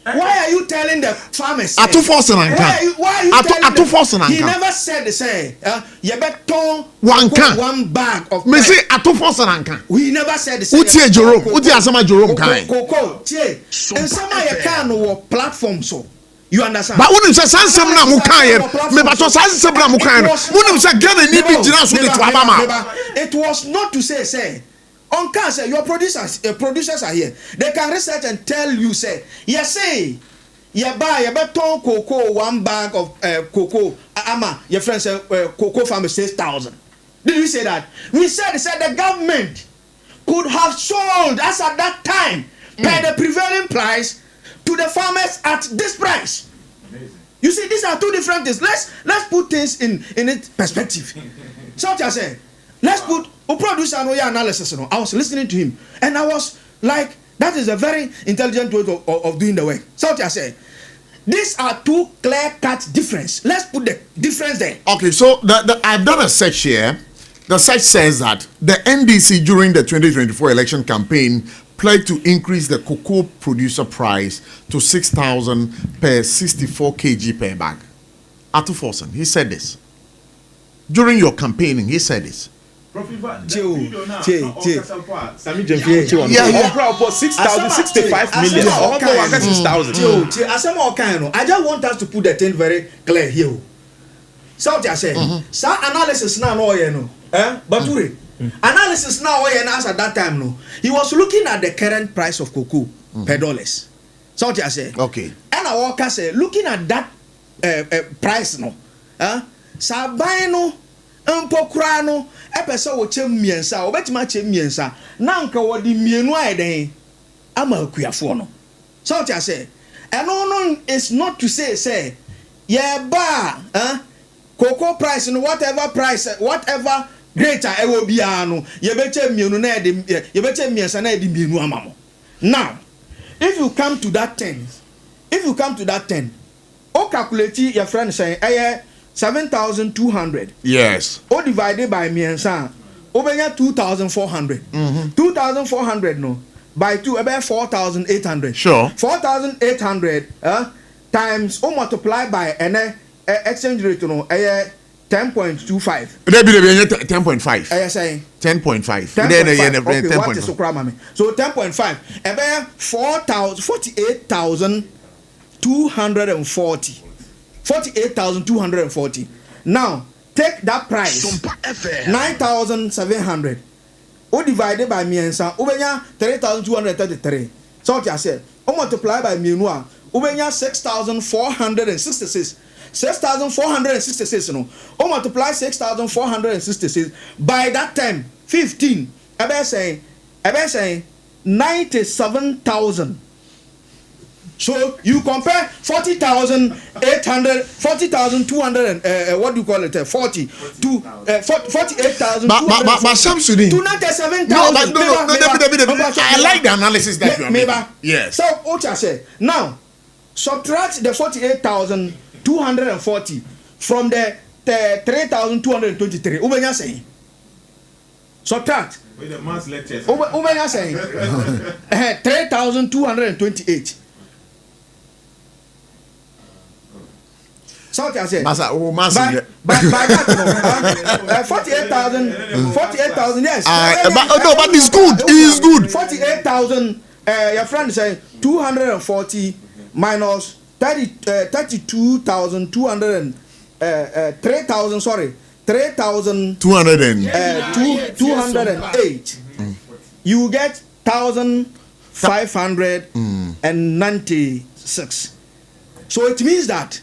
why are you telling the farmers why are you telling he never said the say ye beton 1 bag of me say atoforsananka we never said the say utie asama Jerome kan cocoa tie ensama ye kan no platform so. You understand? But when you say something na mu kan ye me ba to say na mu kan no when you say Ghana ni bi jina so de to abama it was not to say on can say your producers are here. They can research and tell you say yes say you buy a beton cocoa 1 bag of cocoa ama your friend say cocoa farmer 6,000. Did we say that? We said the government could have sold us at that time by the prevailing price to the farmers at this price. Amazing. You see, these are two different things. Let's put things in its perspective. So what I say, let's put producer and analysis. I was listening to him and I was like, that is a very intelligent way of doing the work. So what I say, these are two clear-cut difference. Let's put the difference there. Okay, so I've done a search here. The search says that the NDC during the 2024 election campaign pledged to increase the cocoa producer price to 6,000 per 64 kg per bag. Atu Forsen, he said this. During your campaigning, he said this. Yeah. 6,065 million. I just want us to put the thing very clear here. So what I say, sa analysis now no Bature. Analysis now at that time no. He was looking at the current price of cocoa per dollars. So what I say. Okay. And I walk say looking at that price no. Sa buy no mpokra no epese wo chem miensa obetima chem miensa na nka wo di mienu ayeden ama akuafo no. So what I say. And no is not to say yeah ba cocoa price and whatever greater ewo bia no ye beche mienu na ye beche miensa na edi mienu amamo. Now if you come to that 10 o calculate your friend saying 7,200. Yes. O divided by miensa o benya 2,400. 2,400 no by 2 about 4,800. Sure. 4,800 times o multiply by an exchange rate no 10.25. 10.5. I say 10.5. 10.5. What is so 10.5. About 48,240. 48,240. Now take that price. 9,700. O divided by miensa. Ubenya 3,233. So what I said. O multiply by mienua. Ubenya 6,466. 6,466 no. O multiply 6,466 by that time 15. Ebe saying 97,000. So you compare 40,800, 40,200 what do you call it? 40 to 48,000 but Samsudin to 97,000. No, I like the analysis that you are making. Yes. So what I say now, subtract the 48,240 from the 3,223. Ubenya saying subtract. With the mass lectures. Ubenya saying 3,228. So what I say? Masa, by that 48,000 yes. But it's good. It's good. 48,000 your friend is saying 240 minus 32,200 3,000 sorry 3,208. You get 1,596. So it means that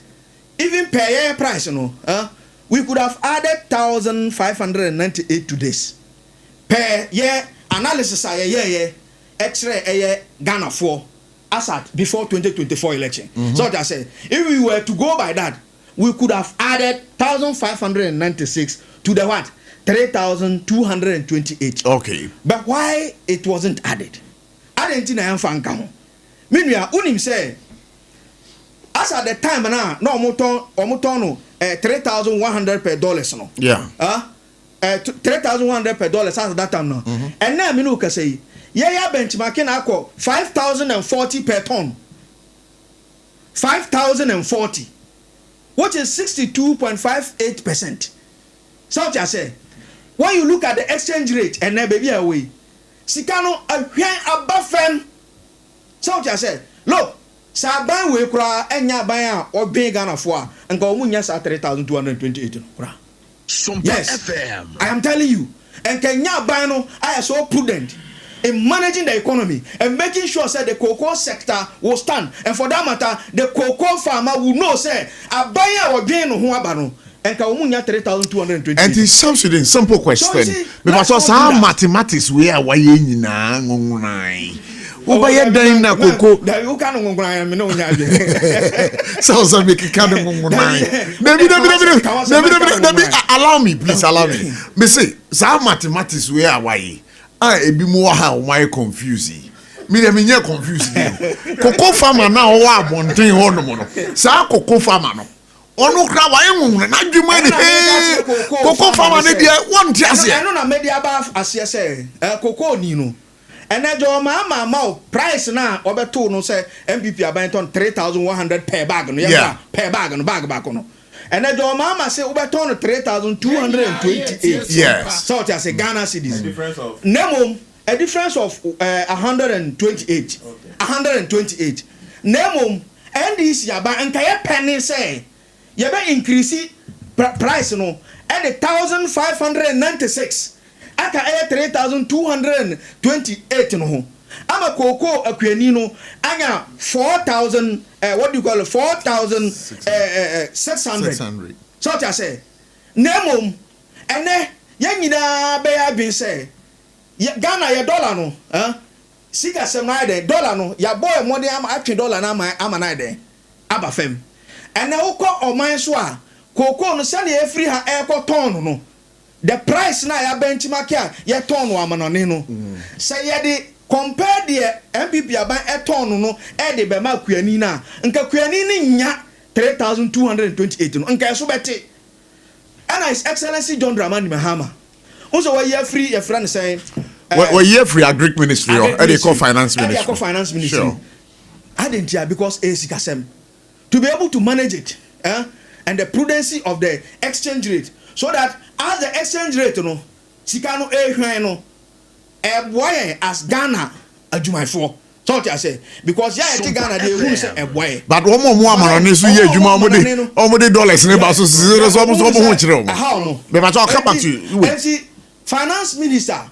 even per year price, we could have added 1,598 to this. Per year analysis, X-ray Ghana for as at before 2024 election. So what I said, if we were to go by that, we could have added 1,596 to the what? 3,228. Okay. But why it wasn't added? I didn't know. Meanwhile, unim say. As at the time now, no omoton 3,100 per dollars no. Yeah. 3,100 per dollars as at that time no. And now me no ka say, yeah benchmark na akọ 5,040 per ton. 5,040. Which is 62.58%. So what I say, when you look at the exchange rate and then baby away, Sikano above them. So what I say, look. Saban we kura enya ban a obe Ghana for and go munya sa 3,228 kura. Yes. FM. I am telling you. And Kenya ban no I so prudent in managing the economy and making sure say the cocoa sector will stand, and for that matter the cocoa farmer will know say abaya obe no ho aba no and ka munya 3,228. And it sounds to simple question because how mathematics we are why nyina ngungunai. Obaye dan na koko da you can ngungran me no nya je so make kan ngungran allow me please allow me say some mathematics we are why ebi mu ha o my confuse me dem nya confuse koko farmer na o wa abonten ho no mo no sa koko farmer no onu kra wa ngungran na dwuma ni koko farmer ne dia won ti ase no na media ba ase say koko ni no. And then your mama price now obeto no say MPP abaton 3,100 per bag no yeah per bag no bag no. And then your mama say obeto 3,228. Yes. So it say Ghana cedis. Nemo a difference of 128. Okay. 128. Nemo and this yaba and kaya penny say you be increase price no and 1,596. Aka 3,228 no ho. Ama koko akwani no anya 4,000 what do you call it 4,600. So what I say nemom ene ya nyina be ya bin say Ghana ya dollar no sika sem na de dollar no ya boy money ama atwe dollar na ama na de aba fam ene wokọ oman so a koko no sane e free ha e ko ton no the price na ya benchmark ya turn wa manone no say ye de compare the MPP aban e turn no e de be ma kuani na nka kuani ni nya 3228 no nka so beti and His Excellency John Dramani Mahama also we year free your friend saying we year free agric ministry or they call finance ministry. They call finance ministry. Sure. I didn't hear because to be able to manage it and the prudency of the exchange rate so that as the exchange rate no sika no no boy as Ghana adwumayfo so what I say because Ghana they who say boy but one more amano so ye adwuma omode dollars ne ba so so ho kire how no me ba talk back to you finance minister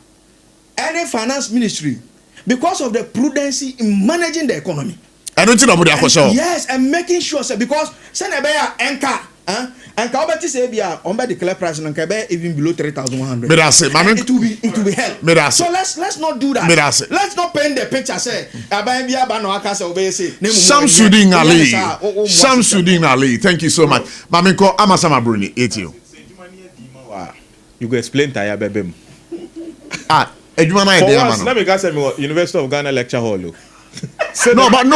any finance ministry because of the prudency in managing the economy. I don't think yes, and making sure because send a bear anchor, and Calberti say be on by the declare price and Quebec even below 3,100. It will be hell. So let's not do that. Let's not paint the picture. Say Shamsuddin Ali. Thank you so much. Maminko Amasama Bruni. You go explain to ya baby. Let me go say University of Ghana lecture hall. But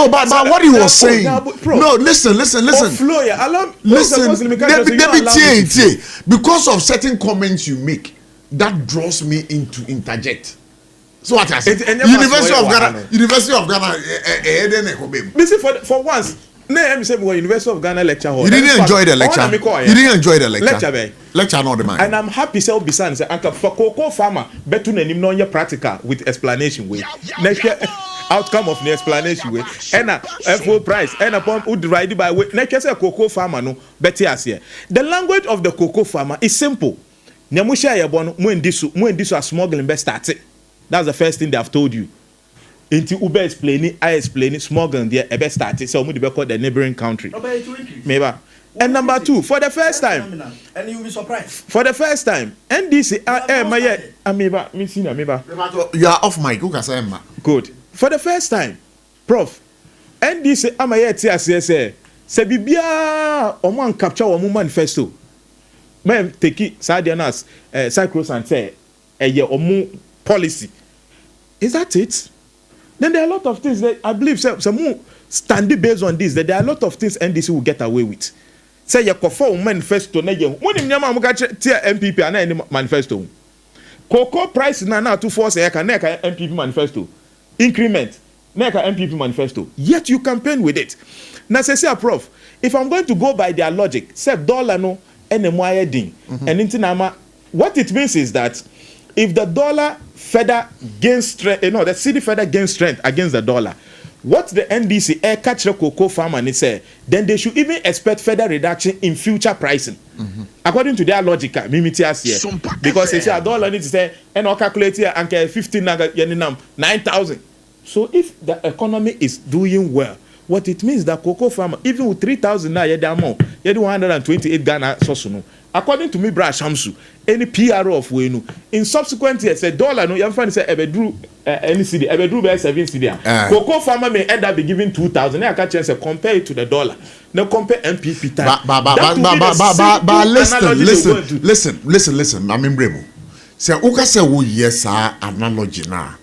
what he was saying. No, listen. Listen. Because of certain comments you make, that draws me into interject. So what I said, University of Ghana. Listen, for once, University of Ghana lecture hall. You didn't enjoy the lecture. Lecture not the man. And I'm happy self bisan say anka for cocoa farmer better than him no practical with explanation way. Next year outcome of the explanation way. And a full price and a pump would divide by way. Next year cocoa farmer no better as here. The language of the cocoa farmer is simple. Nyamusha yabon when this are smuggling best started. That's the first thing they have told you. Until Uber explaining, I explaining smuggling there best started. So we call the neighboring country. Maybe. And number two, for the first time, and you'll be surprised. For the first time, NDC, you are off mic. Good. For the first time, Prof, NDC, say bibia oman capture omu manifesto. Men take it, Sadianas, Cyclos and say, omu policy. Is that it? Then there are a lot of things that I believe some standing based on this, that there are a lot of things NDC will get away with. Say you conform manifesto na ye when him nyama mo ka tie MPP ana any manifesto cocoa price na 24 say ka na ka MPP manifesto increment na ka MPP manifesto yet you campaign with it na say prof if I'm going to go by their logic say dollar no enemo ayedin and intinama what it means is that if the dollar further gains strength the city further gains strength against the dollar. What the NDC catch the cocoa farmer and say, then they should even expect further reduction in future pricing. According to their logic, because they say a dollar needs to say, and I'll calculate here and 9,000. So if the economy is doing well, what it means that cocoa farmer, even with 3,000 now, you 128 Ghana sosuno. According to me, Bra Shamsu, any PRO of Wenu, in subsequent years, a dollar, no, you find say Ebedru any city, Ebedru by 7 city. Cocoa farmer may end up be giving 2,000. I can't chance compare it to the dollar. Now compare MPP time. But listen. I mean, Bremo. Say, Uka say, wo yes, analogy na.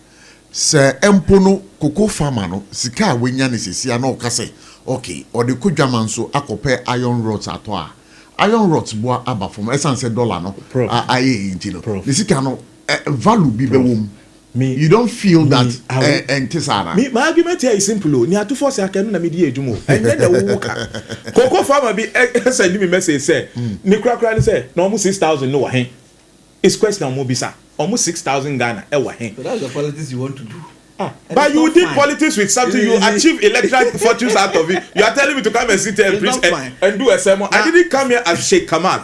Say, empono cocoa farmer no, sika wenya ni sisi ano kase. Okay, or the kujaman so akope iron rods atwa. Iron rods boa aba from essence dollar no aye intino this can value be wom you don't feel that entisara me my argument here is simple ni atu force akenu na me di edumo enye de wo ka cocoa farmer be send me message say ni krakra ni say na almost 6,000 no wa hen is question mo bisa almost 6,000 Ghana e wa hen so that's the politics you want to do. But you did politics with something, you achieve electoral fortunes out of it. You are telling me to come and sit here and preach and do a sermon. I didn't come here as Sheikh Kamal.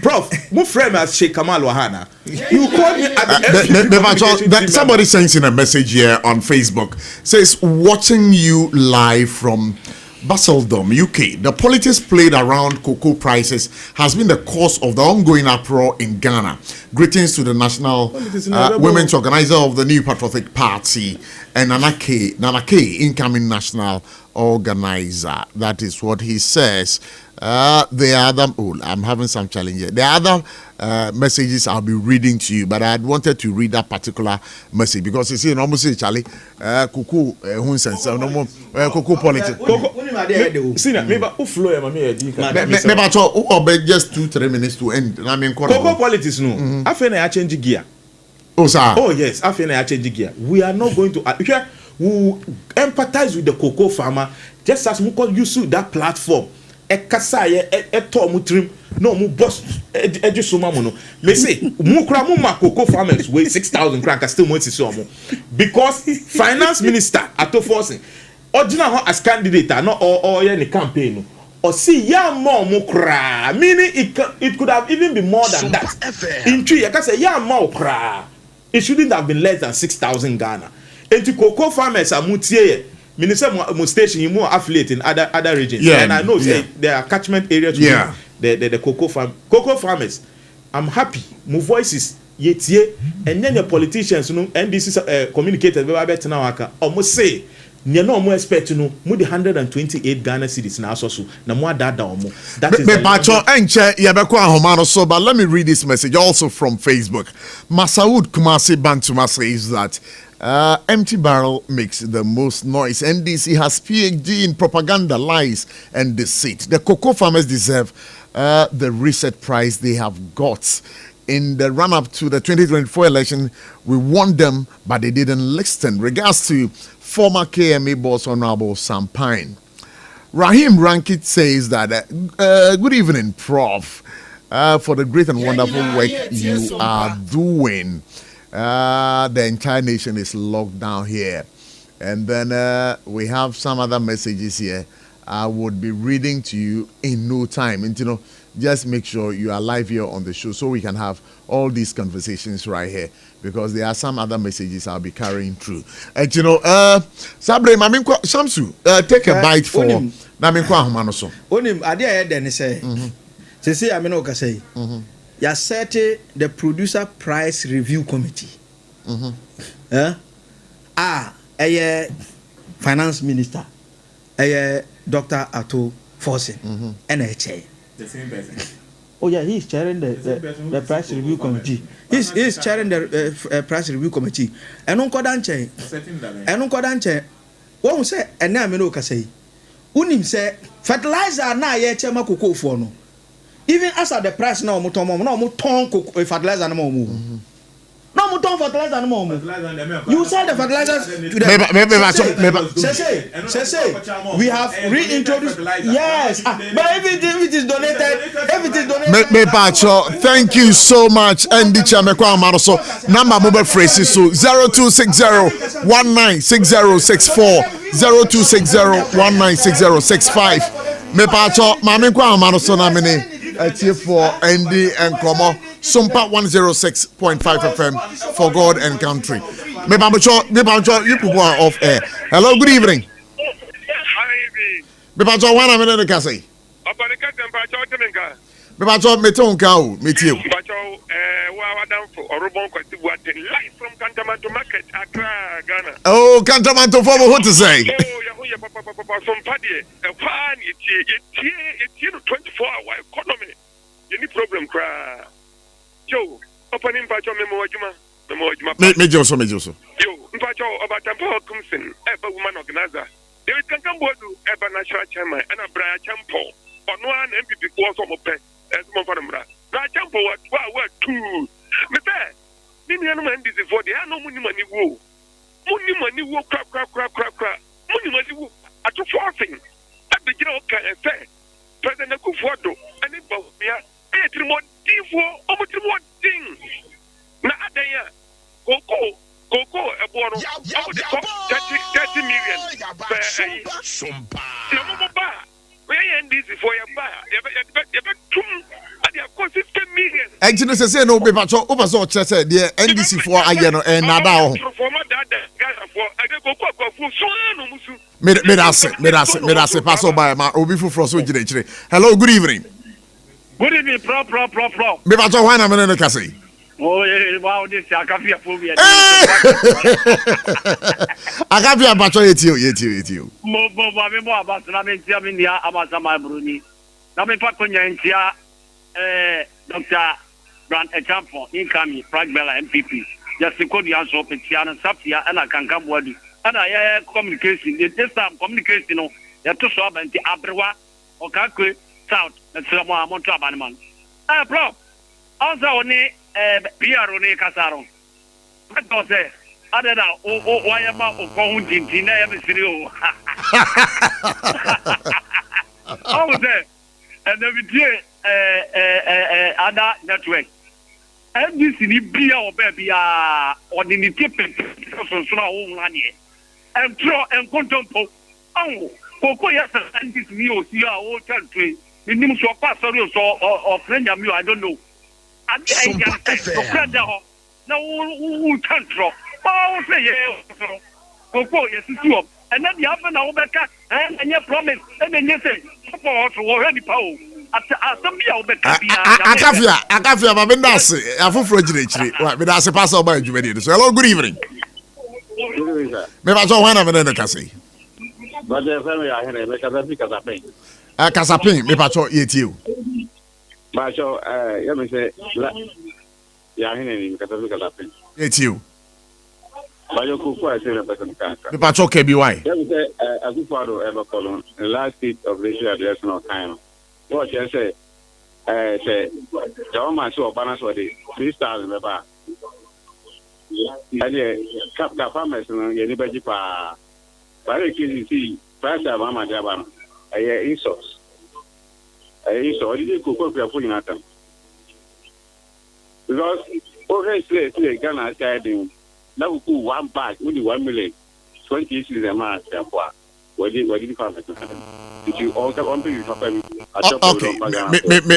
Prof, move frame as Sheikh Kamal Wahana. You called me at the somebody sends in a message here on Facebook. Says, watching you live from Basildom, UK. The politics played around cocoa prices has been the cause of the ongoing uproar in Ghana. Greetings to the National Women's Organizer of the New Patriotic Party and Nana K, incoming National organizer. That is what he says. The other, I'm having some challenge here. The other messages I'll be reading to you, but I had wanted to read that particular message because you see, almost say Charlie, Kuku, no more Kuku politics. See, maybe who flow, maybe just 2-3 minutes to end. I mean, Cocoa politics, no. I feel I change gear. Oh, sir. Oh, yes, I feel I change gear. We are not going to. We empathize with the cocoa farmer just as we could use that platform. Ekasa eto mu trim no mu boss ejusuma mu no me say mu kra mu ma cocoa farmers wey 6,000 francs still mo tisi omo because finance minister ato forcing original ho as candidate no or any campaign no or see ya more mu kra meaning it could have even been more than that in tree ekasa ya more kra it shouldn't have been less than 6,000 Ghana enti cocoa farmers amutie Minister mo station more affiliate in other regions, and I know there are catchment areas. The cocoa farmers. I'm happy. My voices yetie, and then the politicians, and this is communicated very better now. Almost say, you know, more expect to know more the 128 Ghana cities now so na more that down more. That is. But let me read this message also from Facebook. Masaud Kumasi Bantuma says that. Empty barrel makes the most noise. NDC has PhD in propaganda, lies, and deceit. The cocoa farmers deserve the reset price they have got. In the run-up to the 2024 election, we won them, but they didn't listen. Regards to former KMA boss Honorable Sampine. Rahim Rankit says that, good evening, Prof, for the great and wonderful work you are doing. The entire nation is locked down here. And then we have some other messages here I would be reading to you in no time. And just make sure you are live here on the show so we can have all these conversations right here, because there are some other messages I'll be carrying through. And Sabre Maminko Shamsu, take a bite for Naminko Humanoso. Onim Adia then say, say Aminoka say. You set the producer price review committee. A finance minister, a Dr. Ato Forsen, and a chair. The same person. Oh yeah, he's chairing the price review committee. He's chairing the price review committee. And on Kodanche, and on Kodanche, what we say, and now Minoka say, Unim say, fertilizer na ye chema cocoa for no. Even as at the price now, no ton fertilizer no more. No ton fertilizer no more. You sell the fertilizers to them. We have reintroduced. Yes, but if it is donated, thank you so much. And the Chamekwa Maroso number mobile phrases so 0260-196064 0260-196065. Me pacho Mamekwa Maroso namine. For ND and Como SOMPA 106.5 FM for God and country. Me pacho you people are off air. Hello, good evening. Me pacho one minute the kasi. Me pacho me ton ka me tie. Pacho wa down for Orobon kwati buate live from Kantamanto Market, Accra, Ghana. Oh, Kantamanto for what to say? Oh, ya papa SOMPA die. Fan it's 24-hour economy. Any problem cry. Joe, opening Pacho memo juma. Me Joso. Yo, Pacho about Tampo Kumsin, ever woman organizer. There is Kankambodu, ever national chairman, and a Bra Champo. On one MPP was on Mope, as Monfamra. Bra Champo, what two? Me bad. Ninian man is for the no money woo. Money woo, crap. Money woo. At two forcing. At the general can say. President Kufuado, and it was me. I more almost more thing. Na adaya. Coco, a bono. 30 million. No more bar. Where end this for your bar? You bet 60 million. Actually, say no be pacho over so said the NDC for ayeno and nada. Me that's pass by my obi for so jire. Hello, good evening. Good evening, Pro. Me pacho wana me no kase. Oh, wow, this Akafia phobia. Akafia Pacho yetio. Mo about Namintia India, Amazama Bruni. Nami Paconia India, Dr. Grant Echampo, incoming, Pragbella MPP. Just to call the answer of Petiana Sapia, and I can come with you. And I communication, this time communication, you have to solve and the Abrewa or Kakwe South, and Samoa Montabaman. Bro, also only. Pierre Rone Casaro. What was it? I don't know. Why am I going to never see you? How was it? And then we did other network. And this is the beer or baby or the tip of so money. And draw and contemplate. Oh, Coco, yes, and this new see our old country. The name of pastor or friend of you, I don't know. SOMPA FM. Now, who can't drop? Oh, say, yeah, go, yes, it's you. And then the other now, Becca, and your promise, and then you say, already power. Akafia, Babendasi, a full frigidity. But that's a pass over you. So, hello, good evening. Maybe I don't want to have a cassie. But the family I had a Casapin. A Casapin, maybe I told you. But so, let me say, yeah, it's you. But you could quite say a person can't. The Pacho KBY. Let me say, as you follow ever column, the last seat of this year, there's no time. What you say, the woman saw balance for the 3,000 about. And the farmers, anybody, but the kids see, first of Mama Jaban, a year in source. So did you cook your food in atom? Because already say Ghana said now who 1 bag, only 1 million, 20 issues a month, therefore. What did you come did you all come on to you? Okay,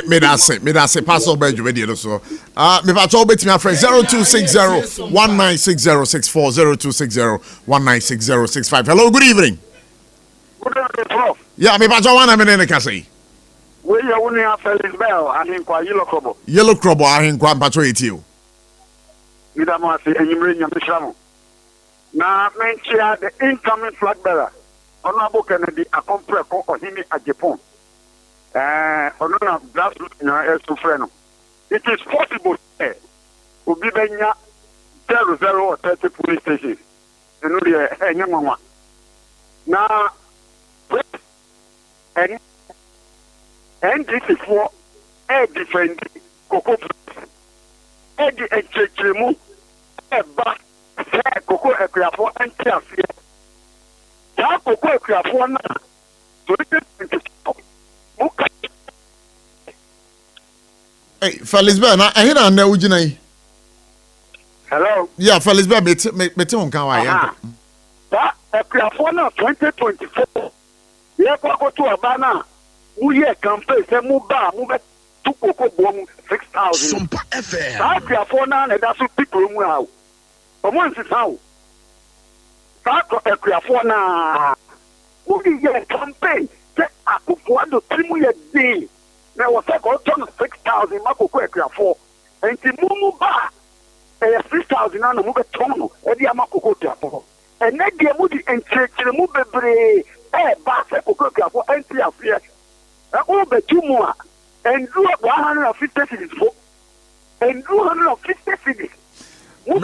me that's say pass over you ready so. Me va to bet me friend 0260 196064 0260 196065. Hello, good evening. Good evening, Prof. Yeah, me va to one minute can say. We are only after this bell, I think, quite yellow crobble. Yellow crobble, I think, one patrol you. You don't want to see any ring of the shadow. Now, mention the incoming flag bearer. Honorable Kennedy, a compress or him at Japan. Honor grassroots in our friend. It is possible to be 00 or 30 police stations. And the young one. Now, and this is for a different cocoa. Egg a chemu, a back, a cocoa, a crapper, and cafe. That cocoa, a crapper now. So it is hey, Felisberg, I hear on the Ujina. Hello? Yeah, Felisberg, Beton Kawa. That a crapper now, 2024. Yeah, go to a banner. We are campaign, say move to cocoa bomb 6,000. SOMPA FM. That's your phone and that's what people know. But once it's how. That's your phone now. We are campaign. Say, I could want to 3 million day. Now, was like all 6,000. Marco Quaker and the Mumu Bar. 6,000 and a move a tono. And the Amako Japo. And then the Moody and Church, the Mube, Bass, a cocoa, and Tia. Over 2 more and do 150 cities for and 250 cities. But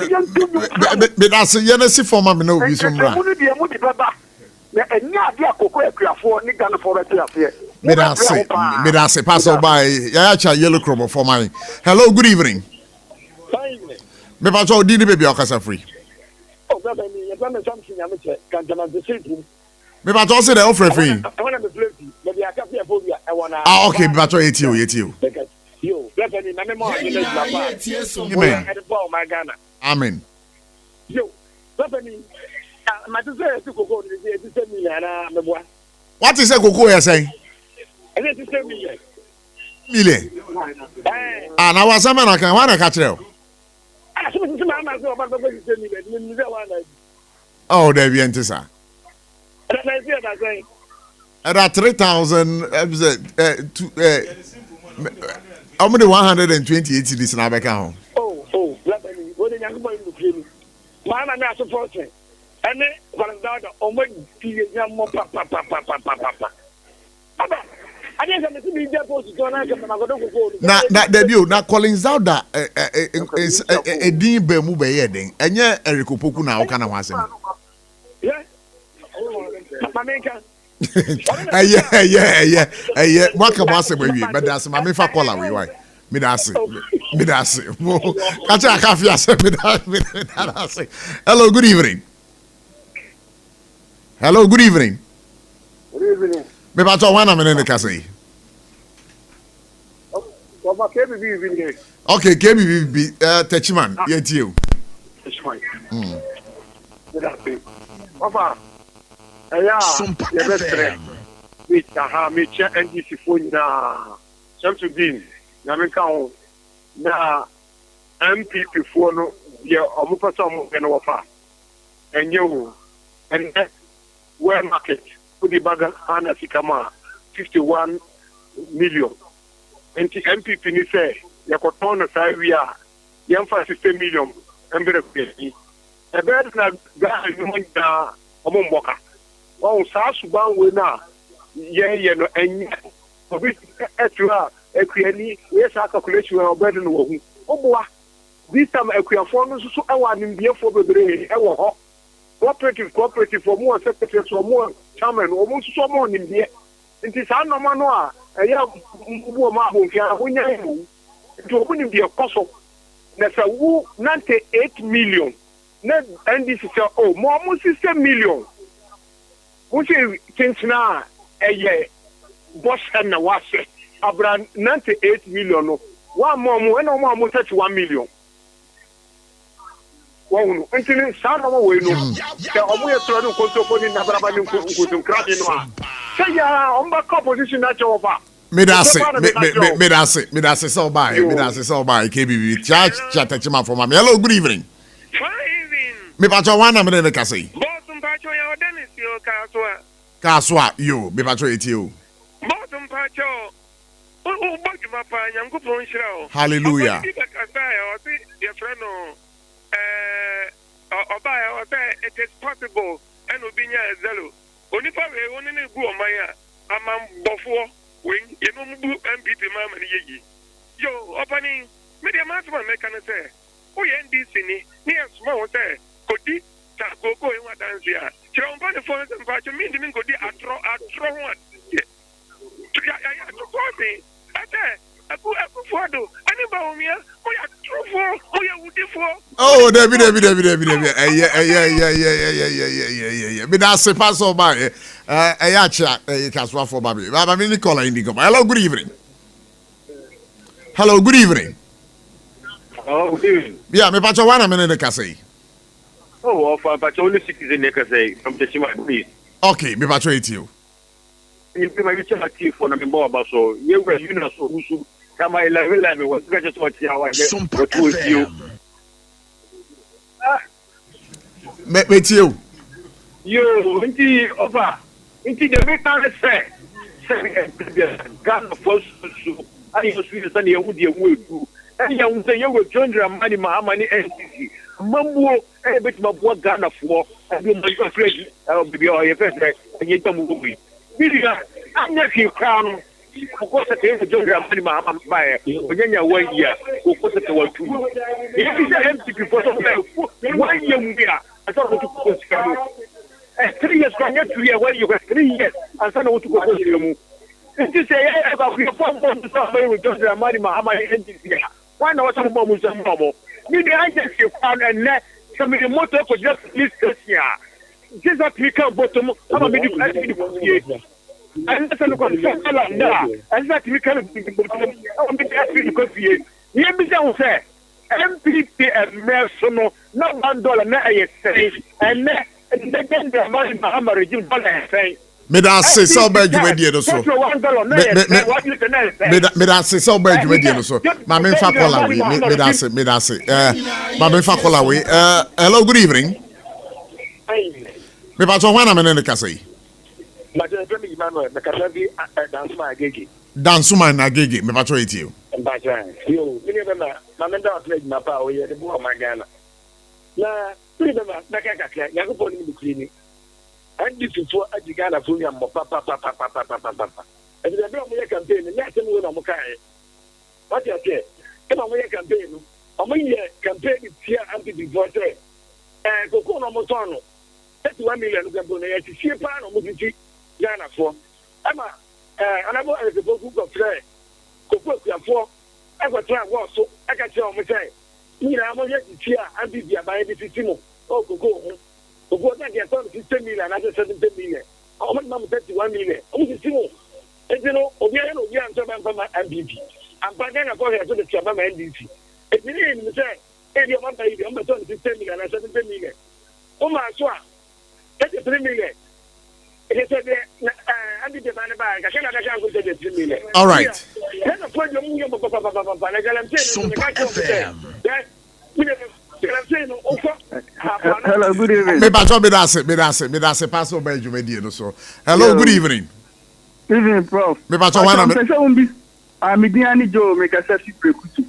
that's a Yenesi for my no reason. Me say pass by Yacha Yellow Crobo for my hello, good evening. Me pass all did baby Okasa free. Me pass all say the offer free. Ah, okay, but it's you. Yo, Amen. Yo, what is a cocoa you're saying? Million. And I was a man I can want to catch you. Oh, there be sir. At 3,000, how many 128 cities in our account? Oh, nyankopɔn mu fie ni maa na me asofo sɛ ɛne valentine ɔmo di nyammo pa aba ade sɛ me ti bi gya post to na kɛ na godo koko na debio na Collins Zauda edin ba mu ba ye den enye erikopoku na woka na ho asem yeah mameka yeah mwaka mwase baby badase mame fa call away why me da se kacha kafi ase me da se hello good evening good evening me ba to wana me ne ka say okay KBB Techiman yet you Papa SOMPA FM with me check NDC phone na Shamsuddin na me ka na MPP phone no ye omo pesa omo be no wafa enye wo and where market put the bag ana sikama 51 million and MPP ni say ye ko ton na sai wi a ye mfa 60 million embere ku yi e be na ga no nda omo mboka o sa suban we na ye no enye obi etua ekuani we sa calculation we obedo no wo hu oboa this time ekuafo no so ewa nimbiefo bebre ewo ho cooperative for more secretary for more chairman o mo so more nimbie nti sa no ma no a eya mbuo ma bo nkia ho nya mu nti o nimbie koso na sa wu 98 million na NDC say oh mo 60 million Uche kinchina eye boss na wase abra 98 million no wa mo ena mo 31 million wa unu entini sa na mo we no se omo ye tro no kontofo ni na braba ni nkutum krade no a se ya omba position na chofa me da se so bye KBB chat Techman from me hello good evening me pacho wana me ne ka say Kaswa yo be patro etio Bottom pacho o bagma pa nyankopon hira o hallelujah your friend oba it is possible and obinya zero onipa we woni na gu oman a amambofo wen ye no mu MPP mama ni yeyi yo opani me de matuma me kan say o ye NDC ni esma wo say kodi ta koko e wa dance ya chomba de phone sem pa chumi ndimi ngodi atro one ya to go me ate aku fodo ani ba umia o ya trofo o ya udifo oh David yeah me da se pass over ya cha kaswa for baby baba me Nicola indigo hello good evening oh good evening yeah me pacho wana me ne ka say oh but only citizen ne ka say from the Shima please okay me pacho etio you my chat for na me bo about so you were you know so usu kama ila me was just what ya wa what was you me etio yo inti over inti the better say Ghana first so I was really saying you would do and you say you were join money mahamani NCC mambo e bit ma bo Ghana for and you my friend be your first and you don't move me bilia anya ki crown ko se te join money mahamani buy onyanya 1 year ko se te 2 if you say MPP for so 1 year mu ya I thought to go to 3 years can get 3 years when you got 3 years and so to go to mu it say about your phone somebody with just the money mahamani NCC why not some more muslim more me the agency found and net some of the motor could just list this year just a click on bottom how many and that's a look on and that we can here me say MPP and Mersono not $1 na say and the money Mahamad regime dollar say me da se so ba dwumadie no so me da se so ba dwumadie no so ma me fa call away me da se ma me fa call away hello good evening me pa so wana me ne ka say ma je me Emmanuel me ka bi dance man agege me pa so etio yo me ne na ma me da play na pa o ye de bo ma Ghana na three members na kaka Yakupon in the clinic. And this is for a Gana Funia papa. And the Bromia campaign, and that's the one Mokai. What you say? Come on, we campaign. Campaign is here anti-divorce. And Cocono Motono. That's 1 million Gabonese. It's here, Pan or Mutiti, Yana for. Emma, and I'm going to book of Clay. Coco, for. I got try war, so I got tell me say. I'm going to here and be by the Timo. Oh, Coco. Coco, I get 10 million, another 17 million. How much number 31 million? Oh, the Timo. And you know, Obiano, we are from my MVP. I'm back for here to the Chama NDC. If you didn't say, hey, you want to be on the 10 million and 17 million. Oh, my swap. That's 3 million. It said, I did the man back. I cannot go to the 3 million. All right. Hello, good evening. Hello, good evening. Evening, Prof. I'm Diani Joe, make a selfie prekusu.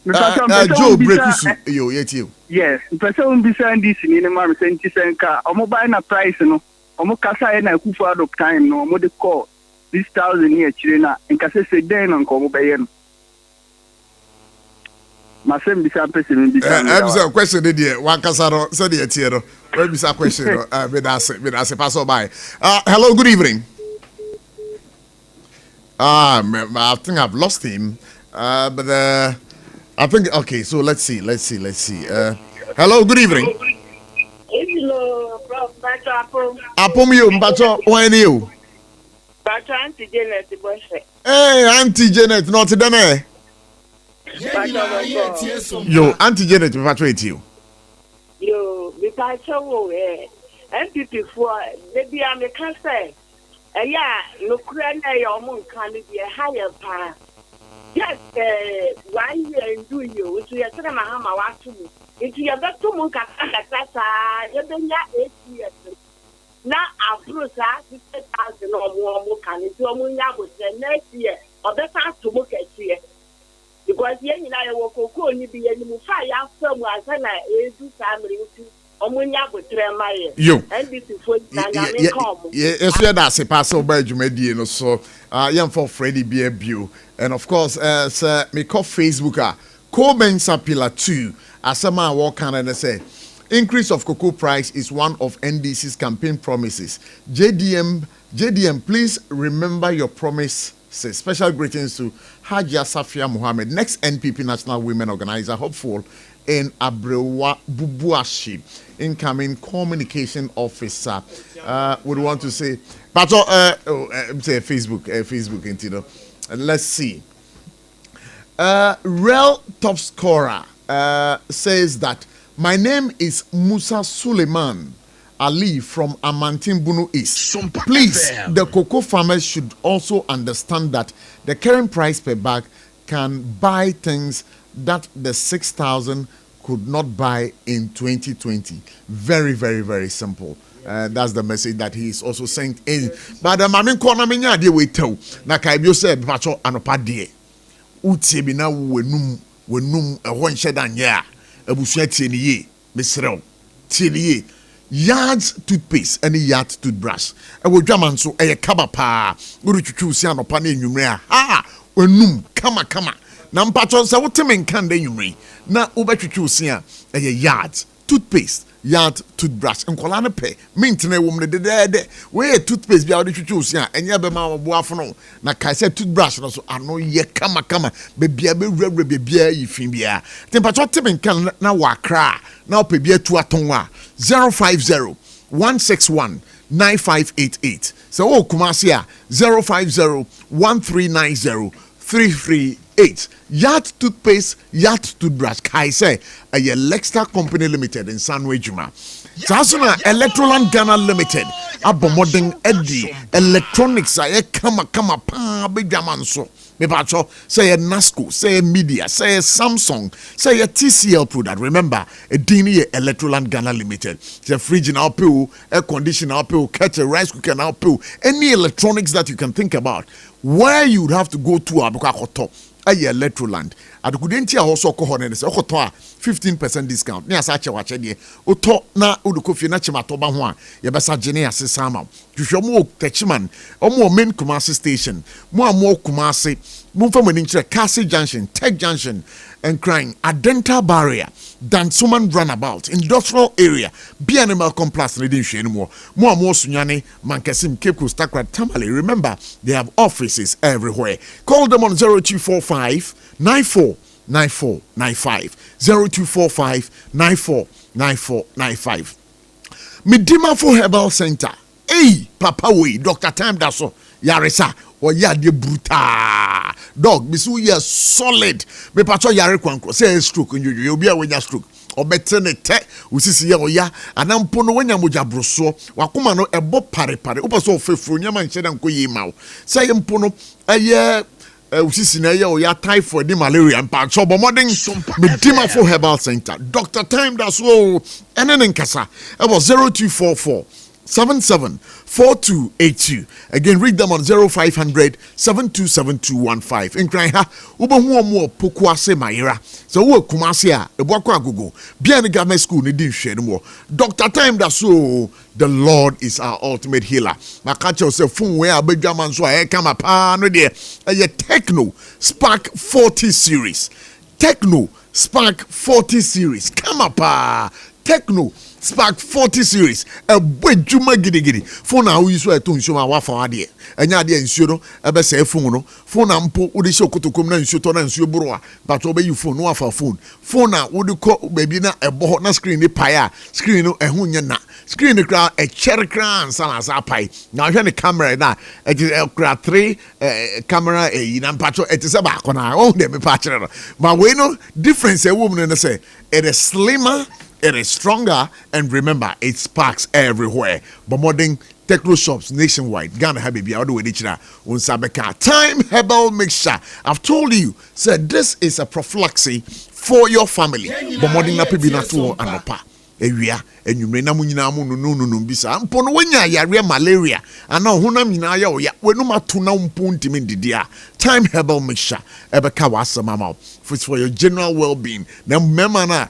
Joe Brekusu, yo, yet you. Yes, person be saying this in the market, and car, or mobile na price, no, or more Casa and I who for out of time, no more the call this 1,000 year China, and Casa said, then on Como Bayan. My same be some person. I'm a question, dear. One Casaro, said the Tiro. Maybe some question, with us, pass by. Hello, good evening. I think I've lost him. But I think okay. So let's see. Hello, good evening. Hello, Prof. Apom you, Mbacho. When you? Bacho Auntie Janet, boyfriend. Hey, Auntie Janet, not today. Yo, Auntie Janet, Mbacho, you. Yo, Mbacho, MPP for maybe I'm a cancer. Yeah, no crane, your moon can be a higher power. Yes, 1 year and 2 years, which we are telling my hammer, what to me. If you have got 2 months, you've been 8 years. Now, I've brought 50,000 or more can into a moon with the next year, or the time to look at here. Because yen and I will go and be any more fire somewhere, and I do family. Yo, yes, we are that's a pass over Jumedi, so young for Freddie Beer, and of course, sir, me call Facebooker, Cobensa Pillar 2, as some walk and say, increase of cocoa price is one of NDC's campaign promises. JDM, please remember your promise. Say special greetings to Hajia Safia Mohammed, next NPP National Women Organizer, hopeful in Abrewa Bubuashi, incoming communication officer. Would want to say, but say Facebook, you know. Let's see. Real top scorer says that my name is Musa Suleiman Ali from Amantimbunu East. Please, the cocoa farmers should also understand that the current price per bag can buy things that the 6,000 could not buy in 2020. Very, very, very simple. That's the message that he is also saying. But I mean, corner me nya de we tell. Na kai bio say pacho anopa de. Utie bi na wenum ehon hyedan ya. Abusua tie ni ye. Mesrew. Tie ni ye. Yards toothpaste and yard toothbrush. I will drum and so a kabapa. Uru chuchu si anopa na enwumre a. Wenum kama. Na mpacho sa wotemen kan de enwumre. Na ubetwetwe si a yards toothpaste. Yard toothbrush nkola ne pe mintene wom ne de we toothpaste bia odi twetwe osia enye be ma boafo no na kai se toothbrush no so ano ye kama be bia be wura be bia yifin bia tempacho teben kan na wakra na ope bia tu aton a 050 161 9588 so o kumase a 050 1390 338 Yard toothpaste, yard toothbrush. Kai say a Lexter Company Limited in Sanwe Juma. Sasuna Electroland Ghana Limited. Abomoding Eddie Electronics. Aye kama pa big jamanso. Me pacho say a Nasco, say a Media, say a Samsung, say a TCL product. Remember a Dini Electroland Ghana Limited. The fridge in our pill, air conditioner our pill, kettle, rice cooker in our pill. Any electronics that you can think about. Where you would have to go to Abukakoto. Electroland. adukudenti a also ko ho ne se okoto a 15% discount ne asa che wache de oto na odukofie na chema to ba ho a ye besa gene asesa ama hwehwe mo techiman omo main Kumasi station mo amo Kumasi mo fa mani kire Kasi Junction Tech Junction and crying a dental barrier Dansuman runabout industrial area be animal complex ne din hwe no mo amo sunyane mankasim Cape Coast Takra Tamale. Remember they have offices everywhere. Call them on 0245 949495 0245 949495. Midima for Herbal Center. Hey, Papa we Dr. Time Daso Yaresa or Yadi Bruta dog. Misu ya solid. Me pacho yare kwanko. Say stroke you'll be away your stroke. Or better ne te usisi ya oya anampono wanya moja broso wakuma no ebo pare upa so fefro nyama ncheda nko yima say mpono eye usisi na ya oya typhoid malaria mpa so bomoding medima for Herbal Center. Dr. Time Daso enen nkasa ebo 0244 774282. Again, read them on 0500 727215. In crying, Uba more Pokwase Maira. So, work Kumasia, the Bwakwa Google, Bian the government school, need share more. Dr. Time Daso, the Lord is our ultimate healer. Makacho se fun where Bejaman so I come upon there. A Techno Spark 40 series. Techno Spark 40 series. Come up, Techno Spark 40 series. A big juma giddy. Phone now you swear to show my wife on idea. And ya dear insurer, a best say phone. Phone ampo would show to come and shoot on and show broa. But obey you phone, no for phone. Phone now would you call baby na a bohot screen the pie screen no a hunya screen the crowd a cherry crown salas pie. Now the camera now it is a crowd 3 camera in Ampacho. It is a back on our own them patcher. But we know difference a woman and say it is slimmer. It is stronger, and remember, it sparks everywhere. But modern techno shops nationwide, Ghana Habibi, all the way to Unsabeka. Time Herbal Mixture. I've told you, said this is a prophylaxis for your family. But modern Napibinatu and Opa. Area and you may no bisa. Ampono wenya yare malaria. And now hunam yinaya or ya wenuma tuna umpunti min didia. Time Herbal Mixture. Ebeka wasa mama. For your general well-being. Now memana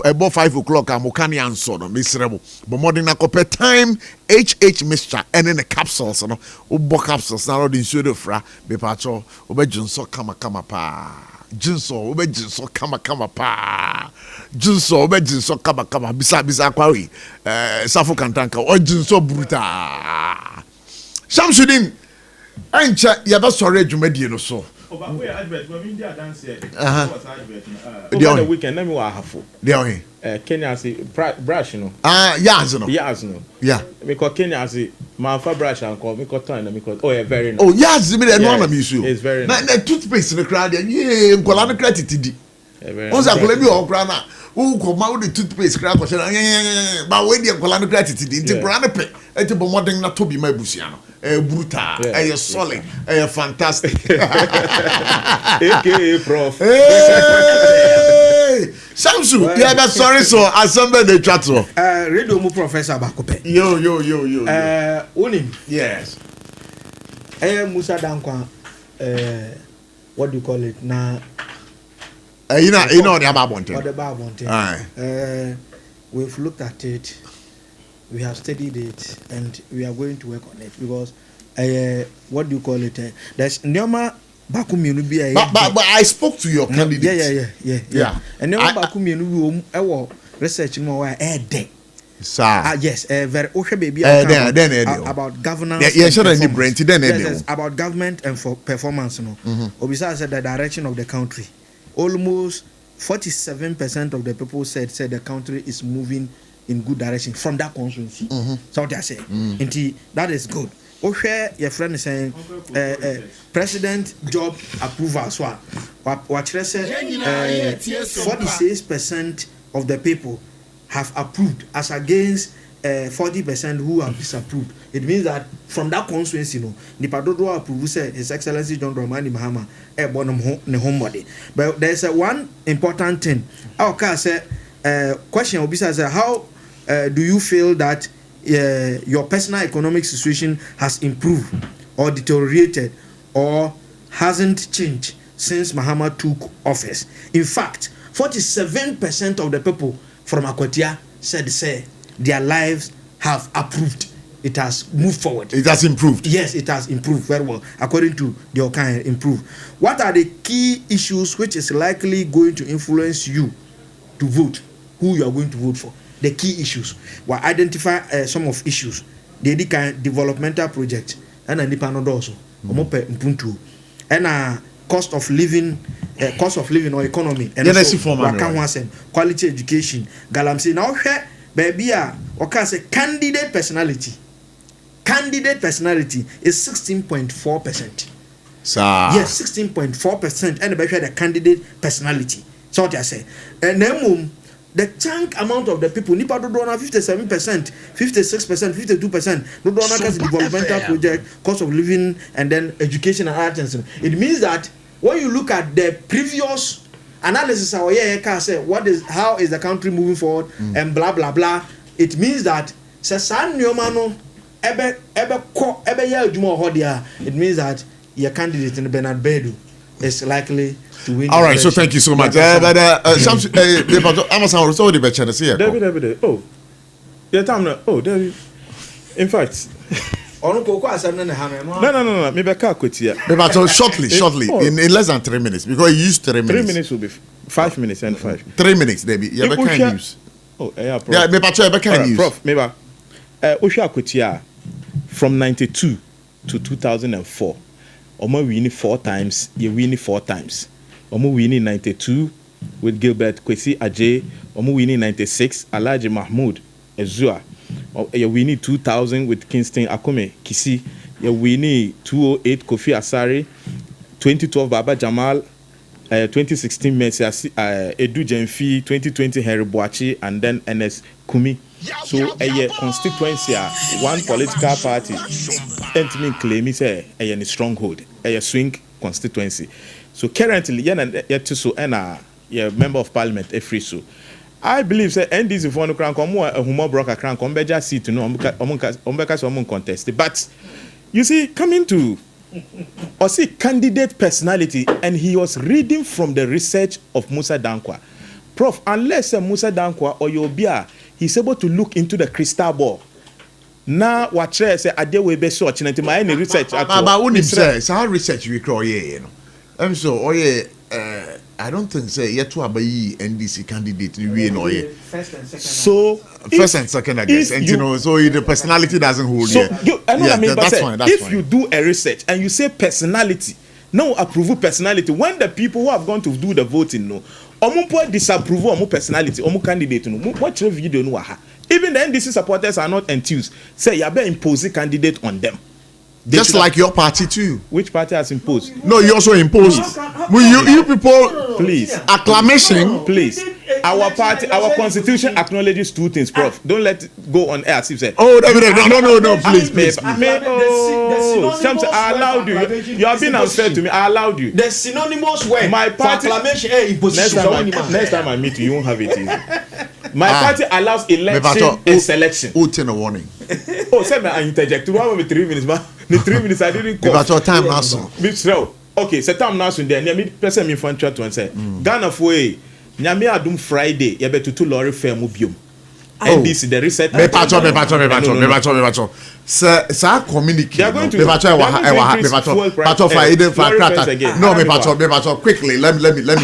about 5 o'clock amokani ansono miserable. But more than a copper time HH Mixture and in the capsules no ubo capsules now the insured fra be pacho obejunso kama pa. Jinso ube jinso kama pa. Jinso ube jinso kama bisa kwawi Sarfo kantanka o jinso bruta. Shamsuddin ancha yaba sorry dwumadi no so. But we advert when we dance here. Over the weekend, let me have Kenya say brush no. Yaz no. Yeah. Because Kenya say my brush and call me cotton because very nice. Oh Yaz me no na me so. It's very nice. Na toothpaste in the crowd yeah nkola no credit di. Once I call me o kra na who come out the toothpaste crack but we dey nkola no credit di. Nti kra na pe eti bo modern na to bi ma busia no. Brutal, solid, fantastic. AKA Prof. Hey, Samsu, yeah, but sorry, so assemble the chat. Radio mu Professor Bakope. Yo. Unim. Yes. Musa Dankwa. What do you call it now? You know the Babonte. What the Babonte? We've looked at it. We have studied it and we are going to work on it because what do you call it? There's Nyoma Bakumi be but I spoke to your candidate. Yeah. And Nyoma Bakumi research more day. Sir. Yes, very baby about governance. Yes, about government and for performance. No, besides the direction of the country, almost 47% of the people said the country is moving in good direction from that constituency. So what I say, that is good. Okay, your friend is saying, president job approval. So what you say, 46% of the people have approved, as against 40% who have disapproved. It means that from that constituency, the Padodo approve say His Excellency John Dramani Mahama bonum ne homebody. But there's one important thing. Okay, say question will be says how do you feel that your personal economic situation has improved or deteriorated or hasn't changed since Mahama took office. In fact, 47% of the people from Akwatia said their lives have improved. It has moved forward. It has improved. Yes, it has improved very well, according to the Okan improved. What are the key issues which is likely going to influence you to vote? Who you are going to vote for? The key issues. We'll identify some of issues. The developmental project and a Nipano also. And cost of living or economy. And also quality education. Galamsi now here, baby, say candidate personality. Candidate personality is 16.4%. Yes, 16.4%. And the candidate personality. So what I say. And then the chunk amount of the people, Nipa do donor 57%, 56%, 52%. Do donor has developmental project, cost of living, and then education and art and so. It means that when you look at the previous analysis, how is the country moving forward, and blah blah blah. It means that it means that your candidate in Bernard Bedu is likely to win. All right, so thank you so much. David. In fact, no. Maybe shortly, in less than 3 minutes, because you used 3 minutes. 3 minutes will be 5 minutes and 5. 3 minutes, Debbie. You have a news. Oh, yeah, Prof. Yeah, maybe news. Prof, maybe. Osha Kutia from 92 to 2004. Omo winning 4 times. You winning 4 times. Omo winning 92 with Gilbert Kwesi Ajay. Omo winning 96. Alhaji Mahmoud Ezua. You winning 2000 with Kingston Akome Kisi. You winning 208 Kofi Asari. 2012 Baba Jamal. 2016 Messi Edu Jenfi. 2020 Henry Boachi, and then NS Kumi. So a constituency, one political party, entering claim is a stronghold, a swing constituency. So currently, you're member of parliament every so. I believe that NDC for no crown come a humor broker crown come beja seat to no contest. But you see, coming to or see candidate personality, and he was reading from the research of Musa Dankwa. Prof, unless Musa Dankwa or Yobia, he's able to look into the crystal ball. Now, what say Ade we be so chinati my any research at all. But when say how research we call you know. So I don't think say yet to abayi NDC candidate we know ye. So first and second I guess, and you know, so the personality doesn't hold so you. That's fine. If you do a research and you say personality, no approve personality, when the people who have gone to do the voting know, omo disapprove omo personality, omo candidate no, watch the video no aha. Even the NDC supporters are not enthused. Say you better impose a candidate on them. Just like your party too. Which party has imposed? No, you also imposed. You people, please. Acclamation. Please. Our party, our constitution acknowledges 2 things, Prof. Don't let it go on air as if say. Oh, no, please. I allowed you. You have been unfair to me. I allowed you. The synonymous word. My party. Acclamation imposition. Next time I meet you, you won't have it easy. My party allows election and selection. Oh, 10 a warning. Oh, say me I interject. 1 with 3 minutes, but the 3 minutes I didn't call. About your time now, so. Okay, so time now, so there. Me person me fan chat one say. Ghana for Nyame adum Friday. You better to lorry fair mubium. NDC the reset. Me pacho. Sir, communicate. They are going to. Me pacho. Quickly, let me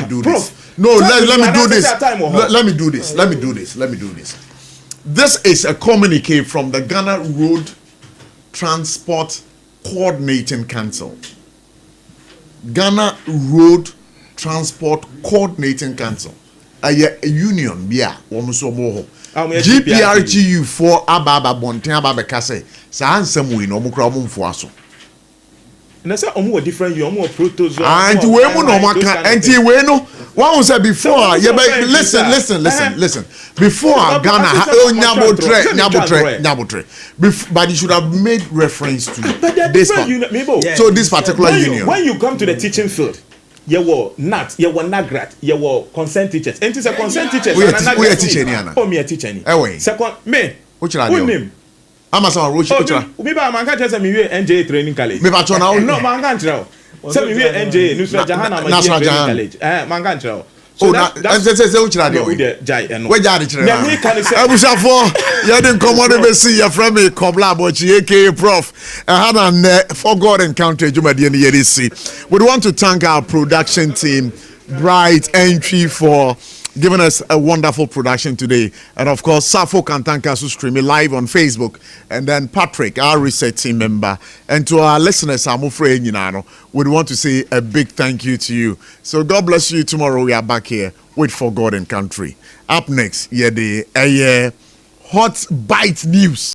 do this. No, let me do this. This is a communique from the Ghana Road Transport Coordinating Council. Ghana Road Transport Coordinating Council. A union, yeah, GPRGU for Ababa Bonten Ababa Kase. Sansam we no mukra for us. And I said, different, you are protozoa. And we no maka, and we no. One said before, listen. Before Ghana, Nyabotre. But you should have made reference to this one. So this particular union. When you come to the teaching field, you were not, you were not grad, you were consent teachers. And it is a consent teachers. We are teaching Niana. Oh, me a teaching. Second, me. Which name? I'm a son of Maybe I'm going to NJ training college. Maybe I no, man can't tell. Sɛ me wie NJ Nusra Jahana College. Man kan kyerɛ. So that's which radio. Where are the Abusafo, you didn't come on to see your friend me Kobla Bochi, aka Prof. I had an forgotten country, you might see. We want to thank our production team, Bright Entry, for giving us a wonderful production today. And of course, Sarfo can thank us who stream it live on Facebook. And then Patrick, our research team member. And to our listeners, I'm afraid, we want to say a big thank you to you. So God bless you. Tomorrow we are back here with For God and Country. Up next, the Hot Bite News.